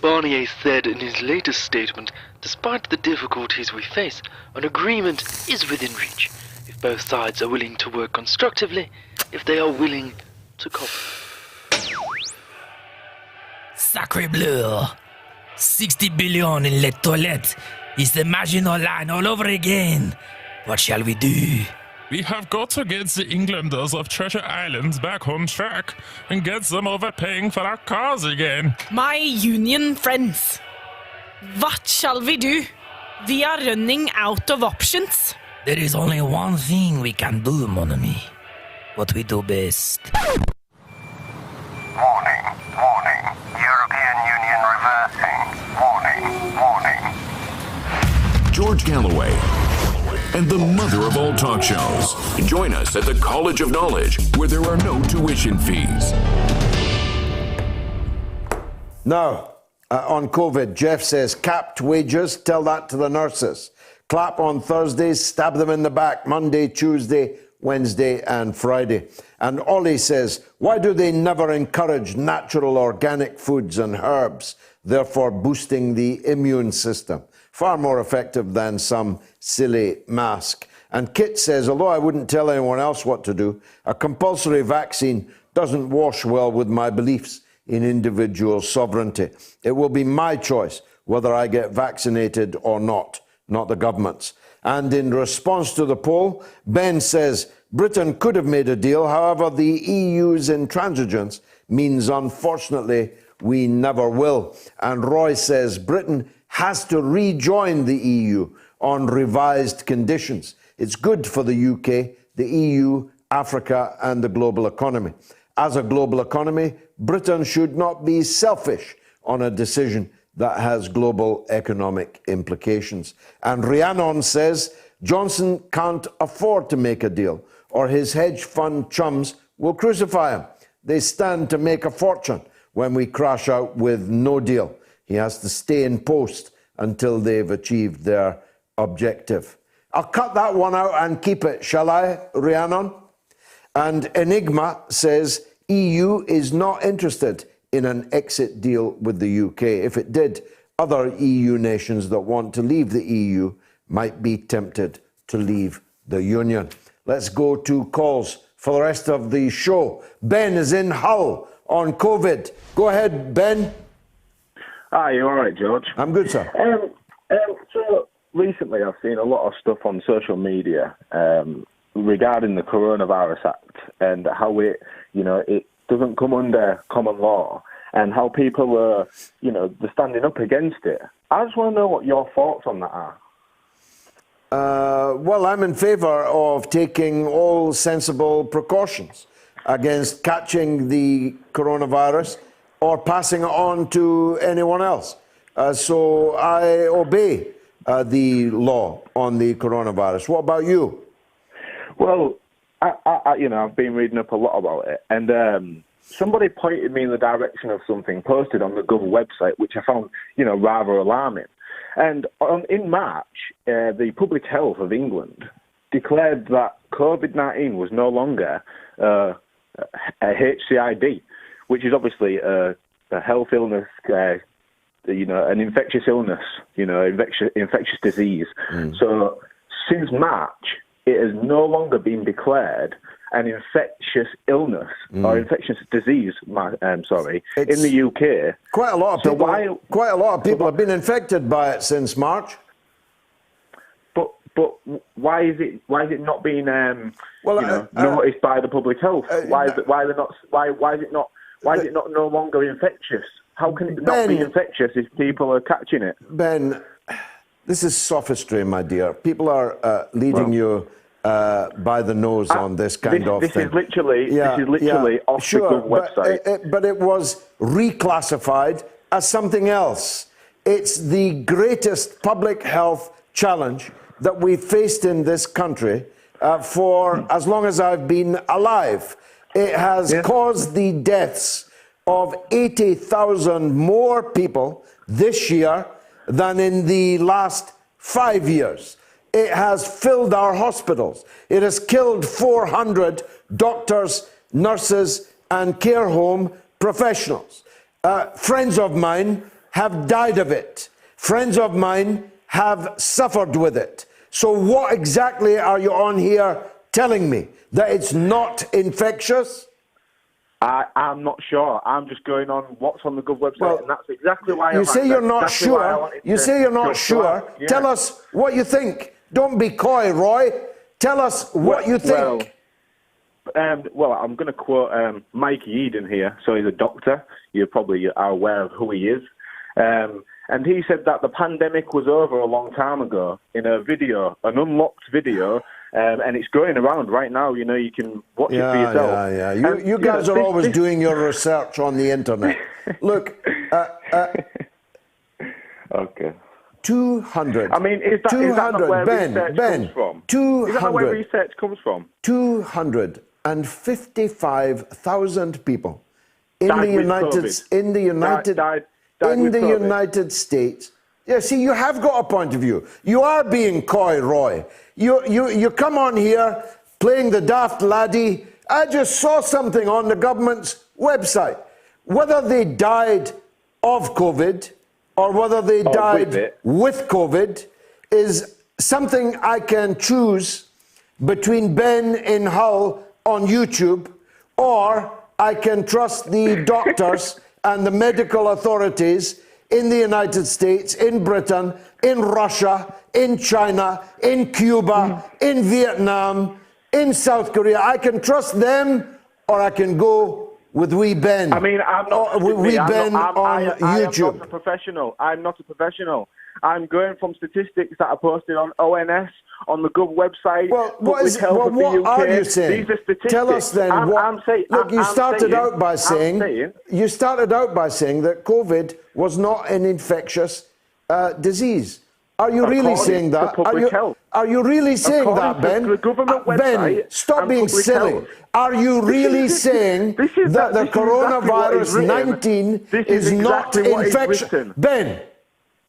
Barnier said in his latest statement, despite the difficulties we face, an agreement is within reach, if both sides are willing to work constructively, if they are willing to cooperate. Sacre bleu! 60 billion in les toilettes is the Maginot Line all over again. What shall we do? We have got to get the Englanders of Treasure Island back on track and get them overpaying for our cars again. My union friends, what shall we do? We are running out of options. There is only one thing we can do, mon ami. What we do best. Warning, warning. European Union reversing. Warning, warning. George Galloway and the mother of all talk shows. Join us at the College of Knowledge, where there are no tuition fees. Now, on COVID, Jeff says, capped wages, tell that to the nurses. Clap on Thursdays, stab them in the back, Monday, Tuesday, Wednesday and Friday. And Ollie says, why do they never encourage natural organic foods and herbs, therefore boosting the immune system? Far more effective than some silly mask. And Kit says, although I wouldn't tell anyone else what to do, a compulsory vaccine doesn't wash well with my beliefs in individual sovereignty. It will be my choice whether I get vaccinated or not the government's. And in response to the poll, Ben says, Britain could have made a deal, however, the EU's intransigence means, unfortunately, we never will. And Roy says, Britain has to rejoin the EU on revised conditions. It's good for the UK, the EU, Africa, and the global economy. As a global economy, Britain should not be selfish on a decision that has global economic implications. And Rhiannon says, Johnson can't afford to make a deal, or his hedge fund chums will crucify him. They stand to make a fortune when we crash out with no deal. He has to stay in post until they've achieved their objective. I'll cut that one out and keep it, shall I, Rhiannon? And Enigma says, EU is not interested in an exit deal with the UK. If it did, other EU nations that want to leave the EU might be tempted to leave the Union. Let's go to calls for the rest of the show. Ben is in Hull on COVID. Go ahead, Ben. Hi, you all right, George? I'm good, sir. So recently I've seen a lot of stuff on social media regarding the Coronavirus Act and how it doesn't come under common law and how people are, they're standing up against it. I just want to know what your thoughts on that are. Well, I'm in favour of taking all sensible precautions against catching the coronavirus or passing it on to anyone else. So I obey the law on the coronavirus. What about you? Well, I've been reading up a lot about it, and somebody pointed me in the direction of something posted on the Gov website, which I found, rather alarming. And in March, the Public Health of England declared that COVID-19 was no longer a HCID, which is obviously a health illness, an infectious illness, infectious disease. So since March, it has no longer been declared an infectious illness or infectious disease. In the UK, quite a lot of people have been infected by it since March. But why is it not being noticed by the public health? Why is it not no longer infectious? How can it not be infectious if people are catching it? Ben, this is sophistry, my dear. People are leading you by the nose on this kind of thing. This is literally off the Gov website. But it was reclassified as something else. It's the greatest public health challenge that we've faced in this country for as long as I've been alive. It has caused the deaths of 80,000 more people this year than in the last 5 years. It has filled our hospitals. It has killed 400 doctors, nurses, and care home professionals. Friends of mine have died of it. Friends of mine have suffered with it. So what exactly are you on here telling me? That it's not infectious? I'm not sure. I'm just going on what's on the Gov website, and that's exactly why you say you're not sure. You say you're not sure. Yeah. Tell us what you think. Don't be coy, Roy. Tell us what you think. Well, I'm going to quote Mike Eden here. So he's a doctor. You probably are aware of who he is. And he said that the pandemic was over a long time ago in a video, an unlocked video, and it's going around right now. You can watch it for yourself. You guys are always doing your research on the internet. Look, okay. 200. I mean, is that not where research comes from? 200. Is that not where research comes from? 255,000 people in the United States. Yeah, see, you have got a point of view. You are being coy, Roy. You come on here playing the daft laddie. I just saw something on the government's website. Whether they died of COVID or whether they died with COVID is something I can choose between Ben in Hull on YouTube, or I can trust the doctors and the medical authorities in the United States, in Britain, in Russia, in China, in Cuba, in Vietnam, in South Korea. I can trust them, or I can go with wee Ben. I mean, I'm not on YouTube. I am not a professional. I'm not a professional. I'm going from statistics that are posted on ONS, on the Gov website. Well, what are you saying? These are statistics. Tell us then. You started out by saying that COVID was not an infectious disease. Are you really saying that? Are you really saying that, Ben? Ben, stop being silly. Are you really saying that the coronavirus 19 is not infectious? Ben,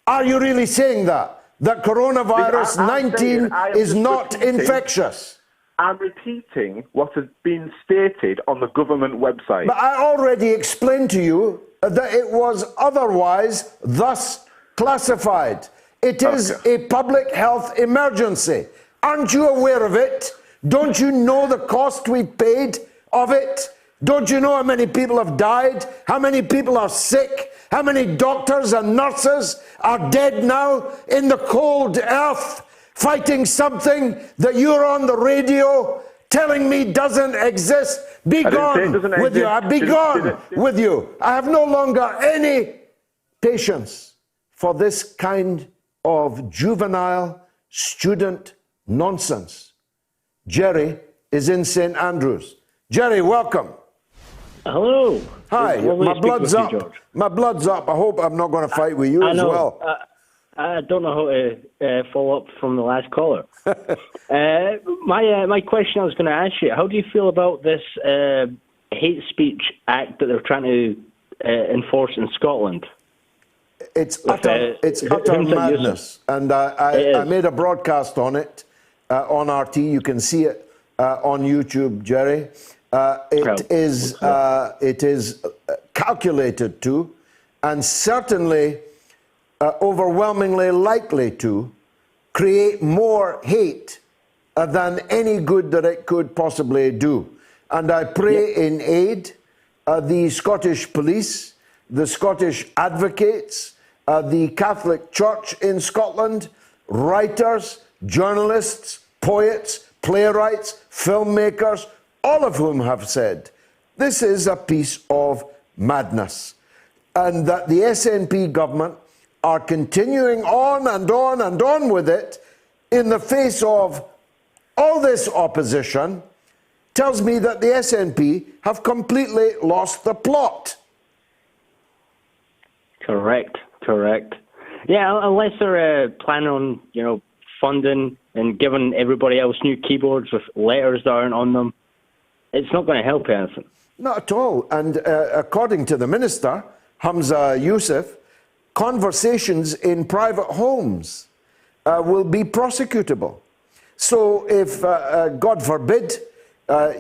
are you really saying that coronavirus 19 is not infectious? I'm repeating what has been stated on the government website. But I already explained to you that it was otherwise thus classified. It is a public health emergency. Aren't you aware of it? Don't you know the cost we've paid of it? Don't you know how many people have died? How many people are sick? How many doctors and nurses are dead now in the cold earth, fighting something that you're on the radio telling me doesn't exist? Be gone with you. Be gone with you. I have no longer any patience for this kind of juvenile student nonsense. Jerry is in St. Andrews. Jerry, welcome. Hello. Hi. My blood's up. My blood's up. I hope I'm not going to fight with you as well. I don't know how to follow up from the last caller. My question I was going to ask you, how do you feel about this hate speech act that they're trying to enforce in Scotland? It's utter madness. And I made a broadcast on it on RT. You can see it on YouTube, Jerry. It is calculated to, and certainly overwhelmingly likely to, create more hate than any good that it could possibly do. And I pray in aid the Scottish police, the Scottish advocates, the Catholic Church in Scotland, writers, journalists, poets, playwrights, filmmakers, all of whom have said this is a piece of madness, and that the SNP government are continuing on and on and on with it in the face of all this opposition tells me that the SNP have completely lost the plot. Correct. Yeah, unless they're planning on, funding and giving everybody else new keyboards with letters that aren't on them, it's not going to help anything. Not at all. And according to the minister, Hamza Youssef, conversations in private homes will be prosecutable. So if, God forbid,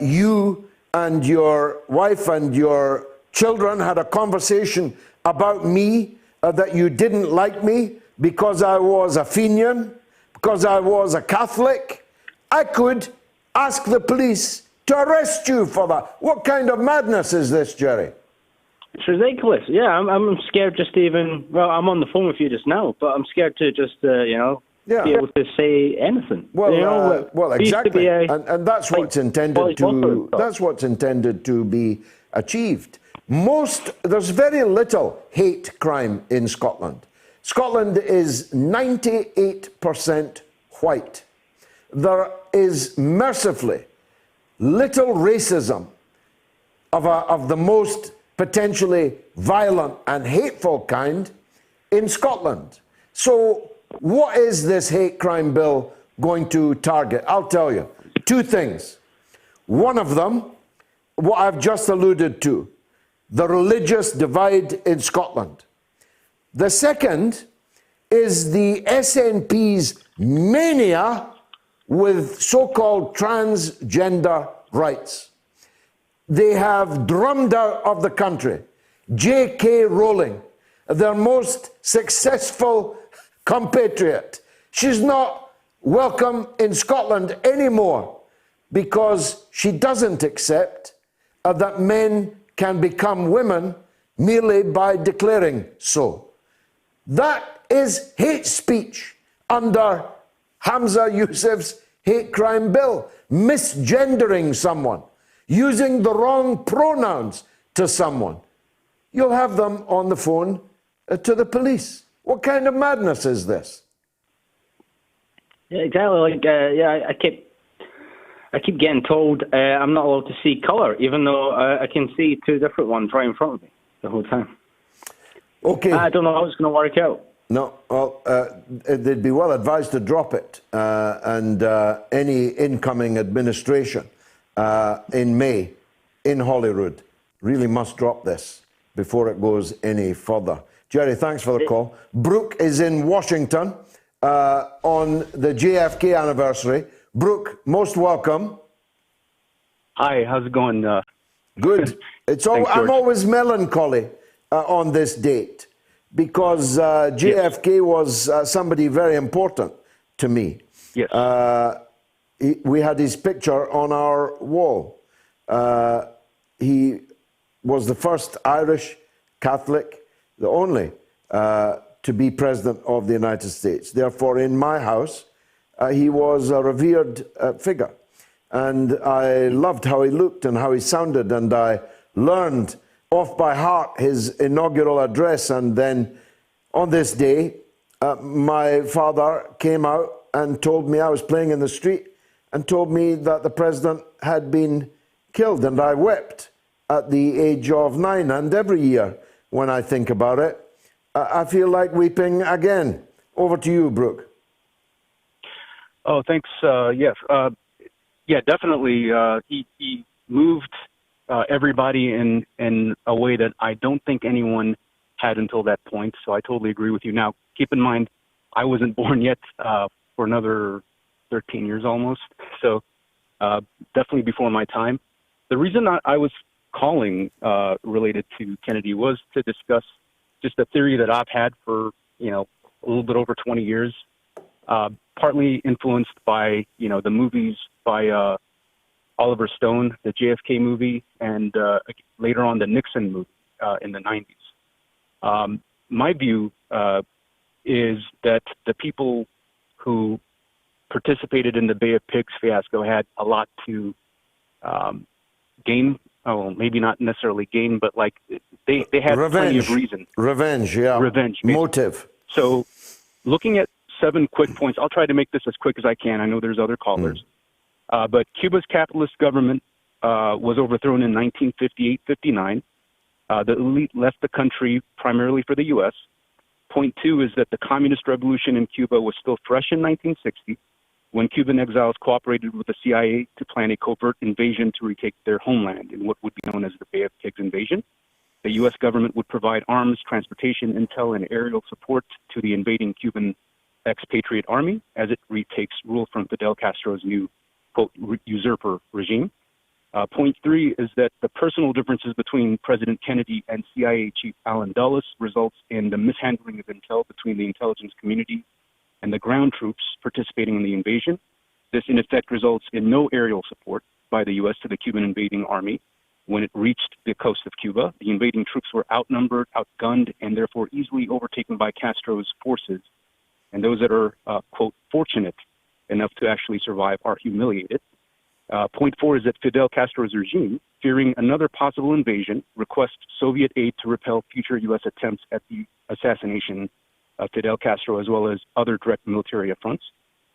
you and your wife and your children had a conversation about me, that you didn't like me because I was a Fenian, because I was a Catholic, I could ask the police to arrest you for that. What kind of madness is this, Jerry? It's ridiculous. Yeah, I'm scared just to even... Well, I'm on the phone with you just now, but I'm scared to just, be able to say anything. Well, well, exactly. And that's what's intended to... That's what's intended to be achieved. There's very little hate crime in Scotland. Scotland is 98% white. There is mercifully little racism of the most potentially violent and hateful kind in Scotland. So what is this hate crime bill going to target? I'll tell you. Two things. One of them, what I've just alluded to, the religious divide in Scotland. The second is the SNP's mania with so-called transgender rights. They have drummed out of the country J.K. Rowling, their most successful compatriot. She's not welcome in Scotland anymore because she doesn't accept that men can become women merely by declaring so. That is hate speech under Hamza Youssef's hate crime bill, misgendering someone, using the wrong pronouns to someone. You'll have them on the phone to the police. What kind of madness is this? Yeah, exactly. I keep getting told I'm not allowed to see colour, even though I can see two different ones right in front of me the whole time. Okay. I don't know how it's going to work out. No, well, they'd be well advised to drop it, and any incoming administration in May in Holyrood really must drop this before it goes any further. Jerry, thanks for the call. Brooke is in Washington on the JFK anniversary. Brooke, most welcome. Hi, how's it going? Good. I'm always melancholy on this date because JFK was somebody very important to me. Yes. We had his picture on our wall. He was the first Irish Catholic, the only, to be president of the United States. Therefore, in my house, he was a revered figure. And I loved how he looked and how he sounded, and I learned off by heart his inaugural address. And then on this day, my father came out and told me, I was playing in the street, and told me that the president had been killed. And I wept at the age of 9. And every year when I think about it, I feel like weeping again. Over to you, Brooke. Oh, thanks. Yes. Yeah, definitely. He moved everybody in a way that I don't think anyone had until that point. So I totally agree with you. Now, keep in mind, I wasn't born yet for another 13 years almost. So definitely before my time. The reason I was calling related to Kennedy was to discuss just a theory that I've had for, a little bit over 20 years, partly influenced by, the movies by Oliver Stone, the JFK movie, and later on the Nixon movie in the 90s. My view is that the people who participated in the Bay of Pigs fiasco had a lot to gain. Oh, maybe not necessarily gain, but like they had plenty of reason. Revenge, yeah. Revenge. Basically. Motive. So looking at 7 quick points, I'll try to make this as quick as I can. I know there's other callers. But Cuba's capitalist government was overthrown in 1958-59. The elite left the country primarily for the U.S. Point 2 is that the communist revolution in Cuba was still fresh in 1960, when Cuban exiles cooperated with the CIA to plan a covert invasion to retake their homeland in what would be known as the Bay of Pigs invasion. The U.S. government would provide arms, transportation, intel, and aerial support to the invading Cuban expatriate army as it retakes rule from Fidel Castro's new, quote, usurper regime. Point 3 is that the personal differences between President Kennedy and CIA Chief Allen Dulles results in the mishandling of intel between the intelligence community and the ground troops participating in the invasion. This, in effect, results in no aerial support by the U.S. to the Cuban invading army. When it reached the coast of Cuba, the invading troops were outnumbered, outgunned, and therefore easily overtaken by Castro's forces. And those that are, quote, fortunate enough to actually survive are humiliated. Point 4 is that Fidel Castro's regime, fearing another possible invasion, requests Soviet aid to repel future U.S. attempts at the assassination of Fidel Castro, as well as other direct military affronts.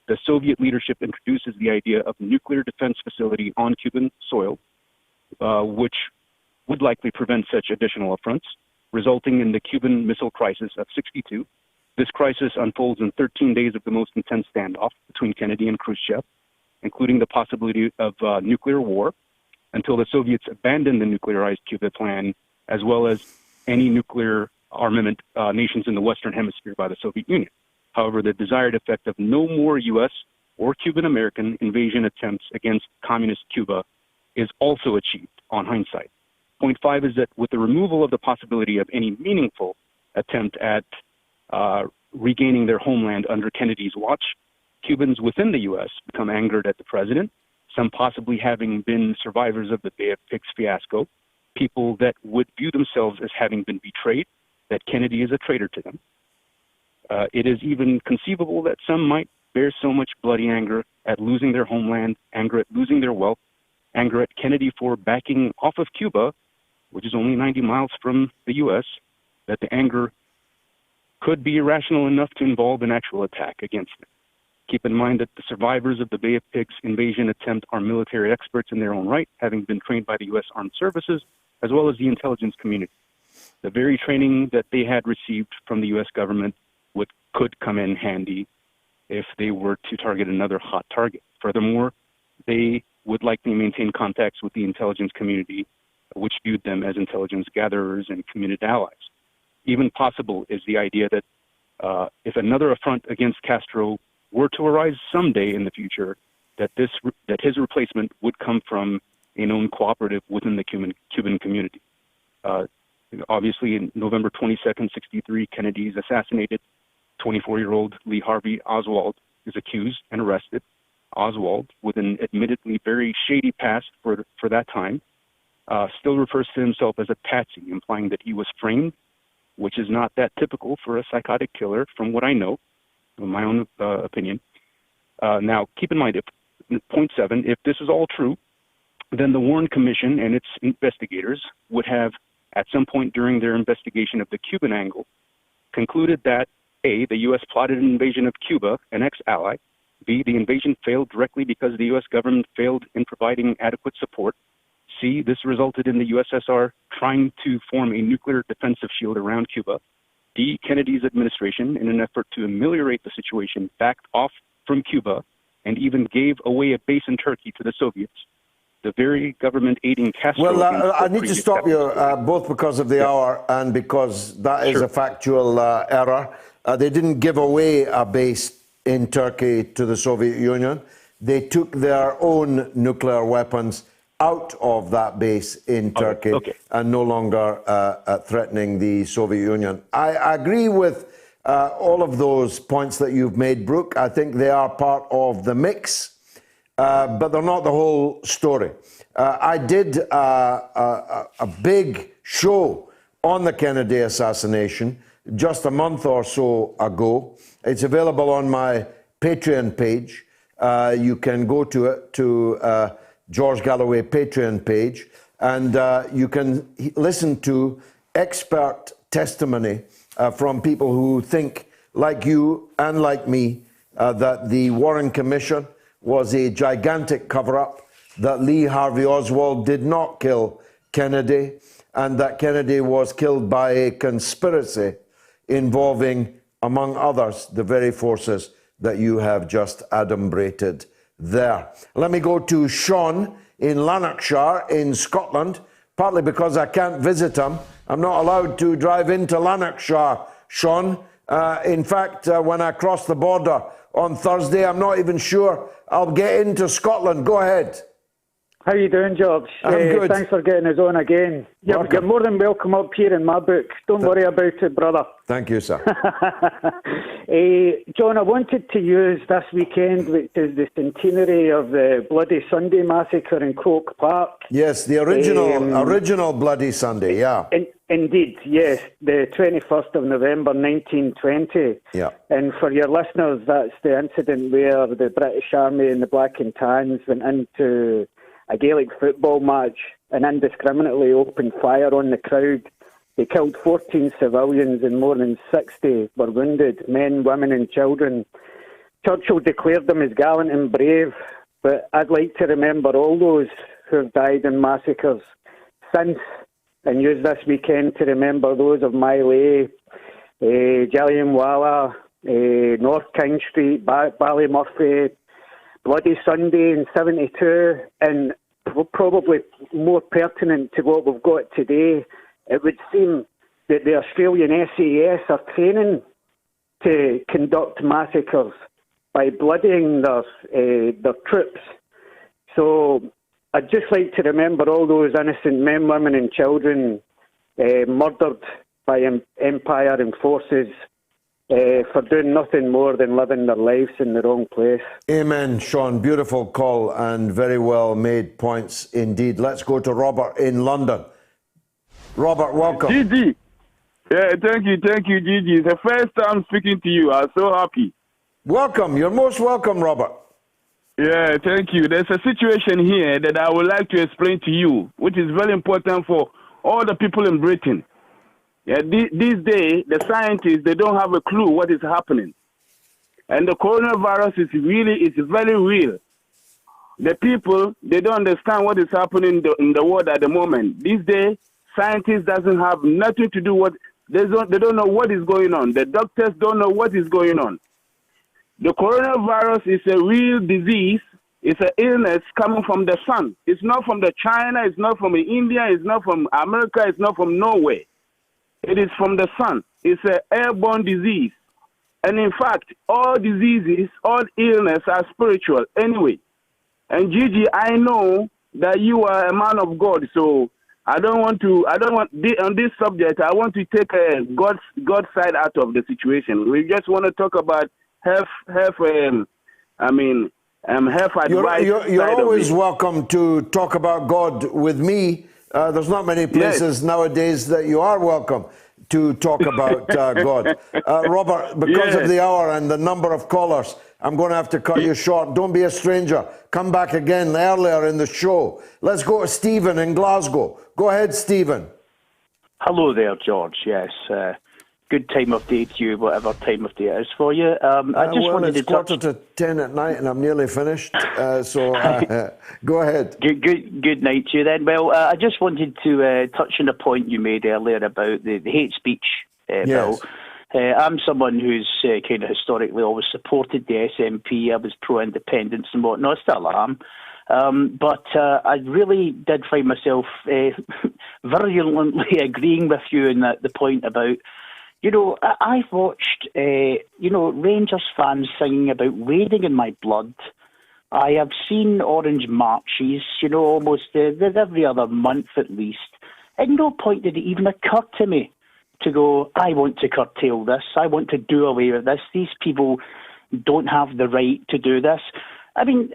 The Soviet leadership introduces the idea of a nuclear defense facility on Cuban soil, which would likely prevent such additional affronts, resulting in the Cuban Missile Crisis of '62. This crisis unfolds in 13 days of the most intense standoff between Kennedy and Khrushchev, including the possibility of nuclear war, until the Soviets abandoned the nuclearized Cuba plan, as well as any nuclear armament nations in the Western Hemisphere by the Soviet Union. However, the desired effect of no more U.S. or Cuban-American invasion attempts against communist Cuba is also achieved on hindsight. Point 5 is that with the removal of the possibility of any meaningful attempt at regaining their homeland under Kennedy's watch, Cubans within the U.S. become angered at the president, some possibly having been survivors of the Bay of Pigs fiasco, people that would view themselves as having been betrayed, that Kennedy is a traitor to them. It is even conceivable that some might bear so much bloody anger at losing their homeland, anger at losing their wealth, anger at Kennedy for backing off of Cuba, which is only 90 miles from the U.S., that the anger could be irrational enough to involve an actual attack against them. Keep in mind that the survivors of the Bay of Pigs invasion attempt are military experts in their own right, having been trained by the U.S. Armed Services, as well as the intelligence community. The very training that they had received from the U.S. government could come in handy if they were to target another hot target. Furthermore, they would likely maintain contacts with the intelligence community, which viewed them as intelligence gatherers and committed allies. Even possible is the idea that if another affront against Castro were to arise someday in the future, that his replacement would come from a known cooperative within the Cuban community. Obviously, in November 22nd, '63, Kennedy is assassinated. 24-year-old Lee Harvey Oswald is accused and arrested. Oswald, with an admittedly very shady past for that time, still refers to himself as a patsy, implying that he was framed, which is not that typical for a psychotic killer, from what I know, in my own opinion. Now, keep in mind, point 7, if this is all true, then the Warren Commission and its investigators would have, at some point during their investigation of the Cuban angle, concluded that A, the U.S. plotted an invasion of Cuba, an ex-ally, B, the invasion failed directly because the U.S. government failed in providing adequate support, C, this resulted in the USSR trying to form a nuclear defensive shield around Cuba, D, Kennedy's administration, in an effort to ameliorate the situation, backed off from Cuba and even gave away a base in Turkey to the Soviets, the very government aiding Castro. Well, I need to stop you both because of the hour and because that is a factual error. They didn't give away a base in Turkey to the Soviet Union. They took their own nuclear weapons out of that base in Turkey and no longer threatening the Soviet Union. I agree with all of those points that you've made, Brooke. I think they are part of the mix, but they're not the whole story. I did a big show on the Kennedy assassination just a month or so ago. It's available on my Patreon page. You can go to it, to George Galloway Patreon page, and you can listen to expert testimony from people who think, like you and like me, that the Warren Commission was a gigantic cover-up, that Lee Harvey Oswald did not kill Kennedy, and that Kennedy was killed by a conspiracy involving, among others, the very forces that you have just adumbrated there. Let me go to Sean in Lanarkshire in Scotland, partly because I can't visit him. I'm not allowed to drive into Lanarkshire, Sean. In fact, when I cross the border on Thursday, I'm not even sure I'll get into Scotland. Go ahead. How you doing, George? I'm good. Thanks for getting us on again. You're more than welcome up here in my book. Don't worry about it, brother. Thank you, sir. John, I wanted to use this weekend, which is the centenary of the Bloody Sunday massacre in Croke Park. Yes, the original Bloody Sunday, yeah. Indeed, yes, the 21st of November 1920. Yeah. And for your listeners, that's the incident where the British Army and the Black and Tans went into a Gaelic football match and indiscriminately opened fire on the crowd. They killed 14 civilians and more than 60 were wounded, men, women and children. Churchill declared them as gallant and brave, but I'd like to remember all those who have died in massacres since and use this weekend to remember those of Miley, Jallianwala, North King Street, Ballymurphy, Bloody Sunday in 72, and probably more pertinent to what we've got today, it would seem that the Australian SAS are training to conduct massacres by bloodying their troops. So I'd just like to remember all those innocent men, women and children murdered by empire and forces for doing nothing more than living their lives in the wrong place. Amen, Sean. Beautiful call and very well made points indeed. Let's go to Robert in London. Robert, welcome. Gigi. Yeah, thank you, Gigi. It's the first time speaking to you. I'm so happy. Welcome. You're most welcome, Robert. Yeah, thank you. There's a situation here that I would like to explain to you, which is very important for all the people in Britain. Yeah, these days, the scientists, they don't have a clue what is happening. And the coronavirus is very real. The people, they don't understand what is happening in the world at the moment. These days, scientists doesn't have nothing to do with, they don't know what is going on. The doctors don't know what is going on. The coronavirus is a real disease. It's an illness coming from the sun. It's not from the China, it's not from India, it's not from America, it's not from nowhere. It is from the sun. It's an airborne disease. And in fact, all diseases, all illness are spiritual anyway. And Gigi, I know that you are a man of God, so on this subject, I want to take God's side out of the situation. We just want to talk about health advice. You're always welcome to talk about God with me. There's not many places nowadays that you are welcome to talk about God. Robert, because of the hour and the number of callers, I'm going to have to cut you short. Don't be a stranger. Come back again earlier in the show. Let's go to Stephen in Glasgow. Go ahead, Stephen. Hello there, George. Yes. Good time of day to you, whatever time of day it is for you. I just wanted to touch... 9:45 at night and I'm nearly finished, so go ahead. Good night to you then. Well, I just wanted to touch on a point you made earlier about the hate speech bill. I'm someone who's kind of historically always supported the SNP. I was pro-independence and whatnot. Still am. But I really did find myself virulently agreeing with you in the point about, I've watched, Rangers fans singing about wading in my blood. I have seen orange marches, almost every other month at least. At no point did it even occur to me to go, I want to curtail this. I want to do away with this. These people don't have the right to do this. I mean,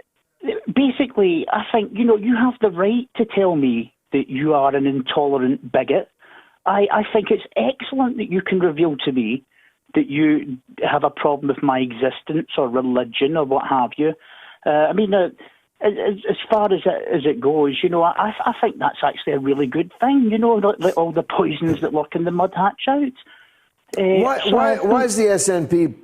basically, I think, you have the right to tell me that you are an intolerant bigot. I think it's excellent that you can reveal to me that you have a problem with my existence or religion or what have you. As far as it goes, I think that's actually a really good thing, all the poisons that lurk in the mud hatch out. Why is the SNP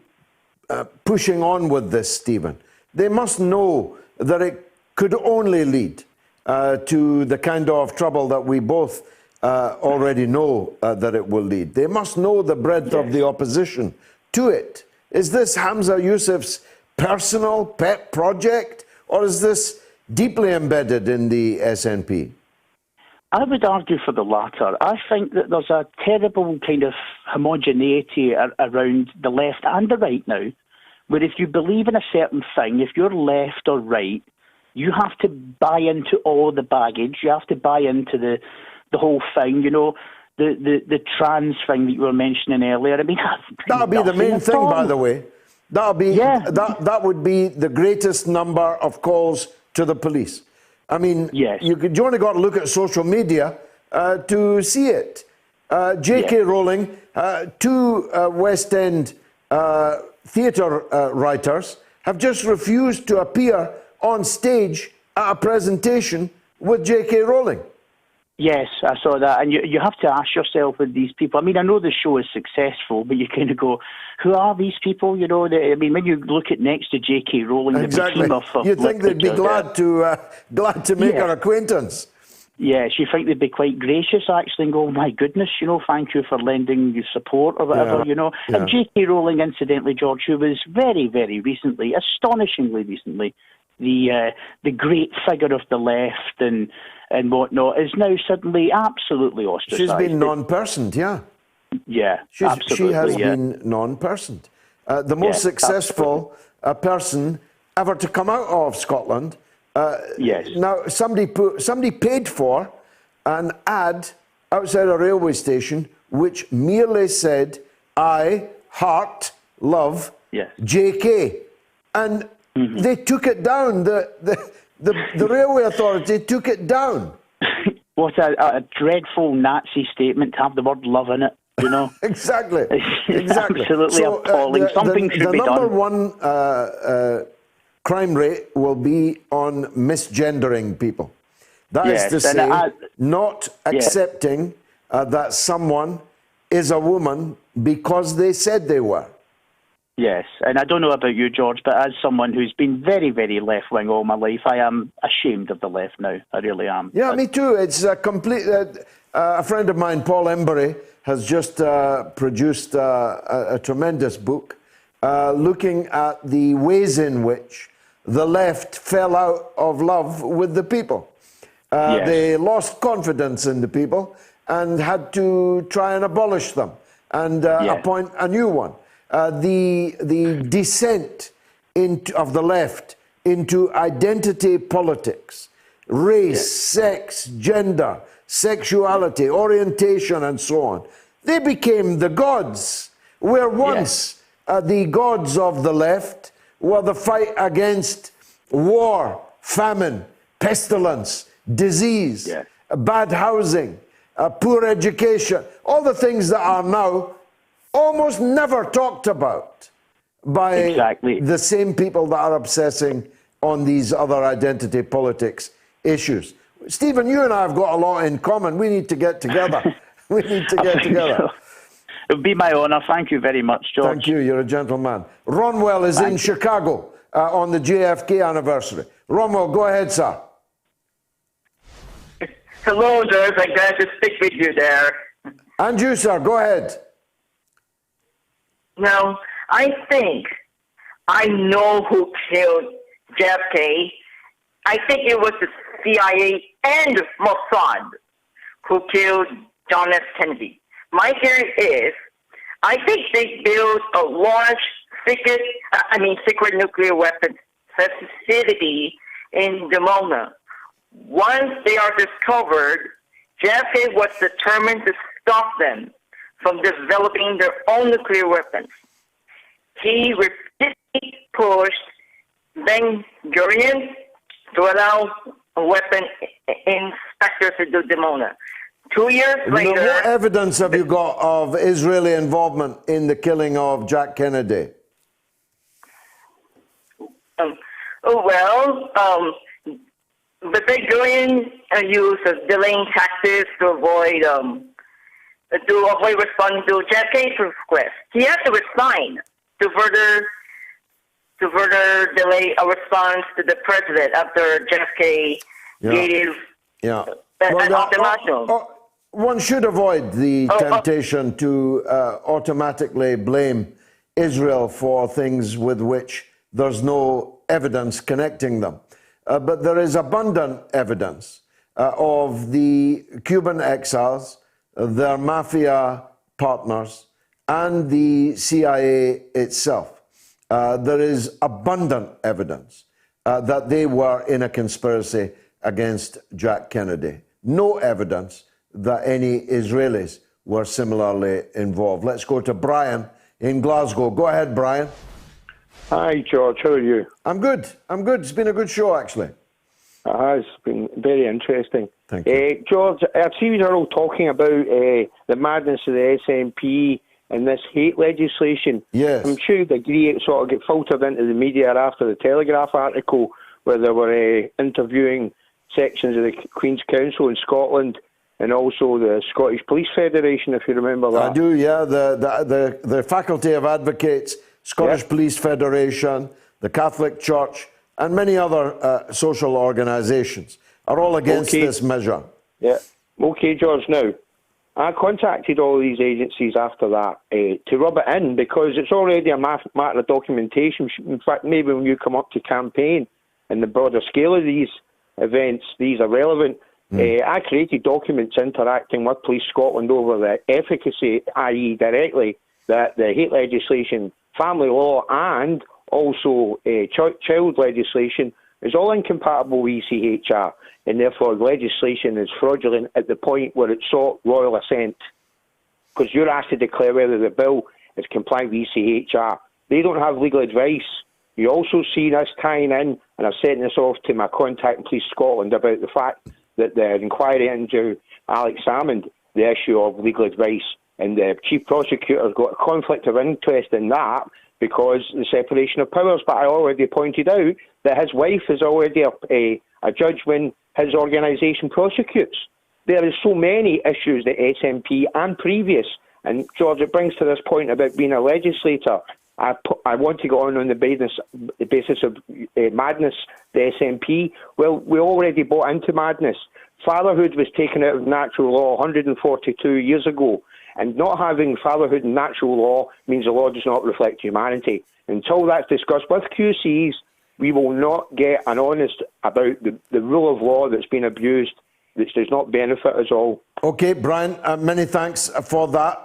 pushing on with this, Stephen? They must know that it could only lead to the kind of trouble that we both already know that it will lead. They must know the breadth of the opposition to it. Is this Hamza Yousaf's personal pet project, or is this deeply embedded in the SNP? I would argue for the latter. I think that there's a terrible kind of homogeneity around the left and the right now, where if you believe in a certain thing, if you're left or right, you have to buy into all the baggage. You have to buy into the whole thing, the trans thing that you were mentioning earlier. I mean, that'll be the main thing, by the way. That would be the greatest number of calls to the police. I mean, you only got to look at social media to see it. J.K. Rowling, two West End theatre writers have just refused to appear on stage at a presentation with J.K. Rowling. Yes, I saw that. And you have to ask yourself with these people. I mean, I know the show is successful, but you kind of go, who are these people? I mean, when you look at next to J.K. Rowling, exactly. You'd think they'd be glad to make her acquaintance. Yes, you think they'd be quite gracious, actually, and go, oh, my goodness, thank you for lending your support or whatever, And J.K. Rowling, incidentally, George, who was very, very recently, astonishingly recently, the great figure of the left and whatnot, is now suddenly absolutely ostracised. She's been non-personed, Yeah, absolutely. She has been non-personed. The most successful person ever to come out of Scotland. Now, somebody paid for an ad outside a railway station which merely said, I heart love JK. And they took it down. The railway authority took it down. What a dreadful Nazi statement to have the word love in it, Exactly. Absolutely appalling. Something should be done. The number one crime rate will be on misgendering people. That is to say, not accepting that someone is a woman because they said they were. Yes, and I don't know about you, George, but as someone who's been very, very left-wing all my life, I am ashamed of the left now. I really am. Yeah, me too. It's a complete... a friend of mine, Paul Embury, has just produced a tremendous book looking at the ways in which the left fell out of love with the people. They lost confidence in the people and had to try and abolish them and appoint a new one. The descent of the left into identity politics, race, sex, gender, sexuality, orientation, and so on. They became the gods, where once the gods of the left were the fight against war, famine, pestilence, disease, bad housing, poor education, all the things that are now almost never talked about by the same people that are obsessing on these other identity politics issues. Stephen, you and I have got a lot in common. We need to get together. We need to get together. It would be my honour. Thank you very much, George. Thank you. You're a gentleman. Ronwell is in Chicago on the JFK anniversary. Ronwell, go ahead, sir. Hello, George. I'm glad to speak with you there. And you, sir. Go ahead. Now, I think I know who killed JFK, I think it was the CIA and Mossad who killed John F. Kennedy. My theory is, I think they built a large secret nuclear weapons facility in Dimona. Once they are discovered, JFK was determined to stop them from developing their own nuclear weapons. He repeatedly pushed Ben-Gurion to allow weapon inspectors to do Dimona. 2 years later... What evidence have you got of Israeli involvement in the killing of Jack Kennedy? The Ben-Gurion used delaying tactics to avoid responding to JFK's request. He had to resign to further delay a response to the president after JFK gave an ultimatum. One should avoid the temptation to automatically blame Israel for things with which there's no evidence connecting them. But there is abundant evidence of the Cuban exiles, their mafia partners, and the CIA itself. There is abundant evidence that they were in a conspiracy against Jack Kennedy. No evidence that any Israelis were similarly involved. Let's go to Brian in Glasgow. Go ahead, Brian. Hi, George. How are you? I'm good. It's been a good show, actually. It has been very interesting. Thank you. George, I see you're all talking about the madness of the SNP and this hate legislation. Yes. I'm sure you'd agree it sort of get filtered into the media after the Telegraph article where they were interviewing sections of the Queen's Council in Scotland and also the Scottish Police Federation, if you remember that. I do, yeah. The Faculty of Advocates, Scottish Police Federation, the Catholic Church, and many other social organisations are all against this measure. Yeah. Okay, George, now, I contacted all these agencies after that to rub it in because it's already a matter of documentation. In fact, maybe when you come up to campaign and the broader scale of these events, these are relevant. I created documents interacting with Police Scotland over the efficacy, i.e. directly, that the hate legislation, family law and also child legislation is all incompatible with ECHR, and therefore legislation is fraudulent at the point where it sought royal assent. Because you're asked to declare whether the bill is compliant with ECHR. They don't have legal advice. You also see this tying in, and I've sent this off to my contact in Police Scotland about the fact that the inquiry into Alex Salmond, the issue of legal advice, and the Chief Prosecutor's got a conflict of interest in that because the separation of powers. But I already pointed out that his wife is already a judge when his organisation prosecutes. There is so many issues that SNP and previous, and George, it brings to this point about being a legislator. I want to go on the basis of madness, the SNP. Well, we already bought into madness. Fatherhood was taken out of natural law 142 years ago, and not having fatherhood in natural law means the law does not reflect humanity. Until that's discussed with QCs, we will not get an honest about the rule of law that's been abused, which does not benefit us all. Okay, Brian, many thanks for that.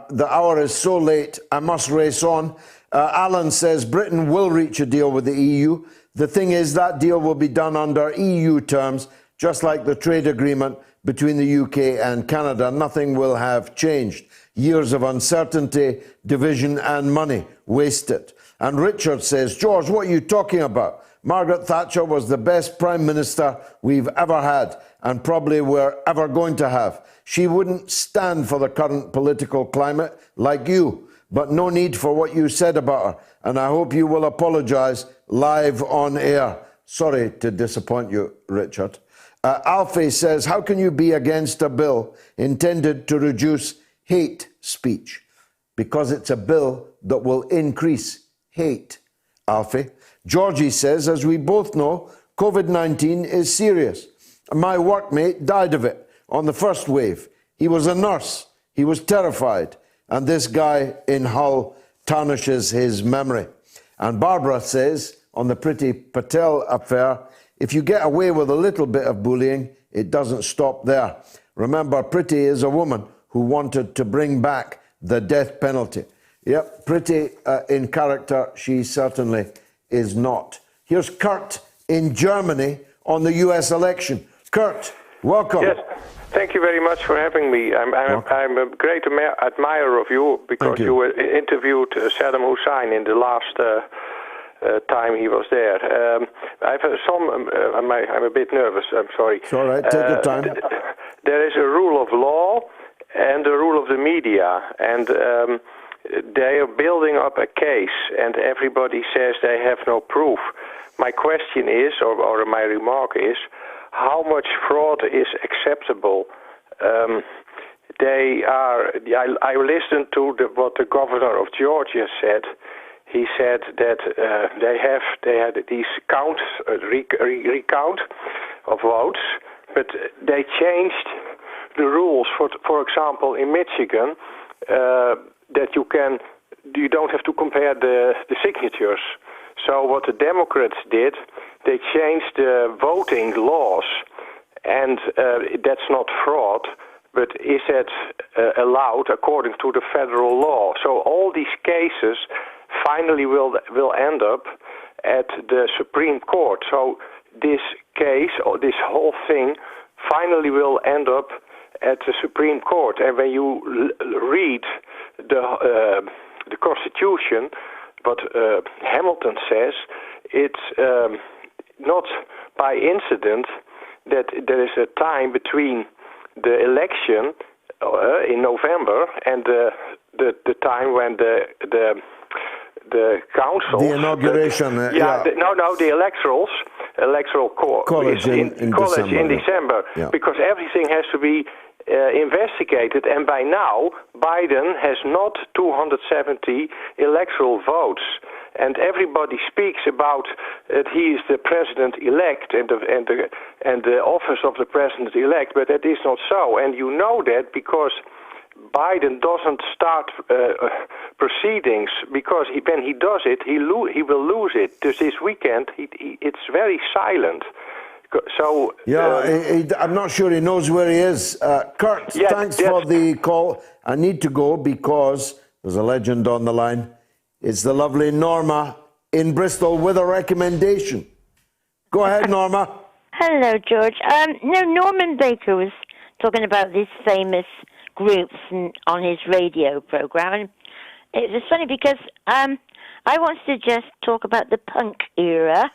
The hour is so late, I must race on. Alan says Britain will reach a deal with the EU. The thing is that deal will be done under EU terms, just like the trade agreement between the UK and Canada. Nothing will have changed. Years of uncertainty, division and money wasted. And Richard says, George, what are you talking about? Margaret Thatcher was the best Prime Minister we've ever had and probably we're ever going to have. She wouldn't stand for the current political climate like you, but no need for what you said about her. And I hope you will apologise live on air. Sorry to disappoint you, Richard. Alfie says, how can you be against a bill intended to reduce hate speech? Because it's a bill that will increase hate, Alfie. Georgie says, as we both know, COVID-19 is serious. My workmate died of it on the first wave. He was a nurse. He was terrified. And this guy in Hull tarnishes his memory. And Barbara says, on the Priti Patel affair, If you get away with a little bit of bullying, it doesn't stop there. Remember, Pretty is a woman who wanted to bring back the death penalty. Yep, Pretty in character, she certainly is not. Here's Kurt in Germany on the US election. Kurt, welcome. Yes, thank you very much for having me. I'm a great admirer of you because you interviewed Saddam Hussein in the last time he was there. I'm a bit nervous, I'm sorry. It's all right, take your time. There is a rule of law and a rule of the media, and they are building up a case, and everybody says they have no proof. My question is, or my remark is, how much fraud is acceptable? I listened to what the governor of Georgia said. He said that they had these recount of votes, but they changed the rules. For example, in Michigan, that you don't have to compare the signatures. So what the Democrats did, they changed the voting laws, and that's not fraud, but is that allowed according to the federal law? So all these cases finally will end up at the Supreme Court. So this case, or this whole thing, finally will end up at the Supreme Court. And when you read the Constitution, what Hamilton says, it's not by incident that there is a time between the election in November and the time when the council, the inauguration, the electoral college in December, because everything has to be investigated, and by now Biden has not 270 electoral votes, and everybody speaks about that he is the president-elect and the office of the president-elect, but that is not so, and you know that because Biden doesn't start proceedings, because when he does it, he will lose it. Just this weekend, it's very silent. So I'm not sure he knows where he is. Kurt, thanks for the call. I need to go because there's a legend on the line. It's the lovely Norma in Bristol with a recommendation. Go ahead, Norma. Hello, George. Norman Baker was talking about these famous groups on his radio program, and it was funny because I wanted to just talk about the punk era.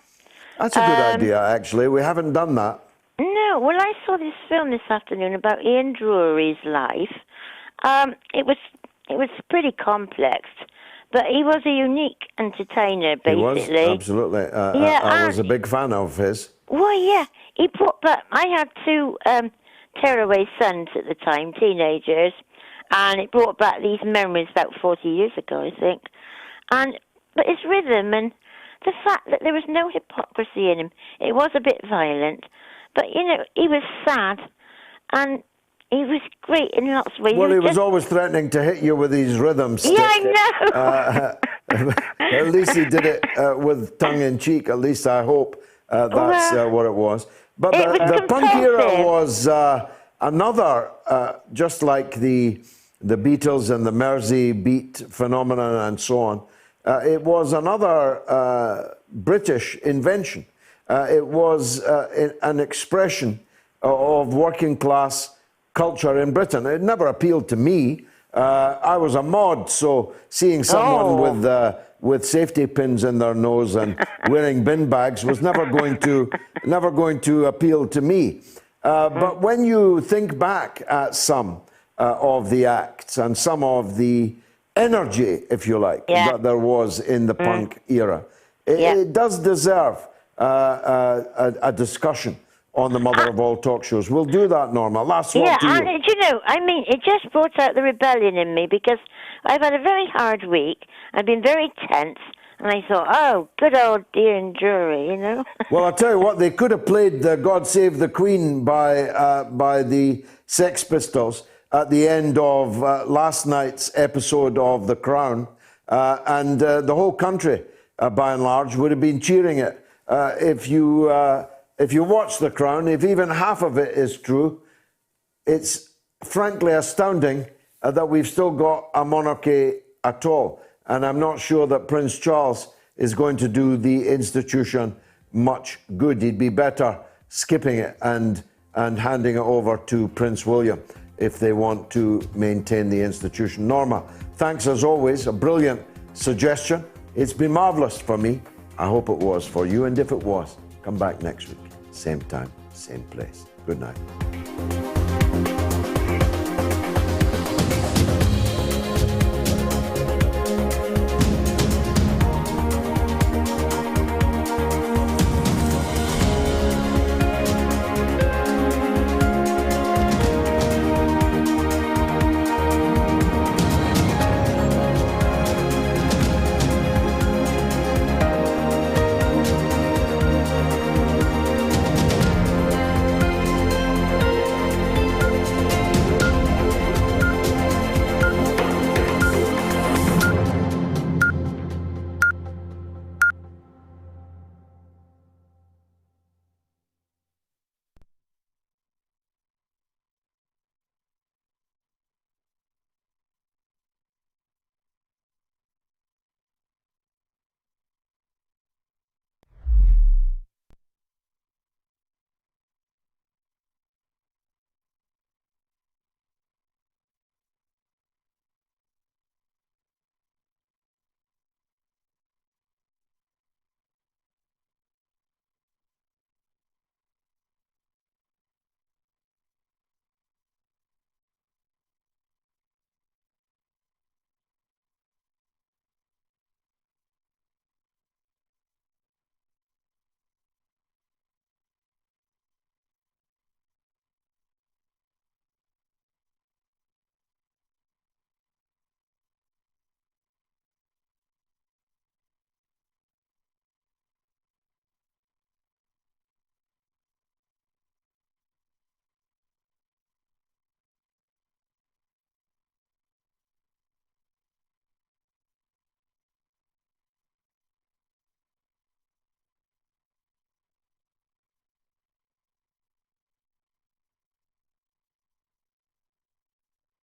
That's a good idea, actually. We haven't done that. No, well, I saw this film this afternoon about Ian Drury's life. It was pretty complex, but he was a unique entertainer, basically. He was, absolutely. I was a big fan of his. Well, yeah, he brought back. I had two tearaway sons at the time, teenagers, and it brought back these memories about 40 years ago, I think. But his rhythm and the fact that there was no hypocrisy in him, it was a bit violent, but, he was sad, and he was great in lots of ways. Well, he was always threatening to hit you with his rhythm stick. Yeah, I know. At least he did it with tongue-in-cheek, at least I hope that's what it was. But the punk era was another, just like the Beatles and the Mersey beat phenomenon and so on, it was another British invention. It was an expression of working class culture in Britain. It never appealed to me. I was a mod, so seeing someone with safety pins in their nose and wearing bin bags was never going to appeal to me. But when you think back at some of the acts and some of the energy, if you like, that there was in the punk era, it does deserve a discussion on the mother of all talk shows. We'll do that, Norma. Last word to you. And it just brought out the rebellion in me because I've had a very hard week. I've been very tense, and I thought, oh, good old Ian Drury, Well, I'll tell you what, they could have played God Save the Queen by the Sex Pistols at the end of last night's episode of The Crown, and the whole country, by and large, would have been cheering it. If if you watch The Crown, if even half of it is true, it's frankly astounding that we've still got a monarchy at all. And I'm not sure that Prince Charles is going to do the institution much good. He'd be better skipping it and handing it over to Prince William if they want to maintain the institution. Norma, thanks as always. A brilliant suggestion. It's been marvellous for me. I hope it was for you. And if it was, come back next week. Same time, same place. Good night.